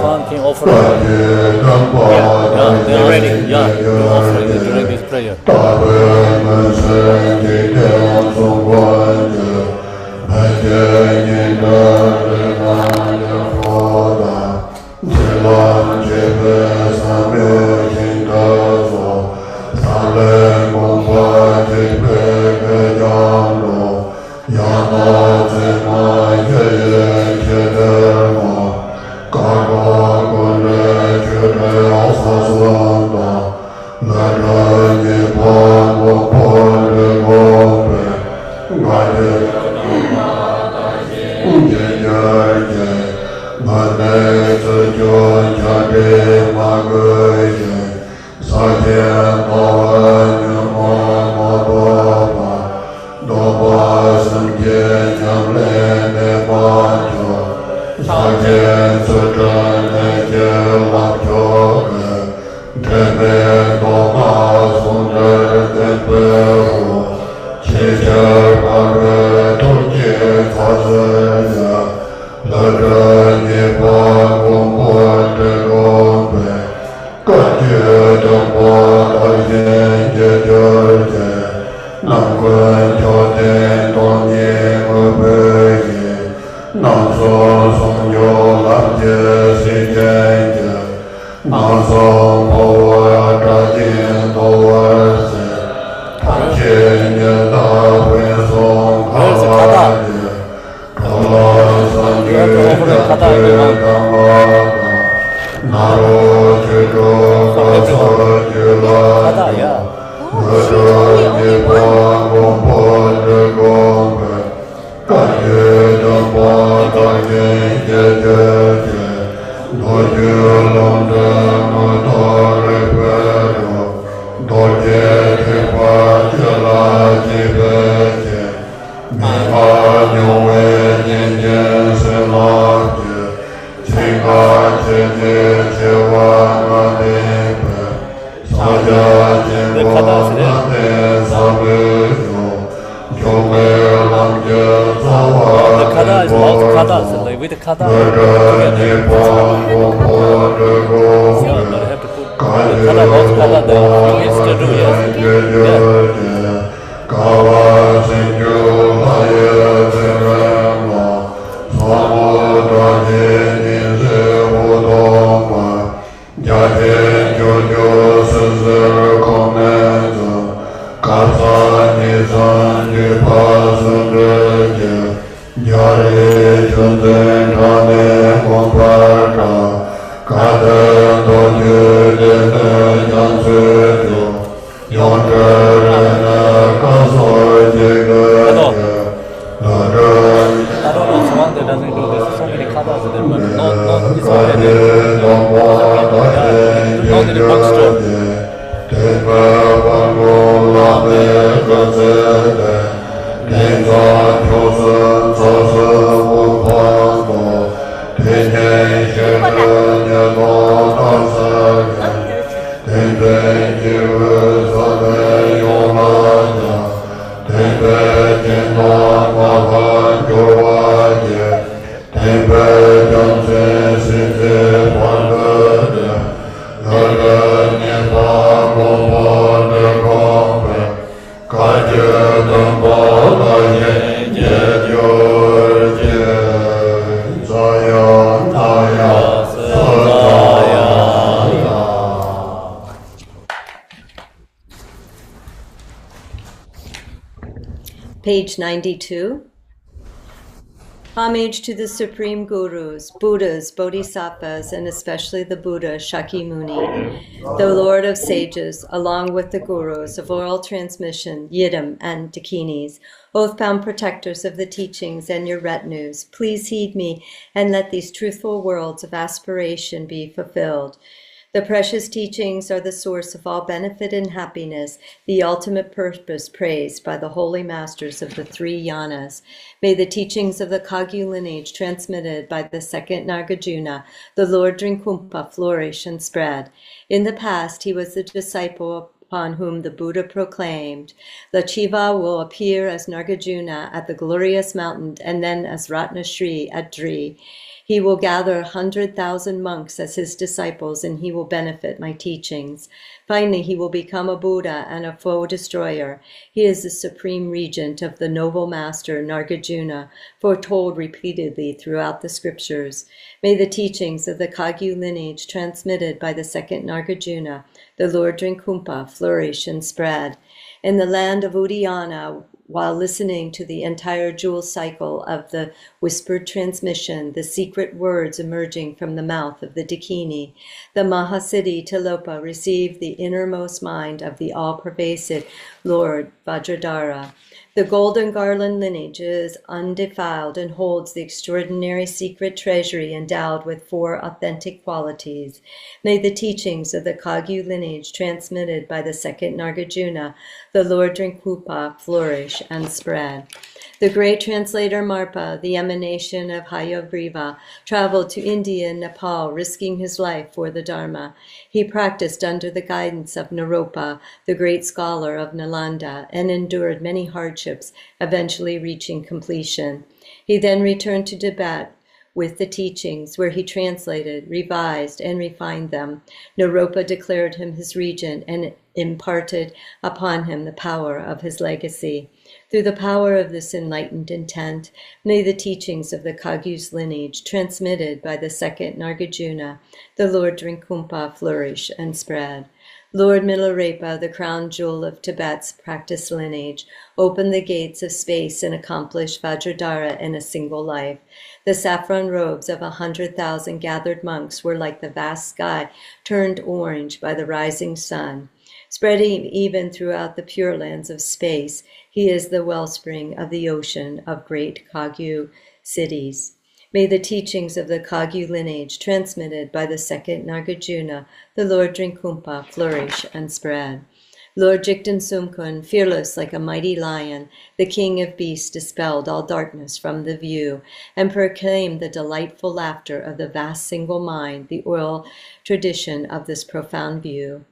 Funky offering. They're ready. Yeah, you're offering during this prayer. Page 92. Homage to the Supreme Gurus, Buddhas, Bodhisattvas, and especially the Buddha Shakyamuni, the Lord of Sages, along with the Gurus of oral transmission, Yidam and Dakinis, oath-bound protectors of the teachings and your retinues, please heed me and let these truthful worlds of aspiration be fulfilled. The precious teachings are the source of all benefit and happiness, the ultimate purpose praised by the holy masters of the three yanas. May the teachings of the Kagyu lineage transmitted by the second Nagarjuna, the Lord Drikung, flourish and spread. In the past, he was the disciple upon whom the Buddha proclaimed, the Chiva will appear as Nagarjuna at the glorious mountain and then as Ratnasri at Dri. He will gather 100,000 monks as his disciples, and he will benefit my teachings. Finally, he will become a Buddha and a foe destroyer. He is the supreme regent of the noble master Nagarjuna, foretold repeatedly throughout the scriptures. May the teachings of the Kagyu lineage transmitted by the second Nagarjuna, the Lord Drinkumpa, flourish and spread. In the land of Udayana, while listening to the entire jewel cycle of the whispered transmission, the secret words emerging from the mouth of the Dakini, the Mahasiddhi Tilopa received the innermost mind of the all-pervasive Lord Vajradhara. The golden garland lineage is undefiled and holds the extraordinary secret treasury endowed with 4 authentic qualities. May the teachings of the Kagyu lineage transmitted by the second Nagarjuna, the Lord Drinkupa, flourish and spread. The great translator Marpa, the emanation of Hayagriva, traveled to India and Nepal, risking his life for the Dharma. He practiced under the guidance of Naropa, the great scholar of Nalanda, and endured many hardships, eventually reaching completion. He then returned to Tibet with the teachings, where he translated, revised, and refined them. Naropa declared him his regent and imparted upon him the power of his legacy. Through the power of this enlightened intent, may the teachings of the Kagyu's lineage, transmitted by the second Nagarjuna, the Lord Drinkumpa, flourish and spread. Lord Milarepa, the crown jewel of Tibet's practice lineage, opened the gates of space and accomplished Vajradhara in a single life. The saffron robes of 100,000 gathered monks were like the vast sky turned orange by the rising sun. Spreading even throughout the pure lands of space, he is the wellspring of the ocean of great Kagyu cities. May the teachings of the Kagyu lineage, transmitted by the second Nagarjuna, the Lord Drinkumpa, flourish and spread. Lord Jigten Sumkun, fearless like a mighty lion, the king of beasts, dispelled all darkness from the view and proclaimed the delightful laughter of the vast single mind, the oral tradition of this profound view.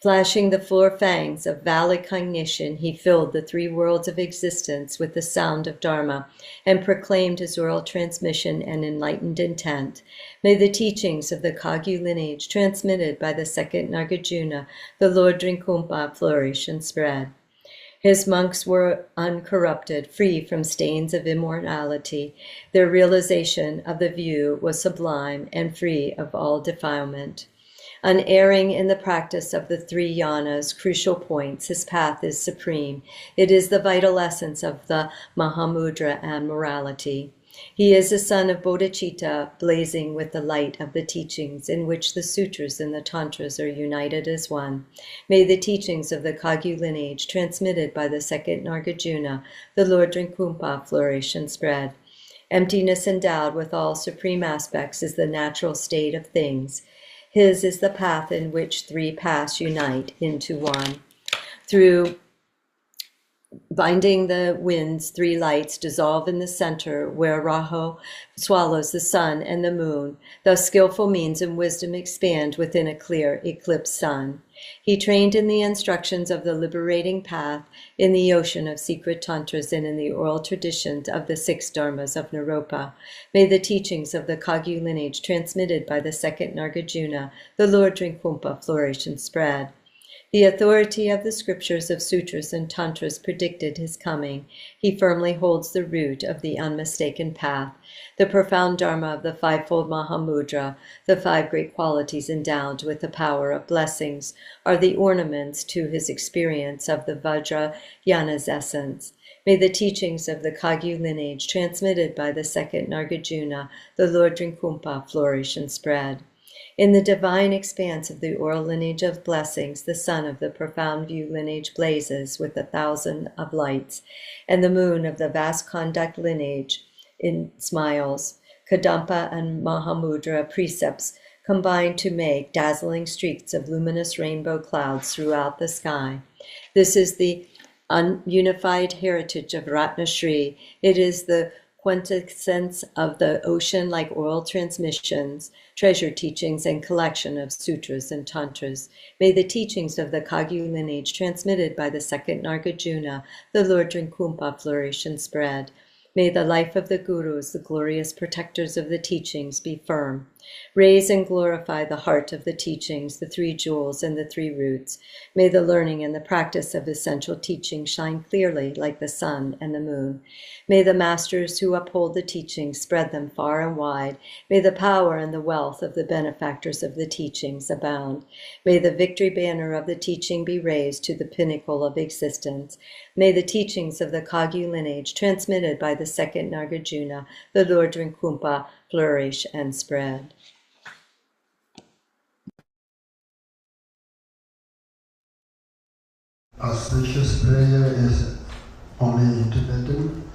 Flashing the 4 fangs of valid cognition, he filled the 3 worlds of existence with the sound of Dharma and proclaimed his oral transmission and enlightened intent. May the teachings of the Kagyu lineage, transmitted by the second Nagarjuna, the Lord Drinkumpa, flourish and spread. His monks were uncorrupted, free from stains of immorality. Their realization of the view was sublime and free of all defilement. Unerring in the practice of the 3 yanas, crucial points, his path is supreme. It is the vital essence of the Mahamudra and morality. He is the son of Bodhicitta, blazing with the light of the teachings, in which the sutras and the tantras are united as one. May the teachings of the Kagyu lineage, transmitted by the second Nagarjuna, the Lord Drinkumpa, flourish and spread. Emptiness endowed with all supreme aspects is the natural state of things. His is the path in which 3 paths unite into one. Through binding the winds, 3 lights dissolve in the center, where Rahu swallows the sun and the moon. Thus skillful means and wisdom expand within a clear eclipsed sun. He trained in the instructions of the liberating path, in the ocean of secret tantras, and in the oral traditions of the 6 dharmas of Naropa. May the teachings of the Kagyu lineage, transmitted by the second Nagarjuna, the Lord Drinkumpa, flourish and spread. The authority of the scriptures of sutras and tantras predicted his coming. He firmly holds the root of the unmistaken path. The profound dharma of the 5-fold Mahamudra, the 5 great qualities endowed with the power of blessings, are the ornaments to his experience of the Vajrayana's essence. May the teachings of the Kagyu lineage, transmitted by the second Nagarjuna, the Lord Drinkumpa, flourish and spread. In the divine expanse of the oral lineage of blessings, the sun of the profound view lineage blazes with 1,000 of lights, and the moon of the vast conduct lineage in smiles. Kadampa and Mahamudra precepts combine to make dazzling streaks of luminous rainbow clouds throughout the sky. This is the unified heritage of Ratnasri. It is the quintessence of the ocean like oral transmissions, treasure teachings, and collection of sutras and tantras. May the teachings of the Kagyu lineage transmitted by the second Nagarjuna, the Lord Drikung, flourish and spread. May the life of the gurus, the glorious protectors of the teachings, be firm. Raise and glorify the heart of the teachings, the three jewels and the three roots. May the learning and the practice of essential teaching shine clearly like the sun and the moon. May the masters who uphold the teachings spread them far and wide. May the power and the wealth of the benefactors of the teachings abound. May the victory banner of the teaching be raised to the pinnacle of existence. May the teachings of the Kagyu lineage transmitted by the second Nagarjuna, the Lord Drikung, flourish and spread. Auspicious prayer is only in Tibetan.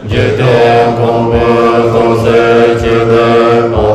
Jete kombe tose jete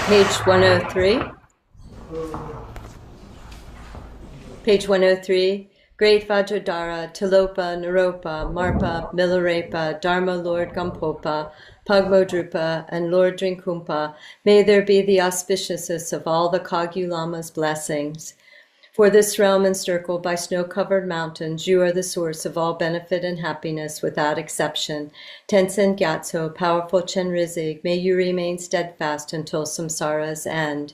Page 103. Page 103. Great Vajradhara, Tilopa, Naropa, Marpa, Milarepa, Dharma Lord Gampopa, Pugmodrupa, and Lord Drinkumpa, may there be the auspiciousness of all the Kagyu Lama's blessings. For this realm encircled by snow-covered mountains, you are the source of all benefit and happiness without exception. Tenzin Gyatso, powerful Chenrizig, may you remain steadfast until samsara's end.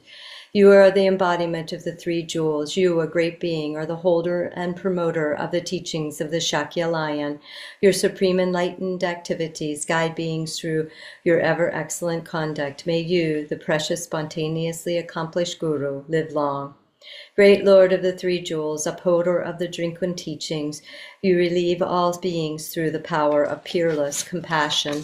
You are the embodiment of the three jewels. You, a great being, are the holder and promoter of the teachings of the Shakya Lion. Your supreme enlightened activities guide beings through your ever excellent conduct. May you, the precious spontaneously accomplished Guru, live long. Great Lord of the Three Jewels, upholder of the Drikung teachings, you relieve all beings through the power of peerless compassion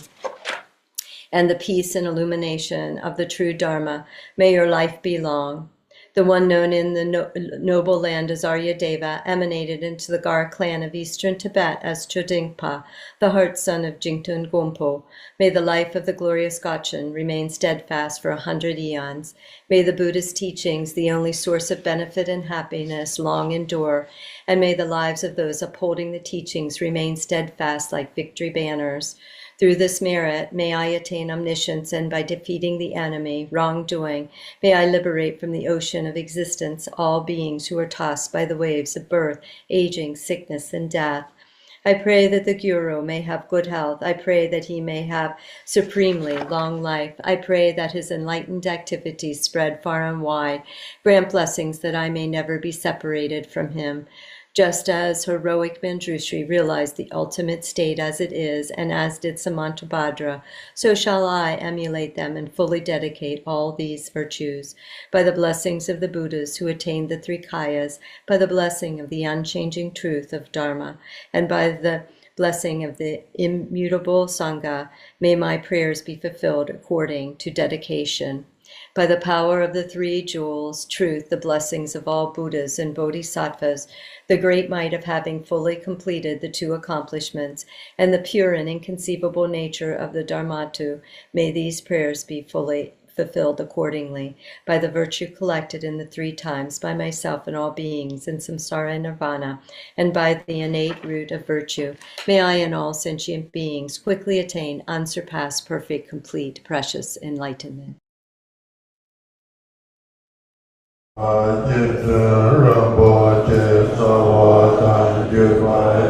and the peace and illumination of the true Dharma. May your life be long. The one known in the noble land as Aryadeva emanated into the Gar clan of eastern Tibet as Chodingpa, the heart son of Jingtun Gompo. May the life of the glorious Garchen remain steadfast for 100 eons. May the Buddhist teachings, the only source of benefit and happiness, long endure. And may the lives of those upholding the teachings remain steadfast like victory banners. Through this merit, may I attain omniscience, and by defeating the enemy, wrongdoing, may I liberate from the ocean of existence all beings who are tossed by the waves of birth, aging, sickness, and death. I pray that the Guru may have good health. I pray that he may have supremely long life. I pray that his enlightened activities spread far and wide. Grant blessings that I may never be separated from him. Just as heroic Manjushri realized the ultimate state as it is, and as did Samantabhadra, so shall I emulate them and fully dedicate all these virtues. By the blessings of the Buddhas who attained the three kayas, by the blessing of the unchanging truth of Dharma, and by the blessing of the immutable Sangha, may my prayers be fulfilled according to dedication. By the power of the three jewels, truth, the blessings of all Buddhas and Bodhisattvas, the great might of having fully completed the two accomplishments, and the pure and inconceivable nature of the Dharmatu, may these prayers be fully fulfilled accordingly by the virtue collected in the 3 times by myself and all beings in samsara and nirvana, and by the innate root of virtue, may I and all sentient beings quickly attain unsurpassed, perfect, complete, precious enlightenment.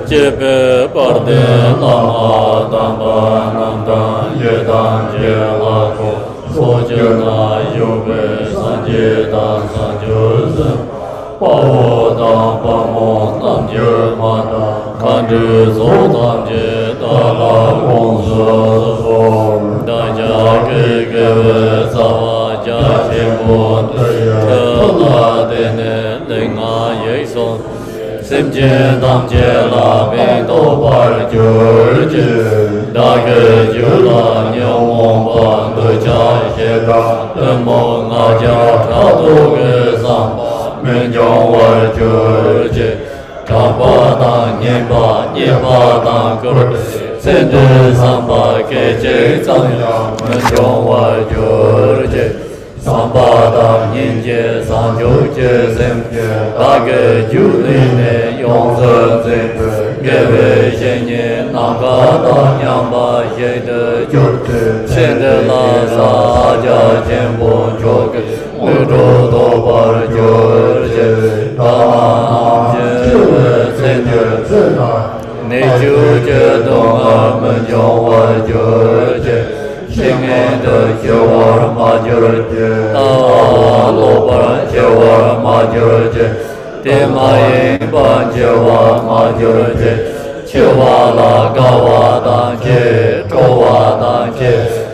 Jebe parde lama damba nanda yedan je lako soje na yobe sanje dan sanjo zen pawo dan pamo tam je manda kandre zo tam je dala gongzo zo daja ge sawa ja chembo tela dene lenga yeson Simje damje la binto bar jurje Dage jula nyamon ban doja shega Emo ngaja trato ge sam Minjong war jurje Kapa dang nyemba dang kur Sende samba keche zang Minjong war jurje Sambada ninje sanjoje semje dage juline yongze zempe geve shenye nangada nyamba yede jurte sende la saja jembo choke udo dobar jorje dama namje sende zena nejuje donga menjongwa jorje Singing the Jawar Majority, Lobar Jawar Majority, Timayin Ban Jawar Majority, Chiwala Gawa Danche, Chowa Danche,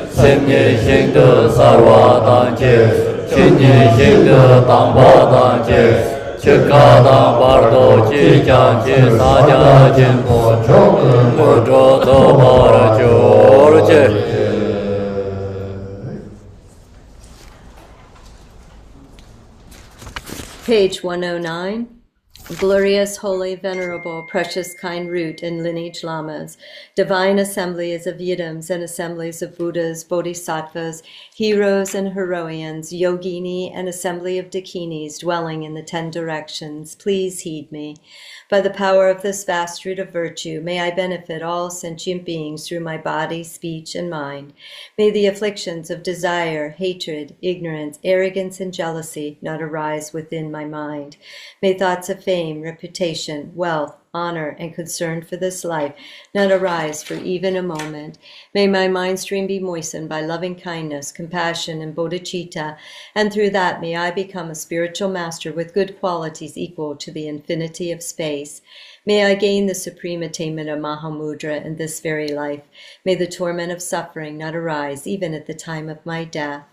Simye Shing the Sarwa Danche, Chinye Shing the Tamba Danche, Chikada Bardo Chijan Chisaja Jimbo Chokun Mudro Dobar Jorje. Page 109. Glorious, holy, venerable, precious, kind root and lineage lamas, divine assemblies of yidams and assemblies of Buddhas, bodhisattvas, heroes and heroines, yogini and assembly of dakinis dwelling in the 10 directions, please heed me. By the power of this vast root of virtue, may I benefit all sentient beings through my body, speech, and mind. May the afflictions of desire, hatred, ignorance, arrogance, and jealousy not arise within my mind. May thoughts of fame, reputation, wealth, honor, and concern for this life not arise for even a moment. May my mind stream be moistened by loving kindness, compassion, and bodhicitta, and through that may I become a spiritual master with good qualities equal to the infinity of space. May I gain the supreme attainment of Mahamudra in this very life. May the torment of suffering not arise even at the time of my death.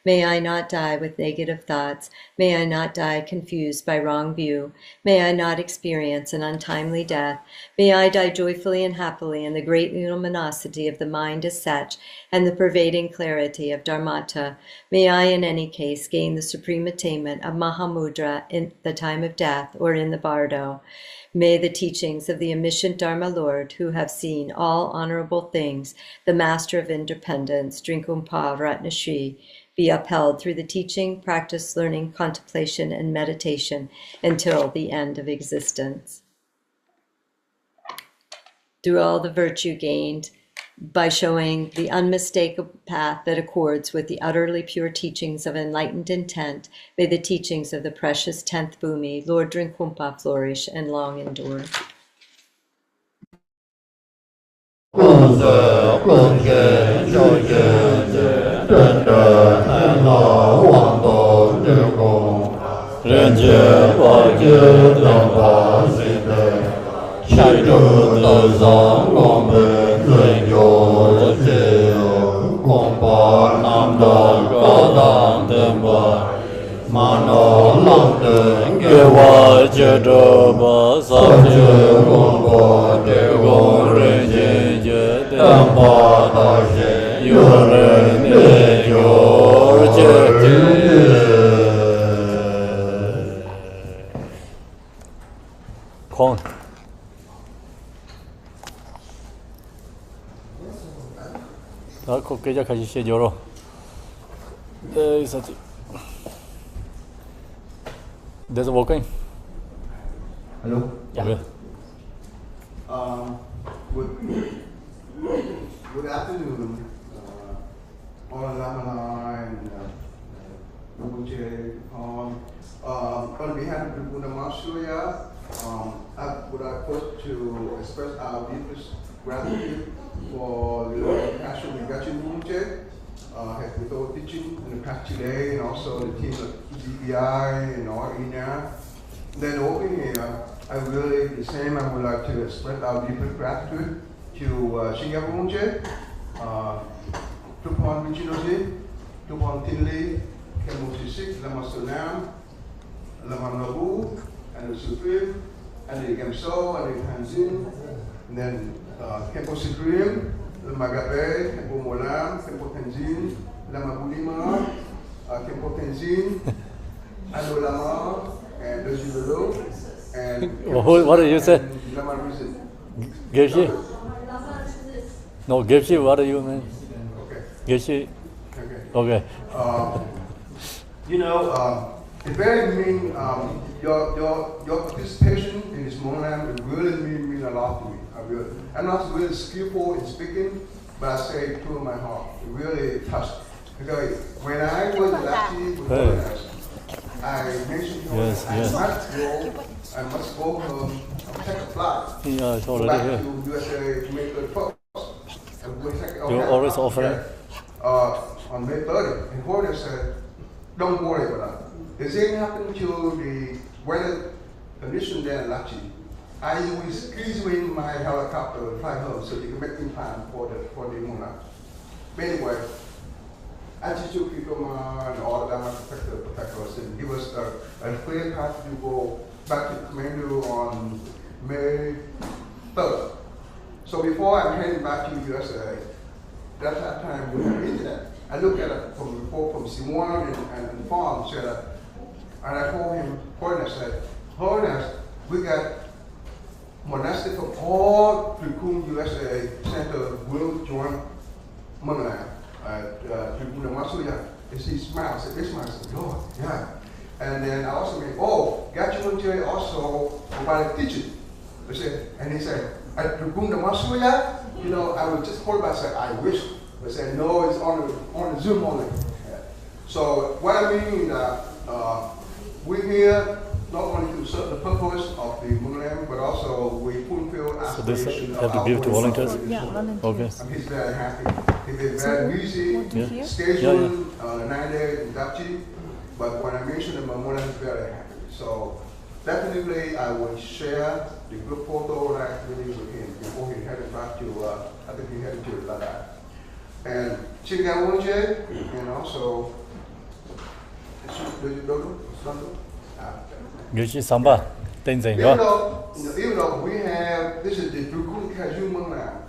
May I not die with negative thoughts. May I not die confused by wrong view. May I not experience an untimely death. May I die joyfully and happily in the great luminosity of the mind as such and the pervading clarity of Dharmata. May I in any case gain the supreme attainment of Mahamudra in the time of death or in the bardo. May the teachings of the omniscient Dharma Lord, who have seen all honorable things, the Master of Independence, Drikung Ratnashri, be upheld through the teaching, practice, learning, contemplation, and meditation until the end of existence. Through all the virtue gained by showing the unmistakable path that accords with the utterly pure teachings of enlightened intent, may the teachings of the precious 10th Bhumi, Lord Drikungpa, flourish and long endure. Mano lam ge wa je do ba sa je gong ba de gong ren je je de ba da je yo ren ne yo je kon 다 걷게 자 가시 시죠. There's a walking. Hello. Okay. Good afternoon, Monlam and Rinpoche. On behalf of the Buddha Master, I would like first to express our deepest gratitude for the passion of Garchen Rinpoche, with all teaching in the past 2 days, and also the team of GBI and all in there. Then over here, I really the same. I would like to express our deepest gratitude to Singapore Rinpoche, Tupon Michinosi, Tupon Tinley, Kemusisik, Lama Sunam, Lama Nabu, and the Supreme, and the Gamso, and the Tanzin, and then Kempo Supreme, Lama Gabe, Kempo Monlam, Kempo Tanzin, Lama Budima, Kempo Tanzin, Ado Lama, and the Zulu, and What did you say? Lama Rizin. Gershi? No, Gershi, what do you mean? Okay. Gershi? Okay. Okay. It very mean your participation in this Monlam. It really mean a lot to me. I'm not really skillful in speaking, but I say it through my heart. It really touched. Because when I was in Lachi with foreigners, I mentioned to Yes, I yes. must go home, take a flight. Yeah, it's Go already back here. to USA to make the first. You're always offering? On May 30th, and Horace said, don't worry about it. If anything happened to the weather condition there in Lachi, I will squeeze in my helicopter and fly home so you can make in time for the Monlam. Anyway, I just took people and all of them to protect us and give us a clear path to go back to Kathmandu on May 3rd. So before I'm heading back to USA, that's that time we have internet. I looked at it from report from Simon and Farm said, and I told him, Holiness said, Holiness, we got monastic from all Drikung USA Center will join Monlam at Drikung Masuya. And he smiled, said, this man said, Lord, yeah. And then I also made, Garchen Rinpoche also provided teaching. And he said, at Drikung Masuya, I would just hold back and say, I wish. But said, no, it's on the Zoom only. So what I mean that we're here not only to serve the purpose of the Monlam, but also we fulfill So this aspirations have to give to volunteers? Okay. And he's very happy. He's been very busy, scheduled 9 days in Dapchi, but when I mentioned the Monlam, he's very happy. So definitely I will share the group photo that I really with him before he headed back to, I think he headed to Ladakh. And Chingamunche, and also, Gershi Samba, Tenzin, even though we have, this is the Drikung Kagyu Monlam,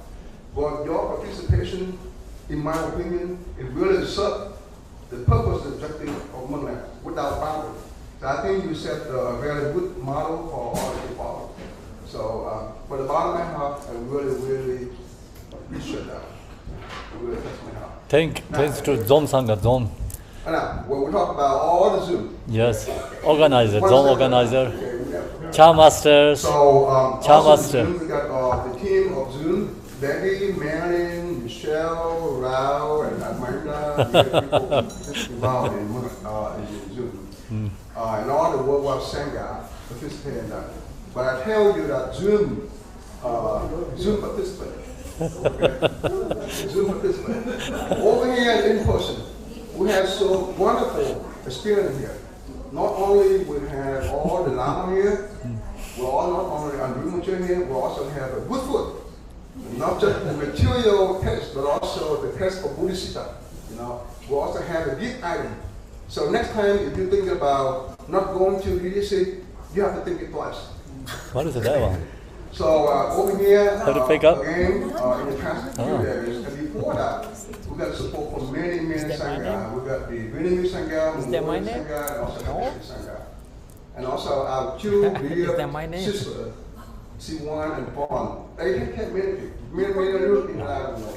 but your participation, in my opinion, it really serves the purpose and objective of Monlam without boundary. So I think you set a very good model for all to follow. So, for the bottom of my heart, I really appreciate that. Really touched my heart. Thanks to Zom Sangha, Zom. Now, when we talk about all the Zoom. Yes, organizer, What is Zom that? organizer, Okay, we have- Cha Masters. So, Cha also Master. Zoom, we got the team of Zoom, Becky, Marilyn, Michelle, Rao, and Amanda. We got people involved in Zoom. And all the worldwide Sangha participate in that. But I tell you that Zoom participant. Okay? Zoom participant. Over here in person, we have so wonderful experience here. Not only we have all the Lama here, we all not only on Rinpoche here, we also have a good food. Not just the material test, but also the test of Buddhista. We also have a gift item. So next time, if you think about not going to leadership, you have to think it twice. What is that one? So over here, How to pick up? again, in the past few days, and before that, we got support from many Sangha. We got the Vietnamese Sangha, Mongolian Sangha, and also the Russian Sangha. And also our two dear sisters, C1 and Paul. They take care of many everything I don't know.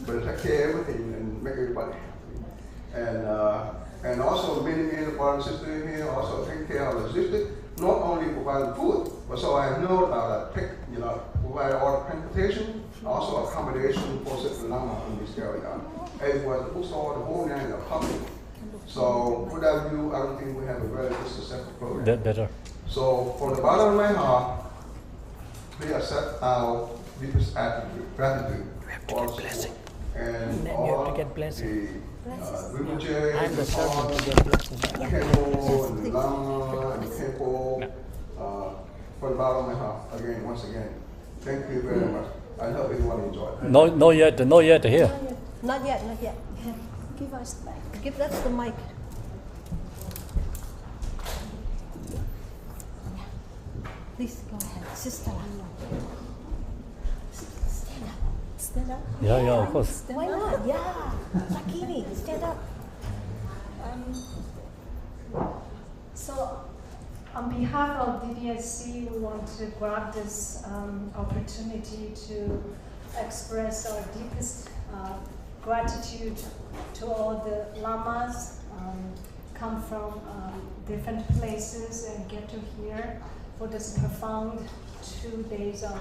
But they take care of everything and make everybody happy. And also many brothers and sisters here also take care of the logistics, not only provide food, but so I know about provide all the transportation, also accommodation for the Lama in this area. As well as the bookstore, the whole land, the public. So without you, I don't think we have a very successful program. That better. So from the bottom of my heart, we accept our deepest gratitude for our support. And all the Rinpoche, I'm the servant to get blessing. Kempo, and the Lama, and the Kempo, from the bottom of my heart, once again, thank you very much. I hope everyone enjoyed. No yet here. Not yet. Give us back. That's the mic. Please go ahead. Sister. Stand up. Yeah, of course. Why not? Yeah. Sakini, stand up. So, on behalf of DDSC, we want to grab this opportunity to express our deepest gratitude to all the lamas come from different places and get to hear for this profound 2 days of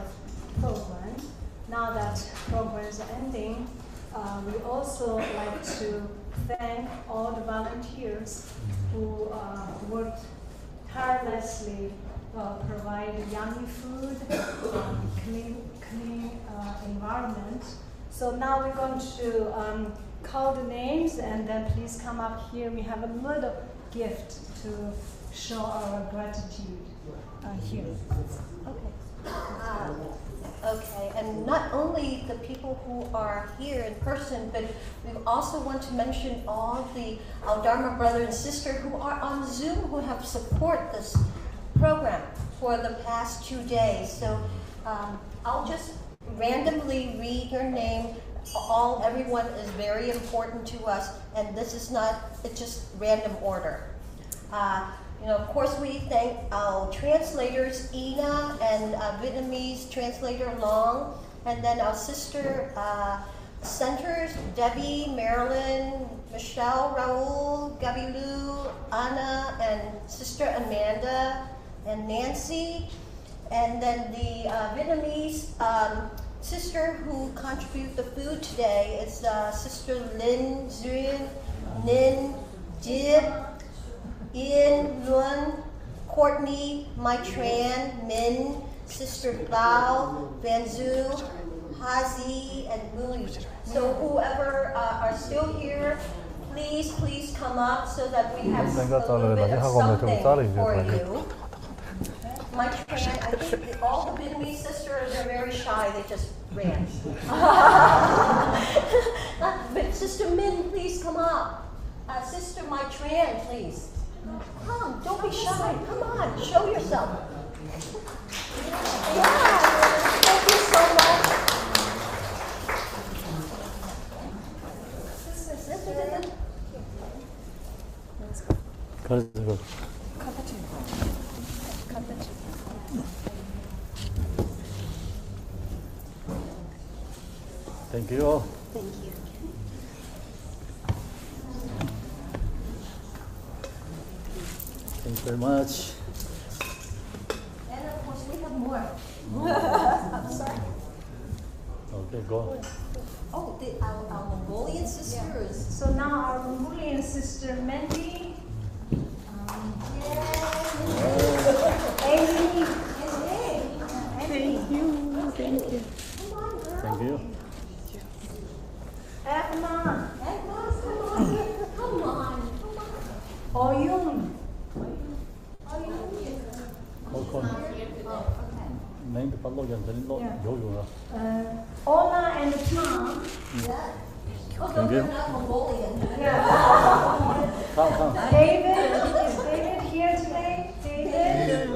program. Now that program is ending, we also like to thank all the volunteers who worked tirelessly provide yummy food, clean environment. So now we're going to call the names, and then please come up here. We have a little gift to show our gratitude here. Okay, and not only the people who are here in person, but we also want to mention all our Dharma brother and sister who are on Zoom who have support this program for the past 2 days. So I'll just randomly read your name. Everyone is very important to us, and this is it's just random order. Of course, we thank our translators, Ina, and Vietnamese translator Long, and then our sister centers, Debbie, Marilyn, Michelle, Raul, Gabi Lu, Anna, and sister Amanda, and Nancy, and then the Vietnamese sister who contribute the food today is Sister Lin Nguyen, Ninh Dib, Ian Luan, Courtney, Mai Tran, Min, Sister Bao, Van Zhu, Hazi, and Muli. So whoever are still here, please come up so that we have a little bit of something for you. Mai Tran, I think all the Vietnamese sisters are very shy, they just ran. But Sister Min, please come up. Sister Mai Tran, please. Come, don't be shy. Come on, show yourself. Yeah, thank you so much. Thank you all. Thank you. Thank you very much. And of course, we have more. I'm sorry. Okay, go. Oh, our Mongolian sisters. So now our Mongolian sister Mandy, Amy, Thank you. Thank you. Thank you. Edna, Come on. Oyun, Name the follow again. Ola and Tom. Thank you. Not Mongolian. Come. David, is David here today? David?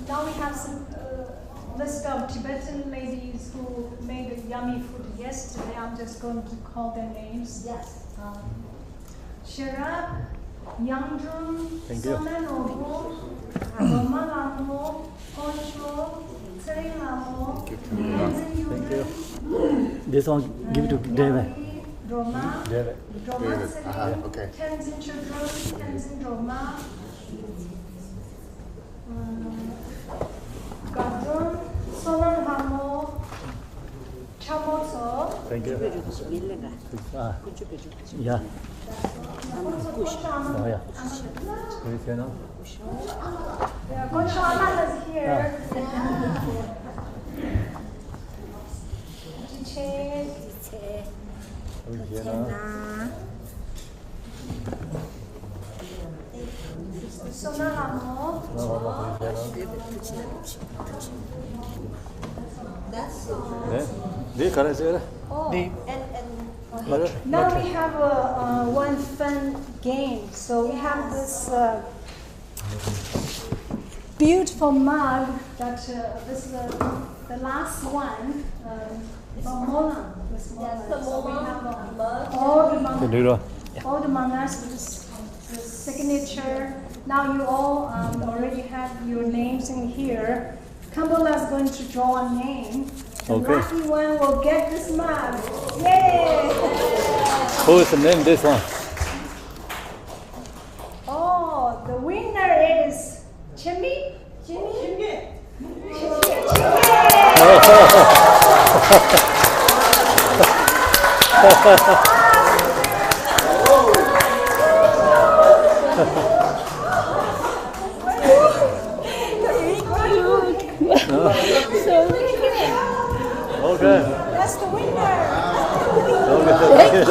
Now we have some list of Tibetan ladies who made yummy food yesterday. I'm just going to call their names. Yes. Sherab, Yangdrum, Thank you. Somen Ogo, Monlam, Poncho, Thank you. This one, give it to David. Roma. David. Okay. Tenzin children, Tenzin Roma. Garchen, Sonan Hamo, Chamoso. Thank you. Yeah. Oh, yeah. Very fair now. Yeah, Gonchana is here. Chiche. Very fair now. Sonan Hamo. That's all. This color is good. Oh, and Now we have one fun game. So we have this beautiful mug that this is the last one from Monlam. that's the Monlam mug. All the monks, the signature. Now you all already have your names in here. Kambola is going to draw a name. The lucky one will get this mug. Yay! Who is the name this one? Oh, the winner is Jimmy. Jimmy. Okay. That's the winner. Thank you.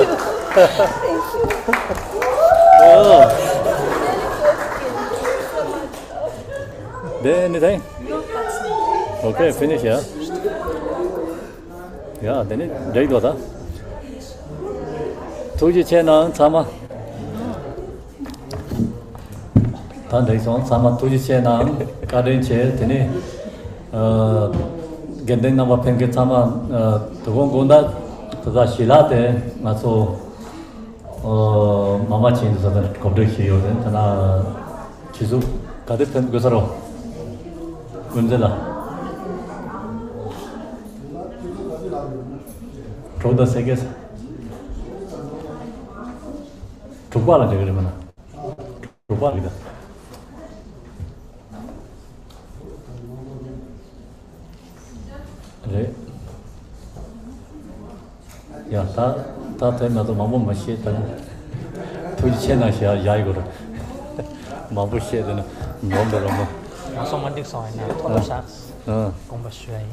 Oh. Then anything? Okay, finish, yeah. Yeah, then it ready to that. Tuji chena sama. Tan dei son sama tuji chena kaden che tene gendeng nama pengke sama tukong gonda tata shilate maso mama chin sa ben kopde chiyo den tana chizu kade pen gosaro unjela troda seges tukwala de mana tukwala da 네. 야, 다 되면도 마음 맛이 되는. 도지 채나시야 야이거를. 마음 맛이 되는. 너무 nó xong anh được sỏi nào thoát sát 어. con bà xoay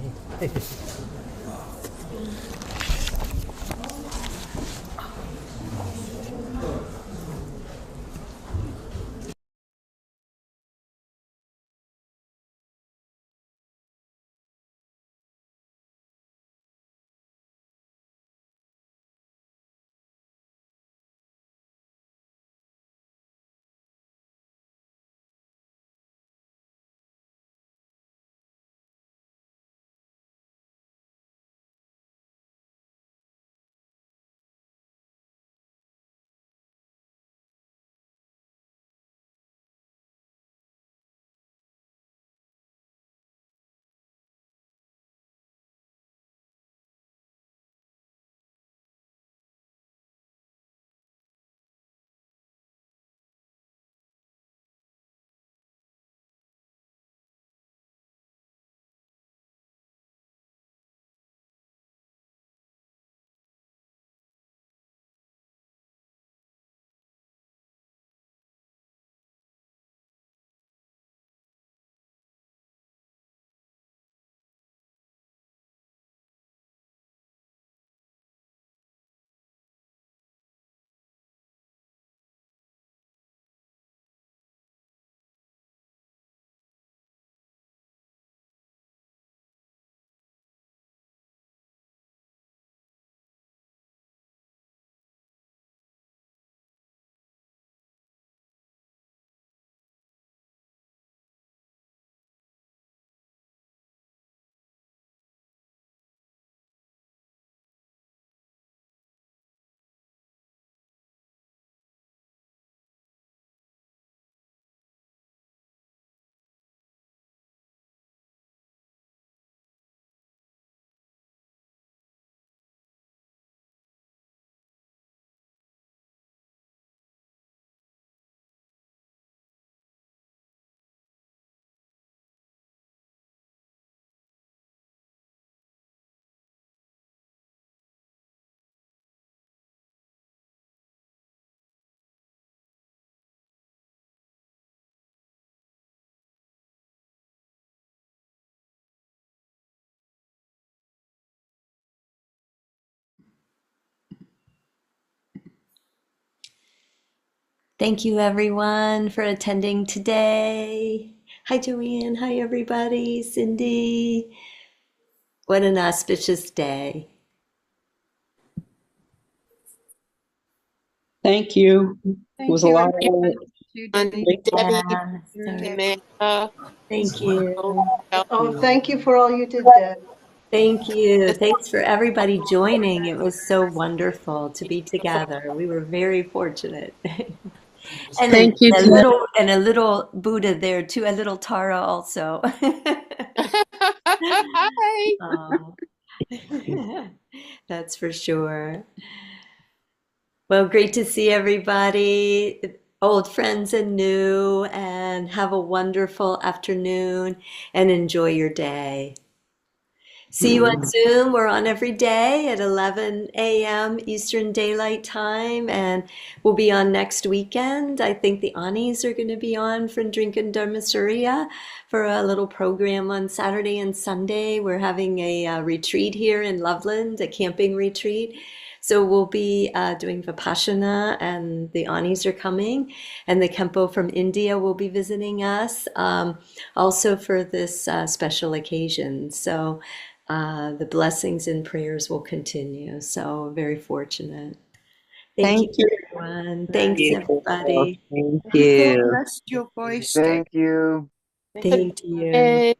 Thank you, everyone, for attending today. Hi, Joanne. Hi, everybody. Cindy. What an auspicious day. Thank you. It was a lot of work. Thank you. Oh, thank you for all you did, Deb. Thank you. Thanks for everybody joining. It was so wonderful to be together. We were very fortunate. And Thank you, a Tina. little Buddha there too, a little Tara also. Hi. Oh. That's for sure. Well, great to see everybody, old friends and new, and have a wonderful afternoon and enjoy your day. See you on Zoom. We're on every day at 11 a.m. Eastern Daylight Time, and we'll be on next weekend. I think the Anis are going to be on from Drikung Dharmasuriya for a little program on Saturday and Sunday. We're having a retreat here in Loveland, a camping retreat. So we'll be doing Vipassana, and the Anis are coming, and the Kempo from India will be visiting us also for this special occasion. So the blessings and prayers will continue. So very fortunate. Thank you, everyone. Thanks, everybody. Thank you. Rest your voice. Thank you. Thank you.